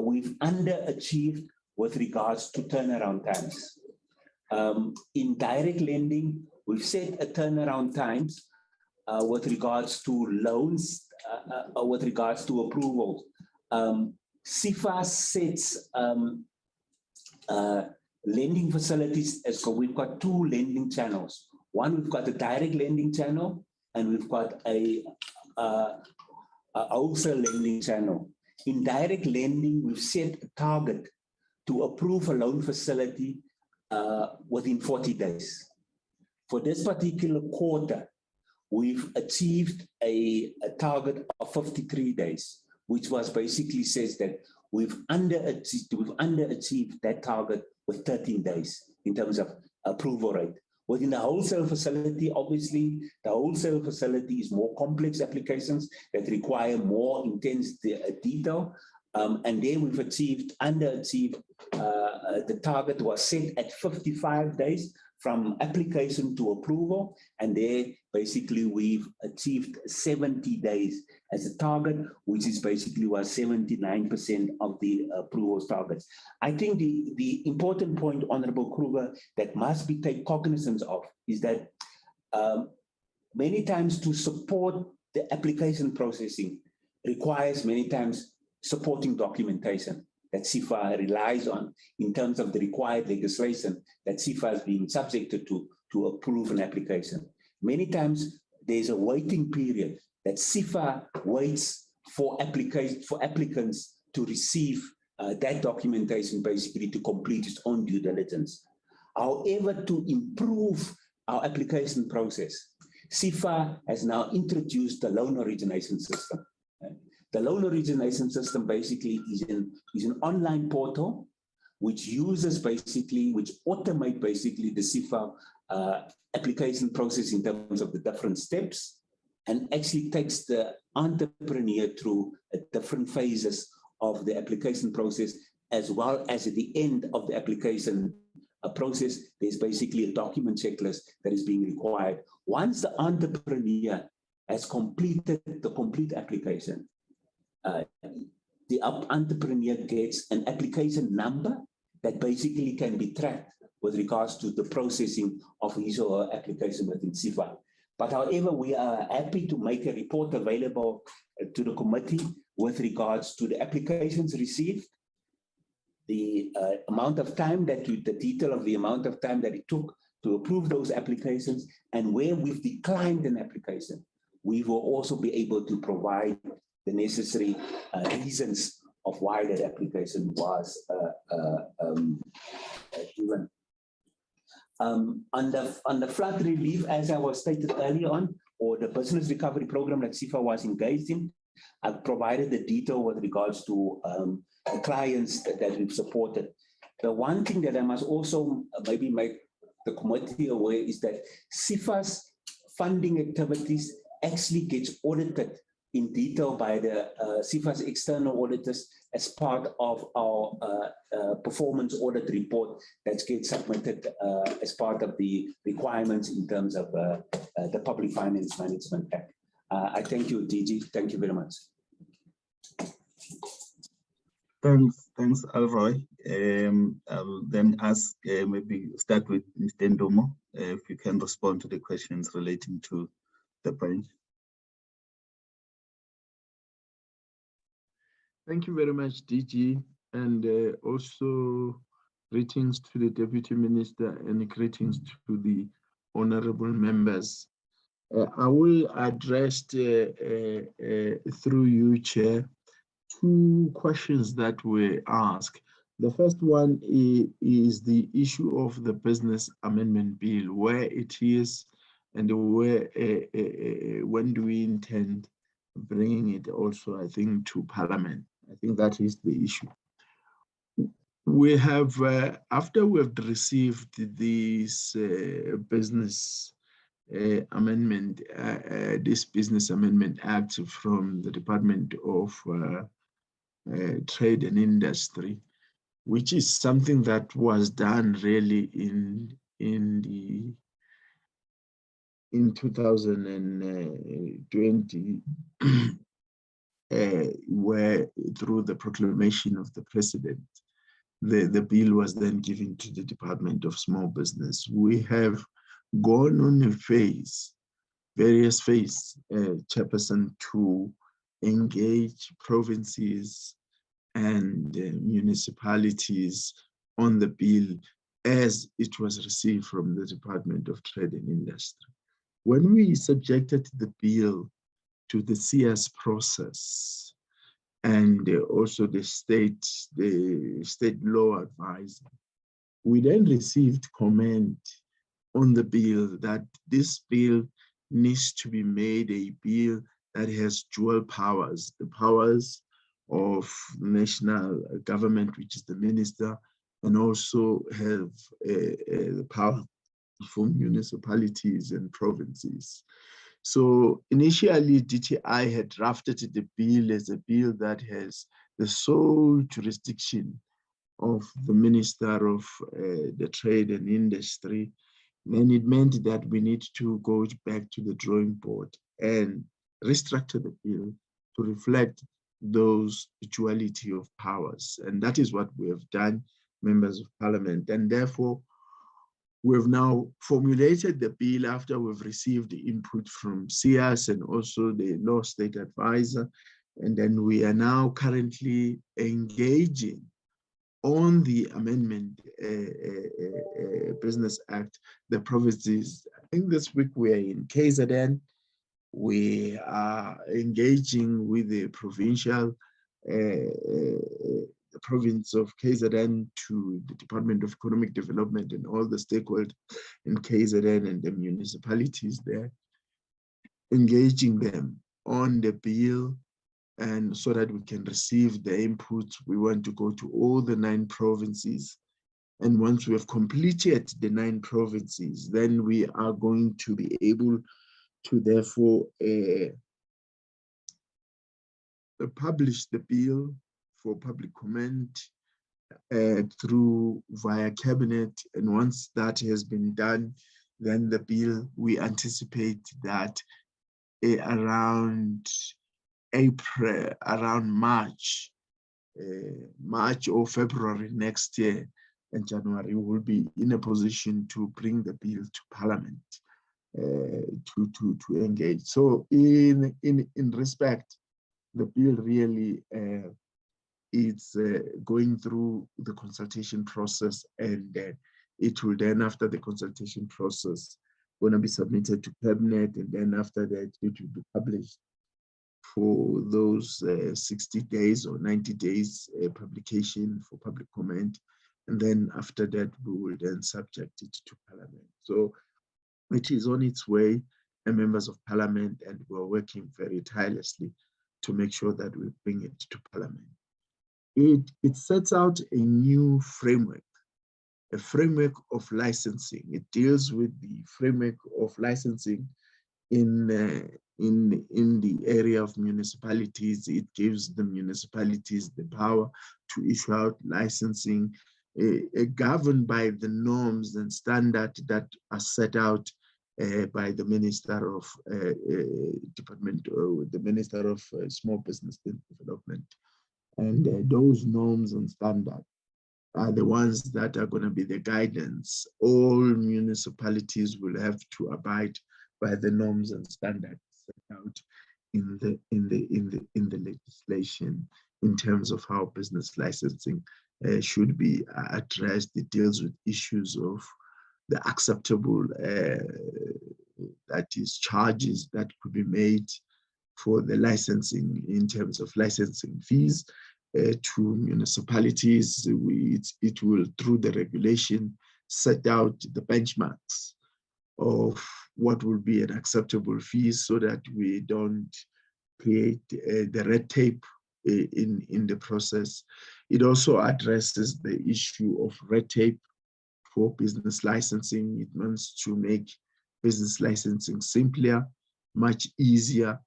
we've underachieved with regards to turnaround times. In direct lending, we've set a turnaround times with regards to loans, with regards to approvals. SIFA sets lending facilities as we've got 2 lending channels. One, we've got a direct lending channel, and we've got a wholesale lending channel. In direct lending, we've set a target to approve a loan facility within 40 days. For this particular quarter, we've achieved a target of 53 days, which was basically says that we've underachieved that target with 13 days in terms of approval rate. Within the wholesale facility, obviously, the wholesale facility is more complex applications that require more intense detail. And there we've underachieved. The target was set at 55 days from application to approval. And there basically we've achieved 70 days as a target, which is basically was 79% of the approvals targets. I think the important point, Honorable Kruger, that must be taken cognizance of is that many times to support the application processing requires many times supporting documentation that SIFA relies on in terms of the required legislation that SIFA is being subjected to approve an application. Many times there's a waiting period that SIFA waits for applicants to receive that documentation basically to complete its own due diligence. However, to improve our application process, SIFA has now introduced the loan origination system. The loan origination system basically is an online portal which automate basically the SIFA application process in terms of the different steps and actually takes the entrepreneur through different phases of the application process, as well as at the end of the application process, there's basically a document checklist that is being required. Once the entrepreneur has completed the complete application, the entrepreneur gets an application number that basically can be tracked with regards to the processing of his or her application within SIFA. But however, we are happy to make a report available to the committee with regards to the applications received, the amount of time the detail of the amount of time that it took to approve those applications, and where we've declined an application, we will also be able to provide the necessary reasons of why that application was given. On the flood relief, as I was stated earlier on, or the business recovery program that SIFA was engaged in, I've provided the detail with regards to the clients that we've supported. The one thing that I must also maybe make the committee aware is that SIFA's funding activities actually gets audited in detail by the SIFA's external auditors as part of our performance audit report that gets submitted as part of the requirements in terms of the Public Finance Management Act. I thank you, DG. Thank you very much. Thanks, Alroy. I'll then ask, maybe start with Mr. Ndomo, if you can respond to the questions relating to the branch. Thank you very much, DG, and also greetings to the Deputy Minister and greetings to the honorable members. I will address through you, Chair, two questions that were asked. The first one is the issue of the Business Amendment Bill, where it is and where when do we intend bringing it also, I think, to Parliament. I think that is the issue. We have, after we have received this Business Amendment Act from the Department of Trade and Industry, which is something that was done really in 2020, where through the proclamation of the President, the bill was then given to the Department of Small Business. We have gone on a phase, various phase, Chairperson, to engage provinces and municipalities on the bill as it was received from the Department of Trade and Industry. When we subjected the bill to the CS process and also the state law advisor, we then received comment on the bill that this bill needs to be made a bill that has dual powers, the powers of national government, which is the minister, and also have the power for municipalities and provinces. So initially, DTI had drafted the bill as a bill that has the sole jurisdiction of the Minister of the Trade and Industry, then it meant that we need to go back to the drawing board and restructure the bill to reflect those duality of powers. And that is what we have done, members of parliament. And therefore, we've now formulated the bill after we've received the input from CS and also the law state advisor. And then we are now currently engaging on the amendment Business Act, the provinces. I think this week we are in KZN. We are engaging with the provincial, the province of KZN, to the Department of Economic Development and all the stakeholders in KZN and the municipalities there, engaging them on the bill, and so that we can receive the input. We want to go to all the 9 provinces. And once we have completed the 9 provinces, then we are going to be able to therefore publish the bill for public comment through via cabinet. And once that has been done, then the bill, we anticipate that around April, around March or February next year, and January, we will be in a position to bring the bill to Parliament to engage. So in respect, the bill really is going through the consultation process, and it will then, after the consultation process, going to be submitted to cabinet, and then after that it will be published for those 60 days or 90 days publication for public comment. And then after that, we will then subject it to Parliament. So it is on its way, and members of Parliament, and we're working very tirelessly to make sure that we bring it to Parliament. It sets out a new framework, a framework of licensing. It deals with the framework of licensing in the area of municipalities. It gives the municipalities the power to issue out licensing governed by the norms and standards that are set out by the Minister of Department, or the Minister of Small Business Development. And those norms and standards are the ones that are going to be the guidance. All municipalities will have to abide by the norms and standards set out in the legislation in terms of how business licensing should be addressed. It deals with issues of the acceptable, that is, charges that could be made for the licensing in terms of licensing fees to municipalities. It will, through the regulation, set out the benchmarks of what will be an acceptable fee, so that we don't create the red tape in the process. It also addresses the issue of red tape for business licensing. It wants to make business licensing simpler, much easier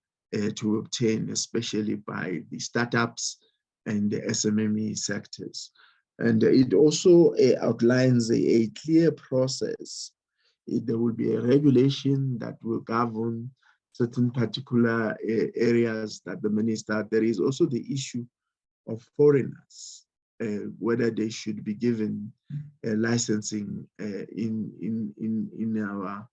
to obtain, especially by the startups and the SMME sectors. And it also outlines a clear process. There will be a regulation that will govern certain particular areas that the minister. There is also the issue of foreigners, whether they should be given licensing in our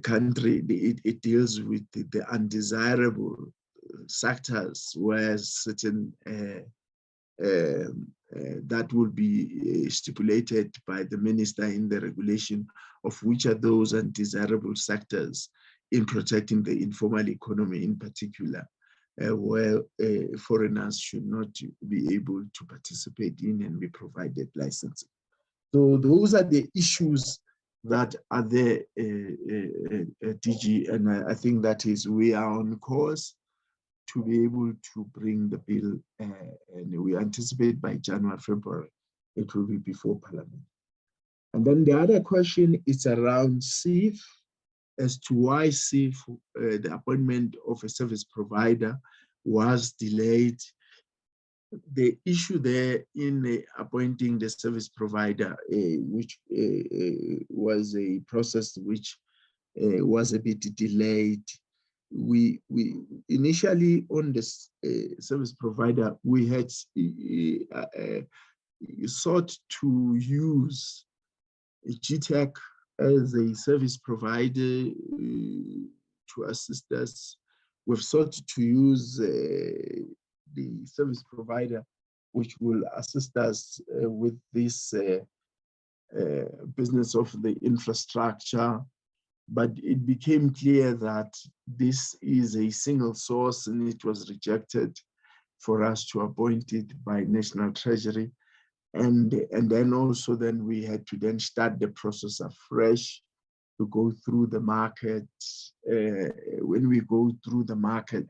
country. It deals with the undesirable sectors where certain that will be stipulated by the minister in the regulation of which are those undesirable sectors in protecting the informal economy in particular, where foreigners should not be able to participate in and be provided licensing. So those are the issues that are there, DG, and I think that is, we are on course to be able to bring the bill, and we anticipate by January, February, it will be before Parliament. And then the other question is around SIF, as to why SIF, the appointment of a service provider, was delayed. The issue there in appointing the service provider, which was a process which was a bit delayed. We initially on this service provider, we had sought to use GTech as a service provider to assist us. We've sought to use the service provider which will assist us with this business of the infrastructure, but it became clear that this is a single source and it was rejected for us to appoint it by National Treasury. And then also then we had to then start the process afresh to go through the market. When we go through the market,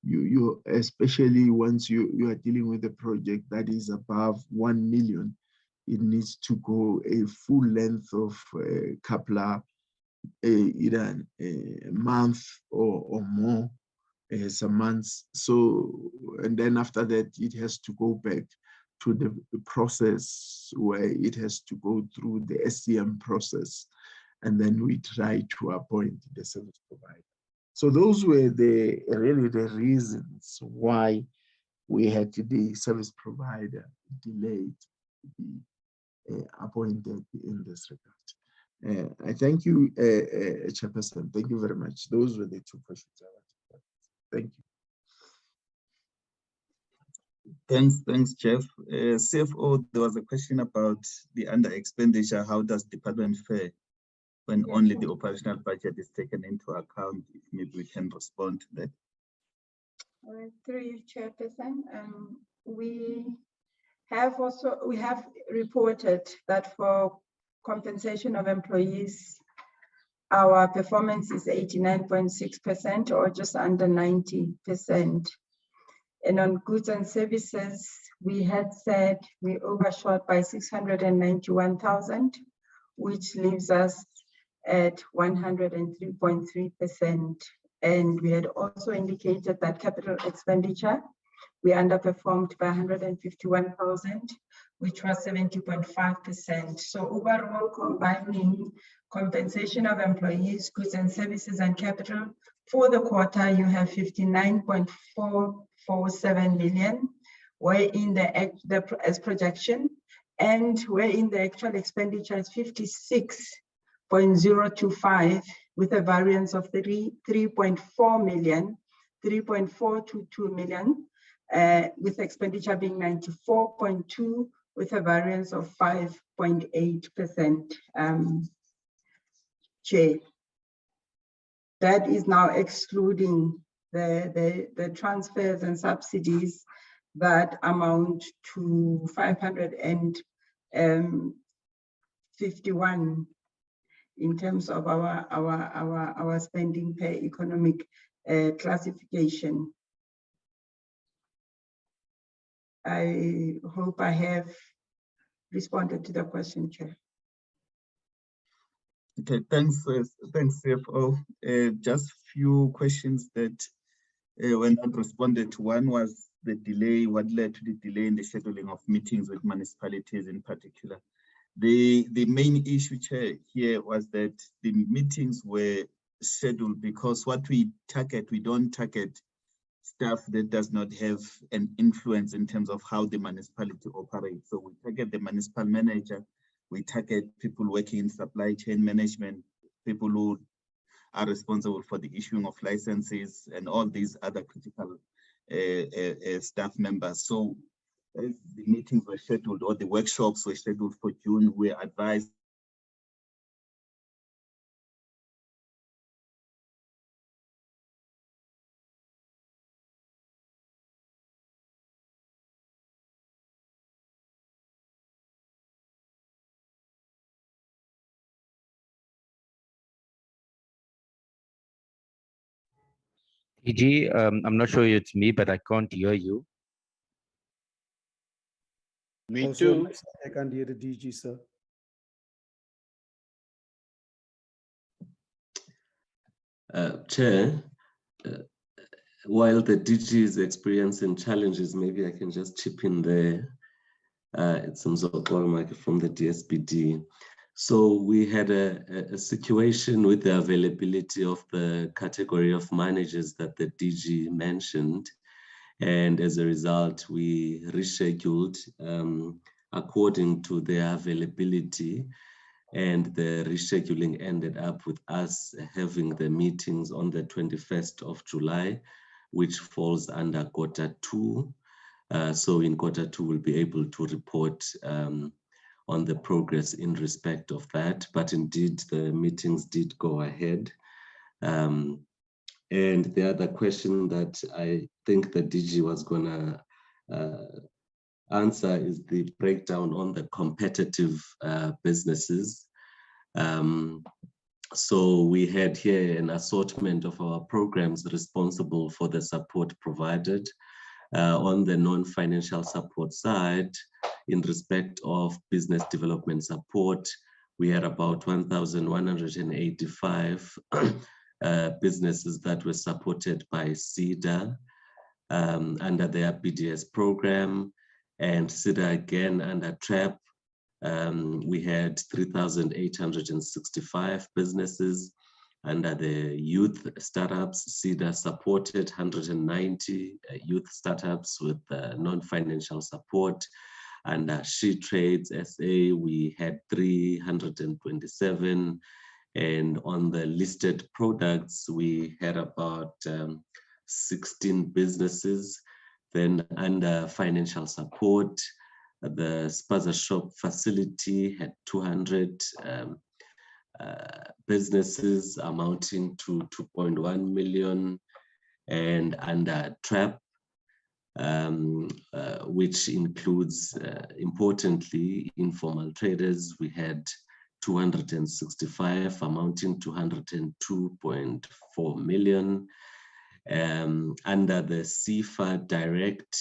you especially once you are dealing with a project that is above 1 million, it needs to go a full length of a couple of either a month or more, some months. So, and then after that, it has to go back to the process where it has to go through the SCM process. And then we try to appoint the service provider. So those were really the reasons why we had the service provider delayed to be appointed in this regard. I thank you, Chairperson. Thank you very much. Those were the two questions I wanted to ask. Thank you. Thanks, Jeff. CFO, there was a question about the under expenditure. How does department fare when only the operational budget is taken into account? If maybe we can respond to that. Through you, Chairperson. We have reported that for compensation of employees, our performance is 89.6% or just under 90%. And on goods and services, we had said we overshot by 691,000, which leaves us at 103.3%. And we had also indicated that capital expenditure, we underperformed by 151,000, which was 70.5%. So overall, combining compensation of employees, goods and services, and capital for the quarter, you have 59.447 million, wherein as projection, and wherein the actual expenditure is 56.025, with a variance of 3.4 million, 3.422 million, with expenditure being 94.2, with a variance of 5.8%. Chair. That is now excluding the transfers and subsidies that amount to 551 in terms of our spending per economic classification. I hope I have responded to the question, Chair. Okay, thanks, CFO. Just few questions that were not responded to. One was the delay, what led to the delay in the scheduling of meetings with municipalities in particular. The main issue, Chair, here was that the meetings were scheduled because what we target, we don't target staff that does not have an influence in terms of how the municipality operates. So we target the municipal manager, we target people working in supply chain management, people who are responsible for the issuing of licenses and all these other critical staff members. So as the meetings were scheduled or the workshops were scheduled for June, we advised DG, I'm not sure it's me, but I can't hear you. Me Also, too. I can't hear the DG, sir. Chair, while the DG is experiencing challenges, maybe I can just chip in there. It's from the DSPD. So we had a situation with the availability of the category of managers that the DG mentioned. And as a result, we rescheduled according to their availability. And the rescheduling ended up with us having the meetings on the 21st of July, which falls under quarter 2. So in quarter 2, we'll be able to report on the progress in respect of that. But indeed, the meetings did go ahead. And the other question that I think the DG was gonna answer is the breakdown on the competitive businesses. So we had here an assortment of our programs responsible for the support provided. On the non-financial support side, in respect of business development support, we had about 1,185 businesses that were supported by CEDA under their BDS program, and CEDA again under TRAP. We had 3,865 businesses. Under the youth startups, CEDA supported 190 youth startups with non-financial support. Under She Trades SA, we had 327. And on the listed products, we had about 16 businesses. Then under financial support, the Spaza Shop facility had 200 businesses amounting to 2.1 million. And under TRAP, which includes, importantly, informal traders, we had 265 amounting to 102.4 million. Under the CFA direct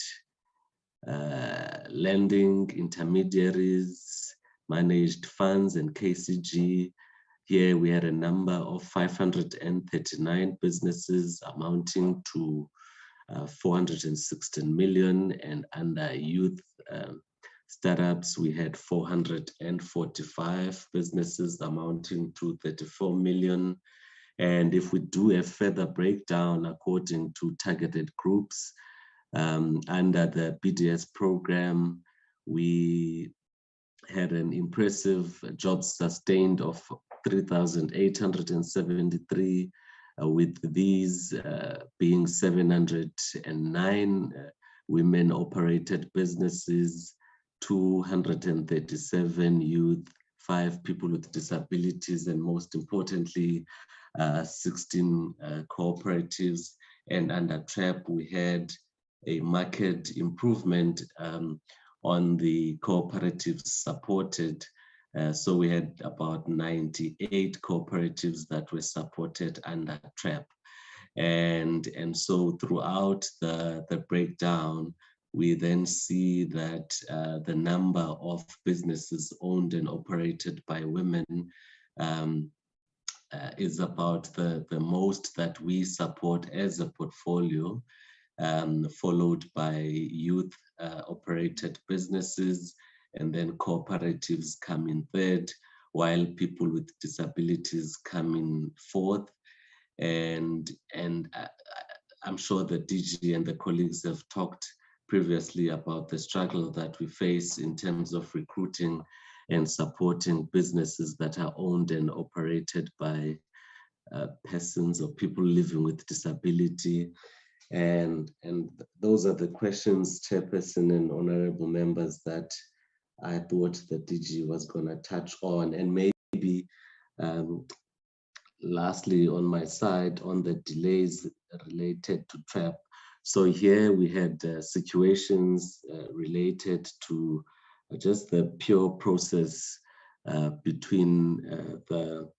lending intermediaries, managed funds and KCG, here we had a number of 539 businesses amounting to 416 million, and under youth startups, we had 445 businesses amounting to 34 million. And if we do a further breakdown according to targeted groups, under the BDS program, we had an impressive jobs sustained of 3,873, with these being 709 women-operated businesses, 237 youth, 5 people with disabilities, and most importantly, 16 cooperatives. And under TRAP, we had a market improvement on the cooperatives supported. So we had about 98 cooperatives that were supported under TRAP. And so throughout the breakdown, we then see that the number of businesses owned and operated by women is about the most that we support as a portfolio, followed by youth operated businesses, and then cooperatives come in third, while people with disabilities come in fourth. And I'm sure the DG and the colleagues have talked previously about the struggle that we face in terms of recruiting and supporting businesses that are owned and operated by persons or people living with disability. And those are the questions, Chairperson and honorable members, that I thought the DG was going to touch on. And maybe lastly, on my side, on the delays related to TRAP. So here we had situations related to just the pure process between the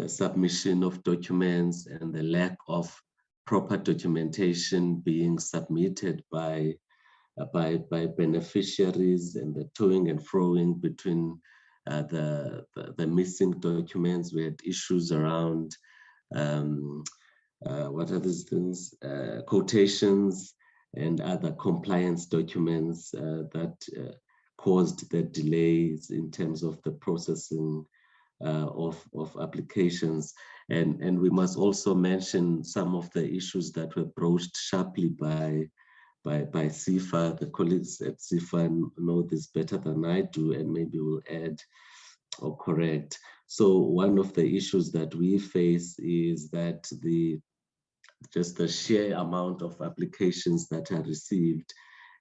submission of documents and the lack of proper documentation being submitted by beneficiaries, and the toing and froing between the missing documents. We had issues around what are these things? Quotations and other compliance documents that caused the delays in terms of the processing of applications. And we must also mention some of the issues that were broached sharply by CIFA. The colleagues at CIFA know this better than I do, and maybe will add or correct. So one of the issues that we face is that just the sheer amount of applications that are received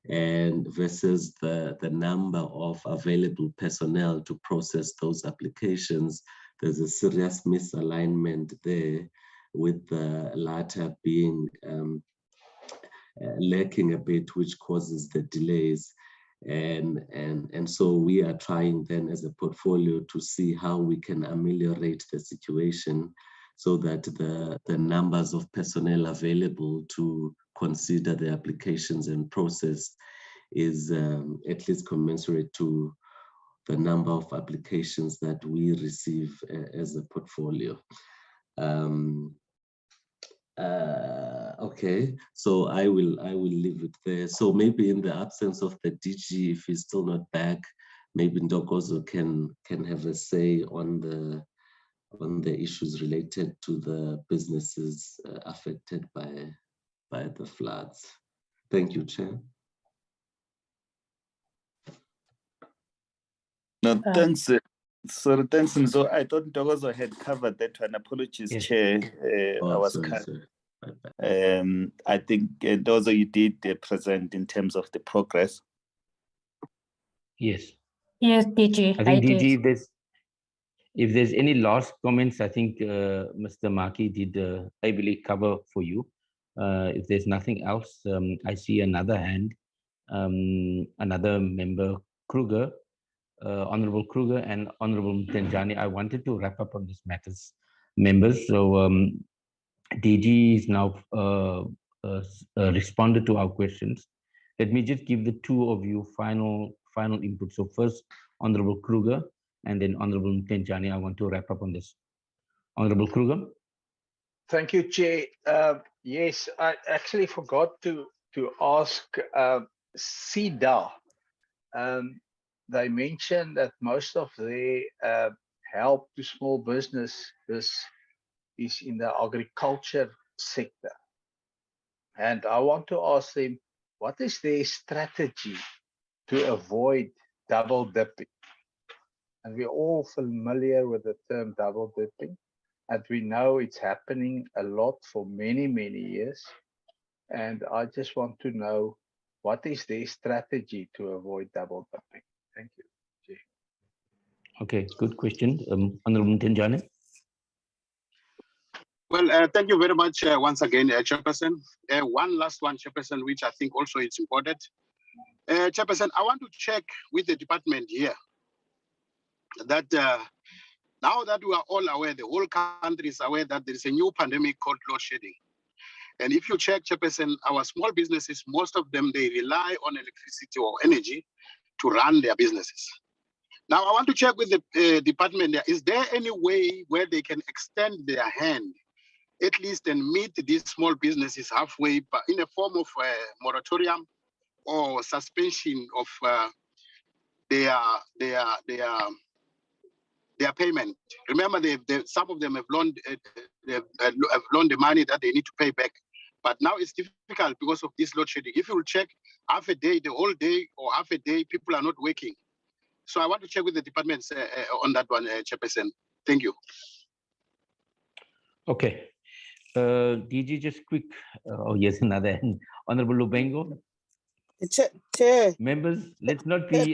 and versus the number of available personnel to process those applications, there's a serious misalignment there, with the latter being lacking a bit, which causes the delays. And so we are trying then as a portfolio to see how we can ameliorate the situation so that the numbers of personnel available to consider the applications and process is at least commensurate to the number of applications that we receive as a portfolio. Okay, so I will leave it there. So maybe in the absence of the DG, if he's still not back, maybe Ndokozo can have a say on the issues related to the businesses affected by the floods. Thank you, Chair. No, thanks. Sorry, thanks. So I thought Ndokozo had covered that one. Apologies, Yes. Chair. I was sorry, cut. sorry. I think those you did present in terms of the progress. Yes. Yes, DG. I think did. DG, if there's any last comments, I think Mr. Maki did ably cover for you. If there's nothing else, I see another hand, another member, Kruger, Honorable Kruger and Honorable Mtenjani. I wanted to wrap up on this matters, members. So DG is now responded to our questions. Let me just give the two of you final input. So first, Honorable Kruger, and then Honorable Mtenjani. I want to wrap up on this. Honorable Kruger. Thank you, Chair. Yes, I actually forgot to ask CEDA. They mentioned that most of their help to small business is in the agriculture sector. And I want to ask them, what is their strategy to avoid double dipping? And we're all familiar with the term double dipping, and we know it's happening a lot for many, many years. And I just want to know, what is their strategy to avoid double dipping? Thank you. Chair. Okay, good question. Honorable Mtenjani. Well, thank you very much once again, Chairperson. One last one, Chairperson, which I think also is important. Chairperson, I want to check with the department here that now that we are all aware, the whole country is aware that there is a new pandemic called load shedding. And if you check, Chairperson, our small businesses, most of them, they rely on electricity or energy to run their businesses. Now, I want to check with the department there, is there any way where they can extend their hand, at least, and meet these small businesses halfway, but in a form of moratorium or suspension of their payment? Remember, some of them have loaned the money that they need to pay back. But now it's difficult because of this load shedding. If you will check half a day, the whole day, or half a day, people are not working. So I want to check with the departments on that one, Chairperson. Thank you. Okay. DG, just quick. Oh, yes, another hand. Honorable Lubengo. Chair. Members, let's not be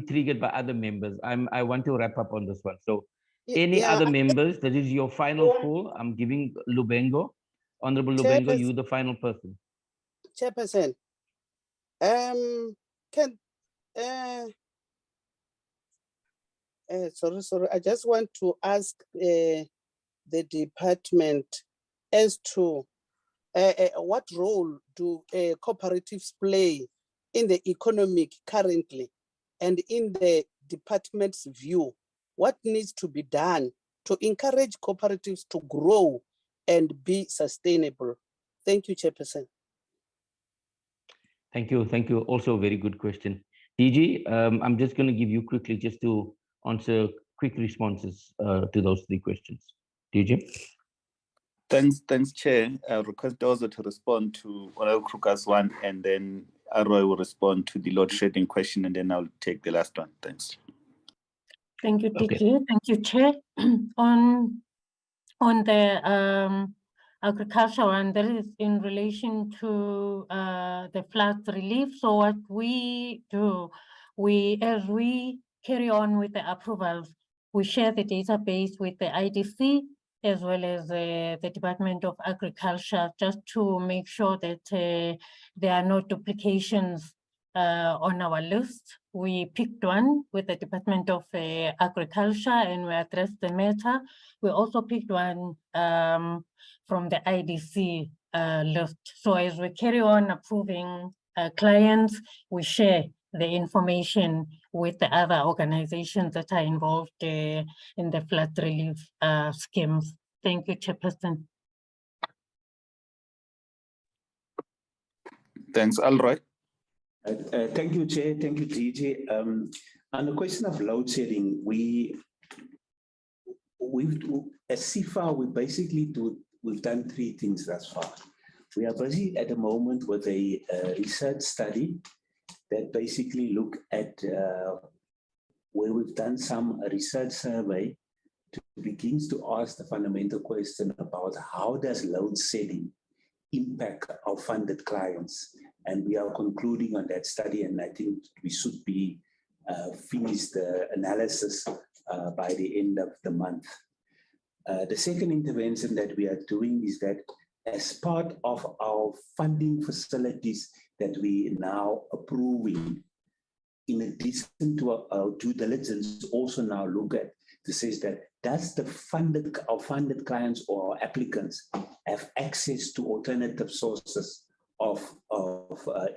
triggered by other members. I want to wrap up on this one. So any other members, that is your final call. I'm giving Lubengo. Honorable Lubengo, you the final person. Chairperson, sorry. I just want to ask the department as to what role do cooperatives play in the economic currently, and in the department's view, what needs to be done to encourage cooperatives to grow and be sustainable. Thank you, Chairperson. Thank you. Thank you. Also a very good question. DG, I'm just going to give you quickly just to answer quick responses to those three questions. DG? Thanks, Chair. I request also to respond to Honorable Kruger's one, and then Arroy will respond to the load shedding question, and then I'll take the last one. Thanks. Thank you, Okay. DG. Thank you, Chair. On the agriculture one, that is in relation to the flood relief. So what we do, as we carry on with the approvals, we share the database with the IDC as well as the Department of Agriculture, just to make sure that there are no duplications on our list. We picked one with the Department of Agriculture and we addressed the matter. We also picked one from the IDC list. So as we carry on approving clients, we share the information with the other organizations that are involved in the flood relief schemes. Thank you, Chairperson. Thanks, Alroy. Thank you, Chair. Thank you, DG. On the question of load shedding, as CIFA, we've done three things thus far. We are busy at the moment with a research study that basically look at where we've done some research survey to begins to ask the fundamental question about how does load shedding impact our funded clients. And we are concluding on that study, and I think we should be finished the analysis by the end of the month. The second intervention that we are doing is that as part of our funding facilities that we are now approving, in addition to our due diligence, also now look at to say that does our funded clients or our applicants have access to alternative sources of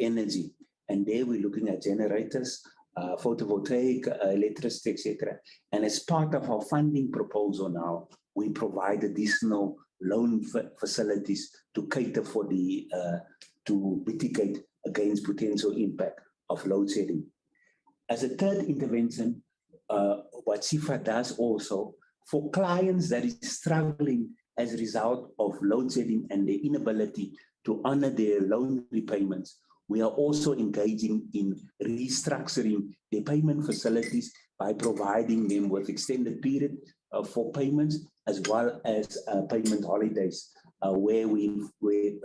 energy? And there we're looking at generators, photovoltaic, electricity, etc. And as part of our funding proposal now, we provide additional loan facilities to cater for to mitigate against potential impact of load shedding. As a third intervention, what CIFA does also for clients that is struggling as a result of load shedding and the inability to honor their loan repayments, we are also engaging in restructuring their payment facilities by providing them with extended period for payments, as well as payment holidays, where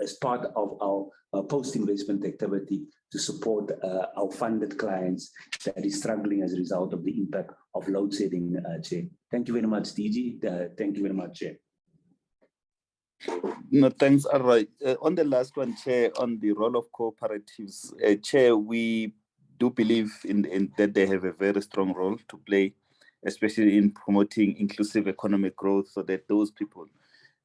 as part of our post-investment activity to support our funded clients that is struggling as a result of the impact of load shedding, Chair. Thank you very much, DG. Thank you very much, Chair. No, thanks, Alroy. On the last one, Chair, on the role of cooperatives, Chair, we do believe in that they have a very strong role to play, especially in promoting inclusive economic growth, so that those people,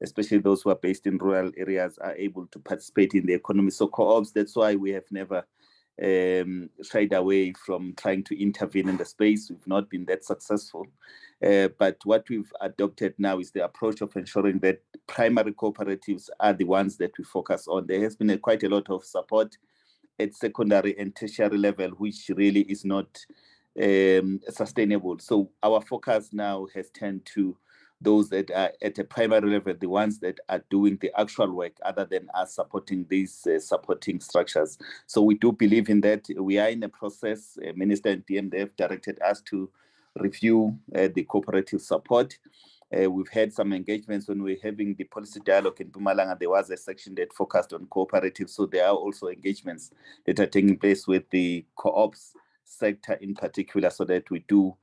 especially those who are based in rural areas, are able to participate in the economy. So co-ops, that's why we have never shied away from trying to intervene in the space. We've not been that successful. But what we've adopted now is the approach of ensuring that primary cooperatives are the ones that we focus on. There has been quite a lot of support at secondary and tertiary level, which really is not sustainable. So our focus now has turned to those that are at a primary level, the ones that are doing the actual work other than us supporting these supporting structures. So we do believe in that. We are in a process. Minister and DM, they have directed us to review the cooperative support. We've had some engagements when we're having the policy dialogue in Mpumalanga. There was a section that focused on cooperatives. So there are also engagements that are taking place with the co-ops sector in particular, so that we do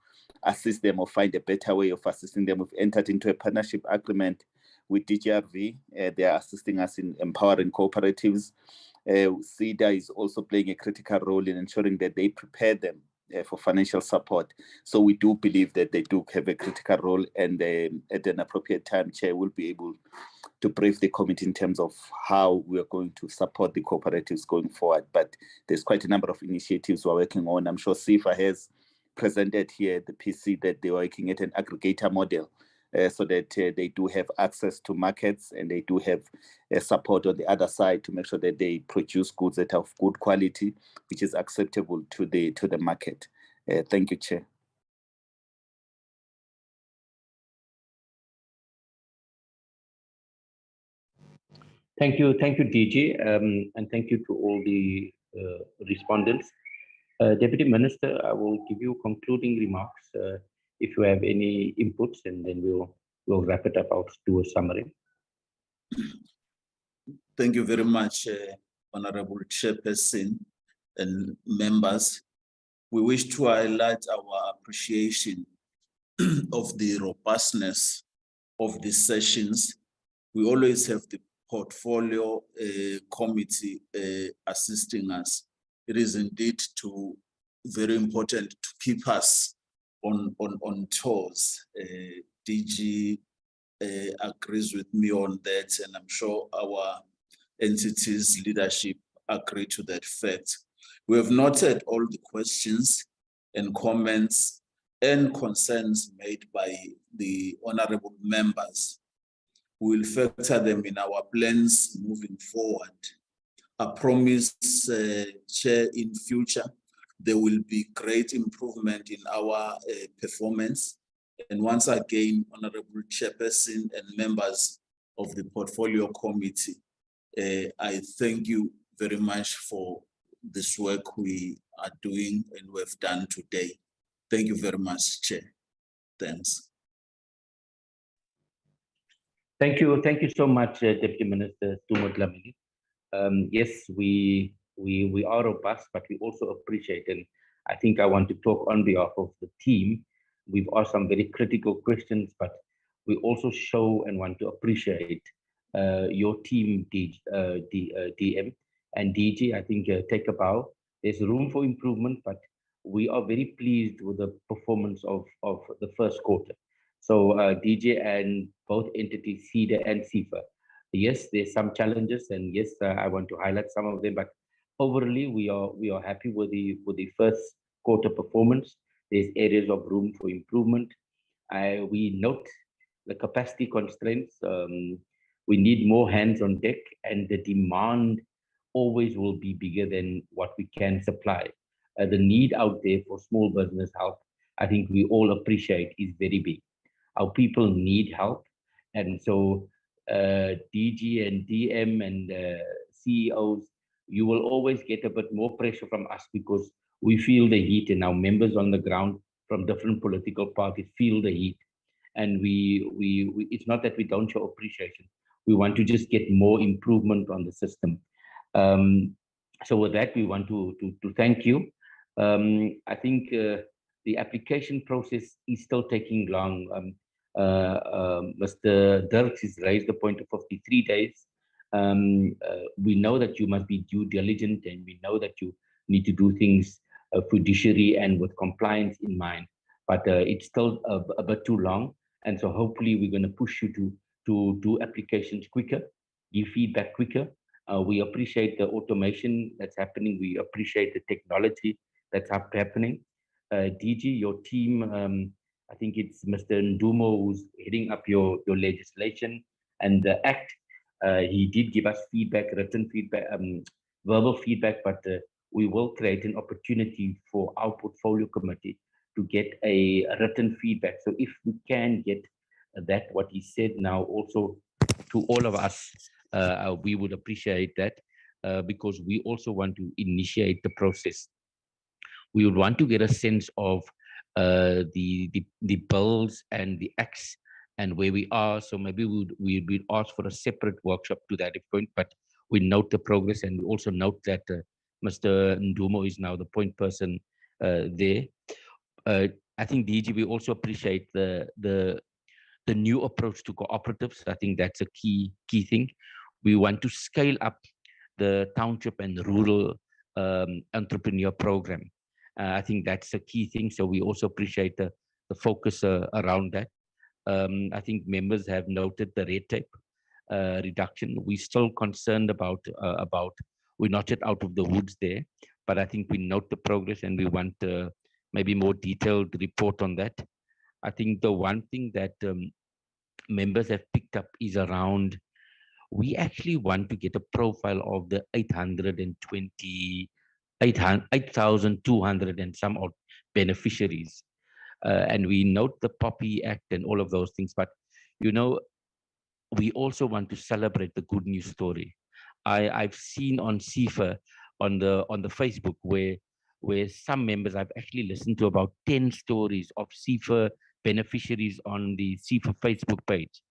assist them or find a better way of assisting them. We've entered into a partnership agreement with DGRV. They are assisting us in empowering cooperatives. CEDA is also playing a critical role in ensuring that they prepare them for financial support. So we do believe that they do have a critical role, and at an appropriate time, Chair will be able to brief the committee in terms of how we are going to support the cooperatives going forward. But there's quite a number of initiatives we're working on. I'm sure CIFA has presented here the PC that they're working at an aggregator model so that they do have access to markets and they do have support on the other side to make sure that they produce goods that are of good quality, which is acceptable to the market. Thank you, Chair. Thank you, DG, and thank you to all the respondents. Deputy Minister, I will give you concluding remarks if you have any inputs, and then we'll wrap it up out to a summary. Thank you very much, Honorable Chairperson and members. We wish to highlight our appreciation of the robustness of these sessions. We always have the portfolio committee assisting us. It is indeed very important to keep us on toes. DG agrees with me on that, and I'm sure our entity's leadership agree to that fact. We have noted all the questions and comments and concerns made by the honorable members. We will factor them in our plans moving forward. I promise, Chair, in future, there will be great improvement in our performance. And once again, Honorable Chairperson and members of the Portfolio Committee, I thank you very much for this work we are doing and we have done today. Thank you very much, Chair. Thanks. Thank you so much, Deputy Minister Tumo Dlamini. Yes, we are robust, but we also appreciate, and I think I want to talk on behalf of the team. We've asked some very critical questions, but we also show and want to appreciate your team, DM and DG. I think take a bow. There's room for improvement, but we are very pleased with the performance of the first quarter. So DG and both entities, CEDA and CIFA. Yes, there's some challenges, and yes, I want to highlight some of them, but overall, we are happy with the first quarter performance. There's areas of room for improvement. We note the capacity constraints. We need more hands on deck, and the demand always will be bigger than what we can supply. The need out there for small business help, I think we all appreciate, is very big. Our people need help, and so DG and DM and CEOs, you will always get a bit more pressure from us because we feel the heat, and our members on the ground from different political parties feel the heat. And we it's not that we don't show appreciation. We want to just get more improvement on the system. So with that, we want to thank you. I think the application process is still taking long. Mr. Dirks has raised the point of 53 days. We know that you must be due diligent, and we know that you need to do things fiduciary and with compliance in mind, but it's still a bit too long. And so hopefully we're going to push you to do applications quicker, give feedback quicker. We appreciate the automation that's happening. We appreciate the technology that's happening. DG, your team, I think it's Mr. Ndumo who's heading up your legislation and the act. He did give us feedback, written feedback, verbal feedback, but we will create an opportunity for our portfolio committee to get a written feedback. So if we can get that, what he said now also to all of us, we would appreciate that because we also want to initiate the process. We would want to get a sense of the bills and the acts and where we are. So maybe we would ask for a separate workshop to that point, but we note the progress, and we also note that Mr. Ndumo is now the point person there. I think DG, we also appreciate the new approach to cooperatives. I think that's a key thing. We want to scale up the township and rural entrepreneur program. I think that's a key thing. So we also appreciate the focus around that. I think members have noted the red tape reduction. We're still concerned about we're not yet out of the woods there, but I think we note the progress, and we want maybe more detailed report on that. I think the one thing that members have picked up is around, we actually want to get a profile of the 8,200 and some odd beneficiaries. And we note the Poppy Act and all of those things, but you know, we also want to celebrate the good news story. I've seen on CIFA on the Facebook where some members, I've actually listened to about 10 stories of CIFA beneficiaries on the CIFA Facebook page.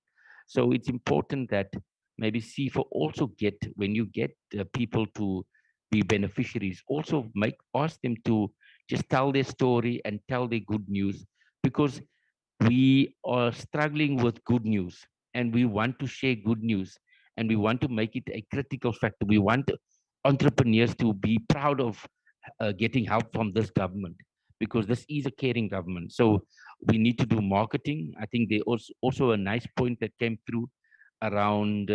So it's important that maybe CIFA also get, when you get people to be beneficiaries, also ask them to just tell their story and tell their good news, because we are struggling with good news and we want to share good news and we want to make it a critical factor. We want entrepreneurs to be proud of getting help from this government, because this is a caring government. So we need to do marketing. I think there also a nice point that came through around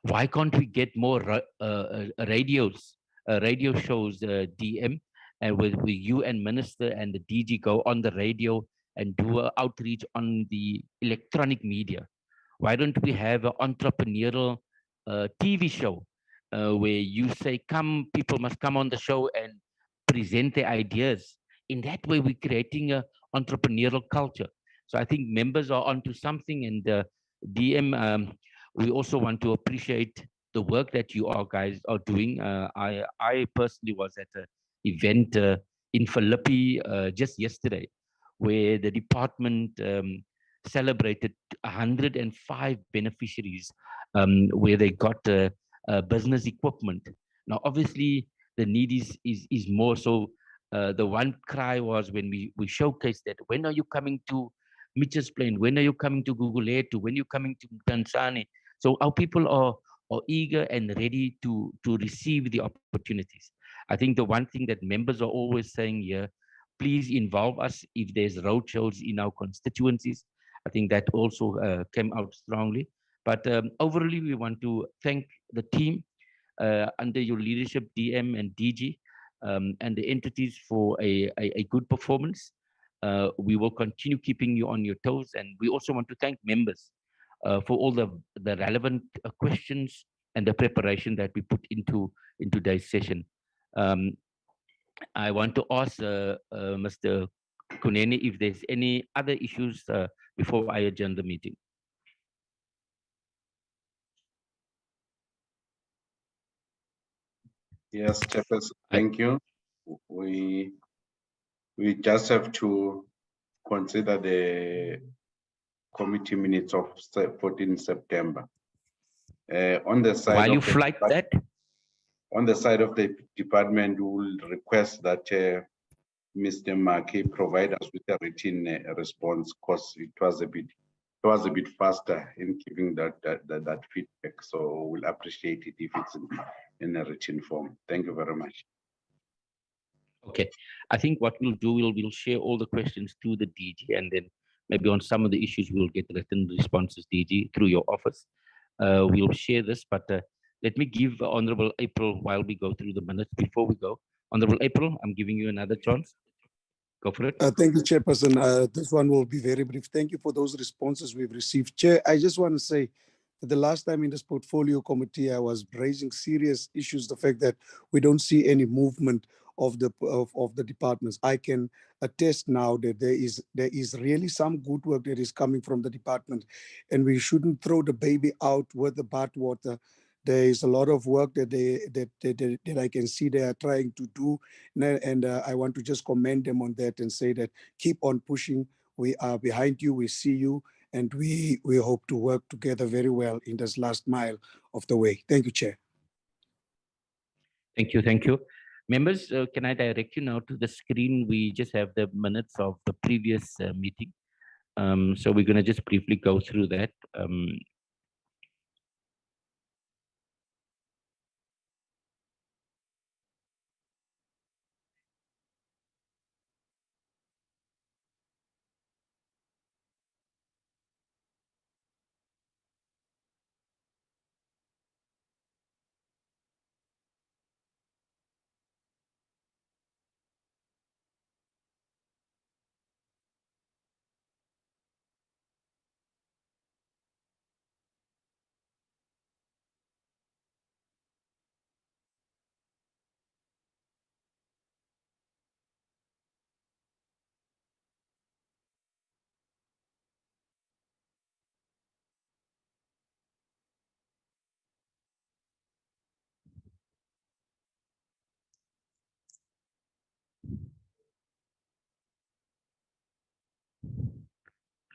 why can't we get more radio shows, DM, and with you and Minister and the DG go on the radio and do a outreach on the electronic media? Why don't we have an entrepreneurial TV show where you say, come, people must come on the show and present their ideas. In that way, we're creating a entrepreneurial culture. So I think members are onto something, and DM, we also want to appreciate the work that you all guys are doing. I personally was at an event in Philippi just yesterday, where the department celebrated 105 beneficiaries, where they got business equipment. Now, obviously, the need is more. So the one cry was when we showcased that, when are you coming to Mitchell's Plain? When are you coming to Guguletu? When are you coming to Tanzania? So our people are eager and ready to receive the opportunities. I think the one thing that members are always saying here, please involve us if there's road shows in our constituencies. I think that also came out strongly. But overall, we want to thank the team under your leadership, DM and DG, and the entities for a good performance. We will continue keeping you on your toes, and we also want to thank members for all the relevant questions and the preparation that we put into in today's session. I want to ask Mr. Kunene if there's any other issues before I adjourn the meeting. Yes, Chairperson, thank you. We just have to consider the committee minutes of 14 September. On the side While you of the flight that, on the side of the department, we will request that Mr. Maki provide us with a written response, because it was a bit faster in giving that feedback. So we'll appreciate it if it's in a written form. Thank you very much. okay. I think what we'll do, we'll share all the questions to the DG, and then maybe on some of the issues we'll get written responses, DG, through your office. We'll share this, but let me give Honorable April, while we go through the minutes, before we go. Honorable April, I'm giving you another chance. Go for it. Thank you, Chairperson. This one will be very brief. Thank you for those responses we've received. Chair, I just want to say that the last time in this portfolio committee, I was raising serious issues, the fact that we don't see any movement of the departments. I can attest now that there is really some good work that is coming from the department, and we shouldn't throw the baby out with the bathwater. There is a lot of work that I can see they are trying to do, and I want to just commend them on that and say that keep on pushing. We are behind you. We see you, and we hope to work together very well in this last mile of the way. Thank you, Chair. Thank you, thank you. Members, can I direct you now to the screen? We just have the minutes of the previous meeting. So we're going to just briefly go through that.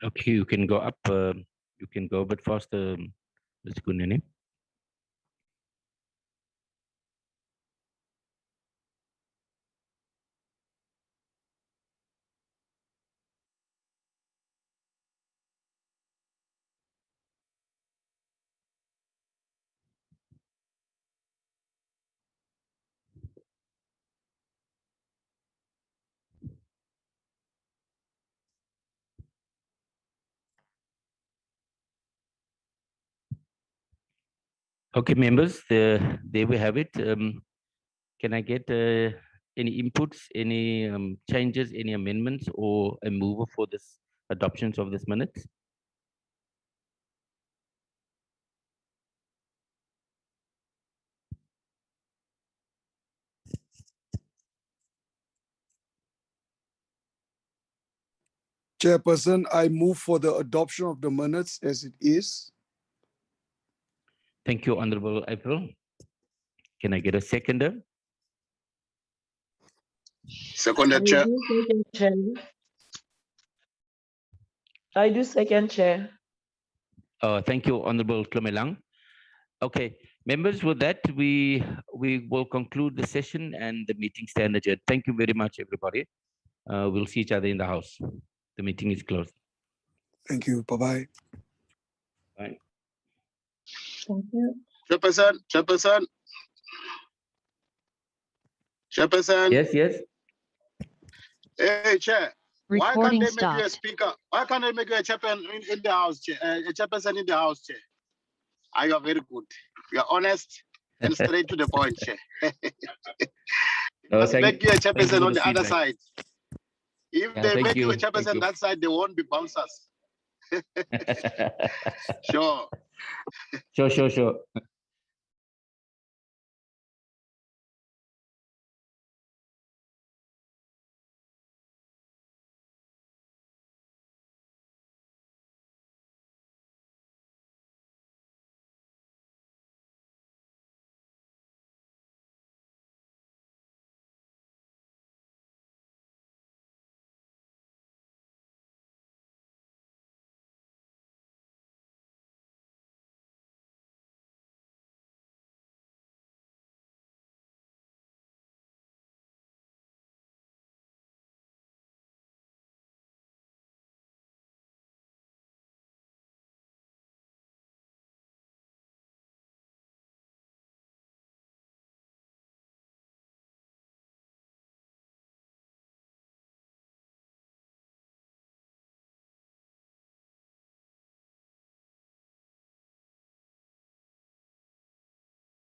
Okay, you can go up. You can go a bit faster, Mr. Kunene. Okay, members, there we have it. Can I get any inputs, any changes, any amendments, or a mover for this adoptions of this minutes? Chairperson, I move for the adoption of the minutes as it is. Thank you, Honorable April. Can I get a seconder? Seconded, Chair. I do second, Chair. Thank you, Honorable Tlomelang. Okay, members, with that, we will conclude the session and the meeting stand adjourned. Thank you very much, everybody. We'll see each other in the house. The meeting is closed. Thank you. Bye-bye. Bye. Thank you. Chairperson, Chairperson. Chairperson. Yes, yes. Hey, Chair. Why Recording can't they make you a stopped. speaker? Why can't they make you a chairperson in the house, Chair? A chairperson in the house, Chair? You are very good. You are honest and straight to the point, Chair. Let's make you a Thank you chairperson for on the the other feedback. side. If Yeah, they thank make you a you. Thank chairperson you. that side, they won't be bouncers. Sure. Sure.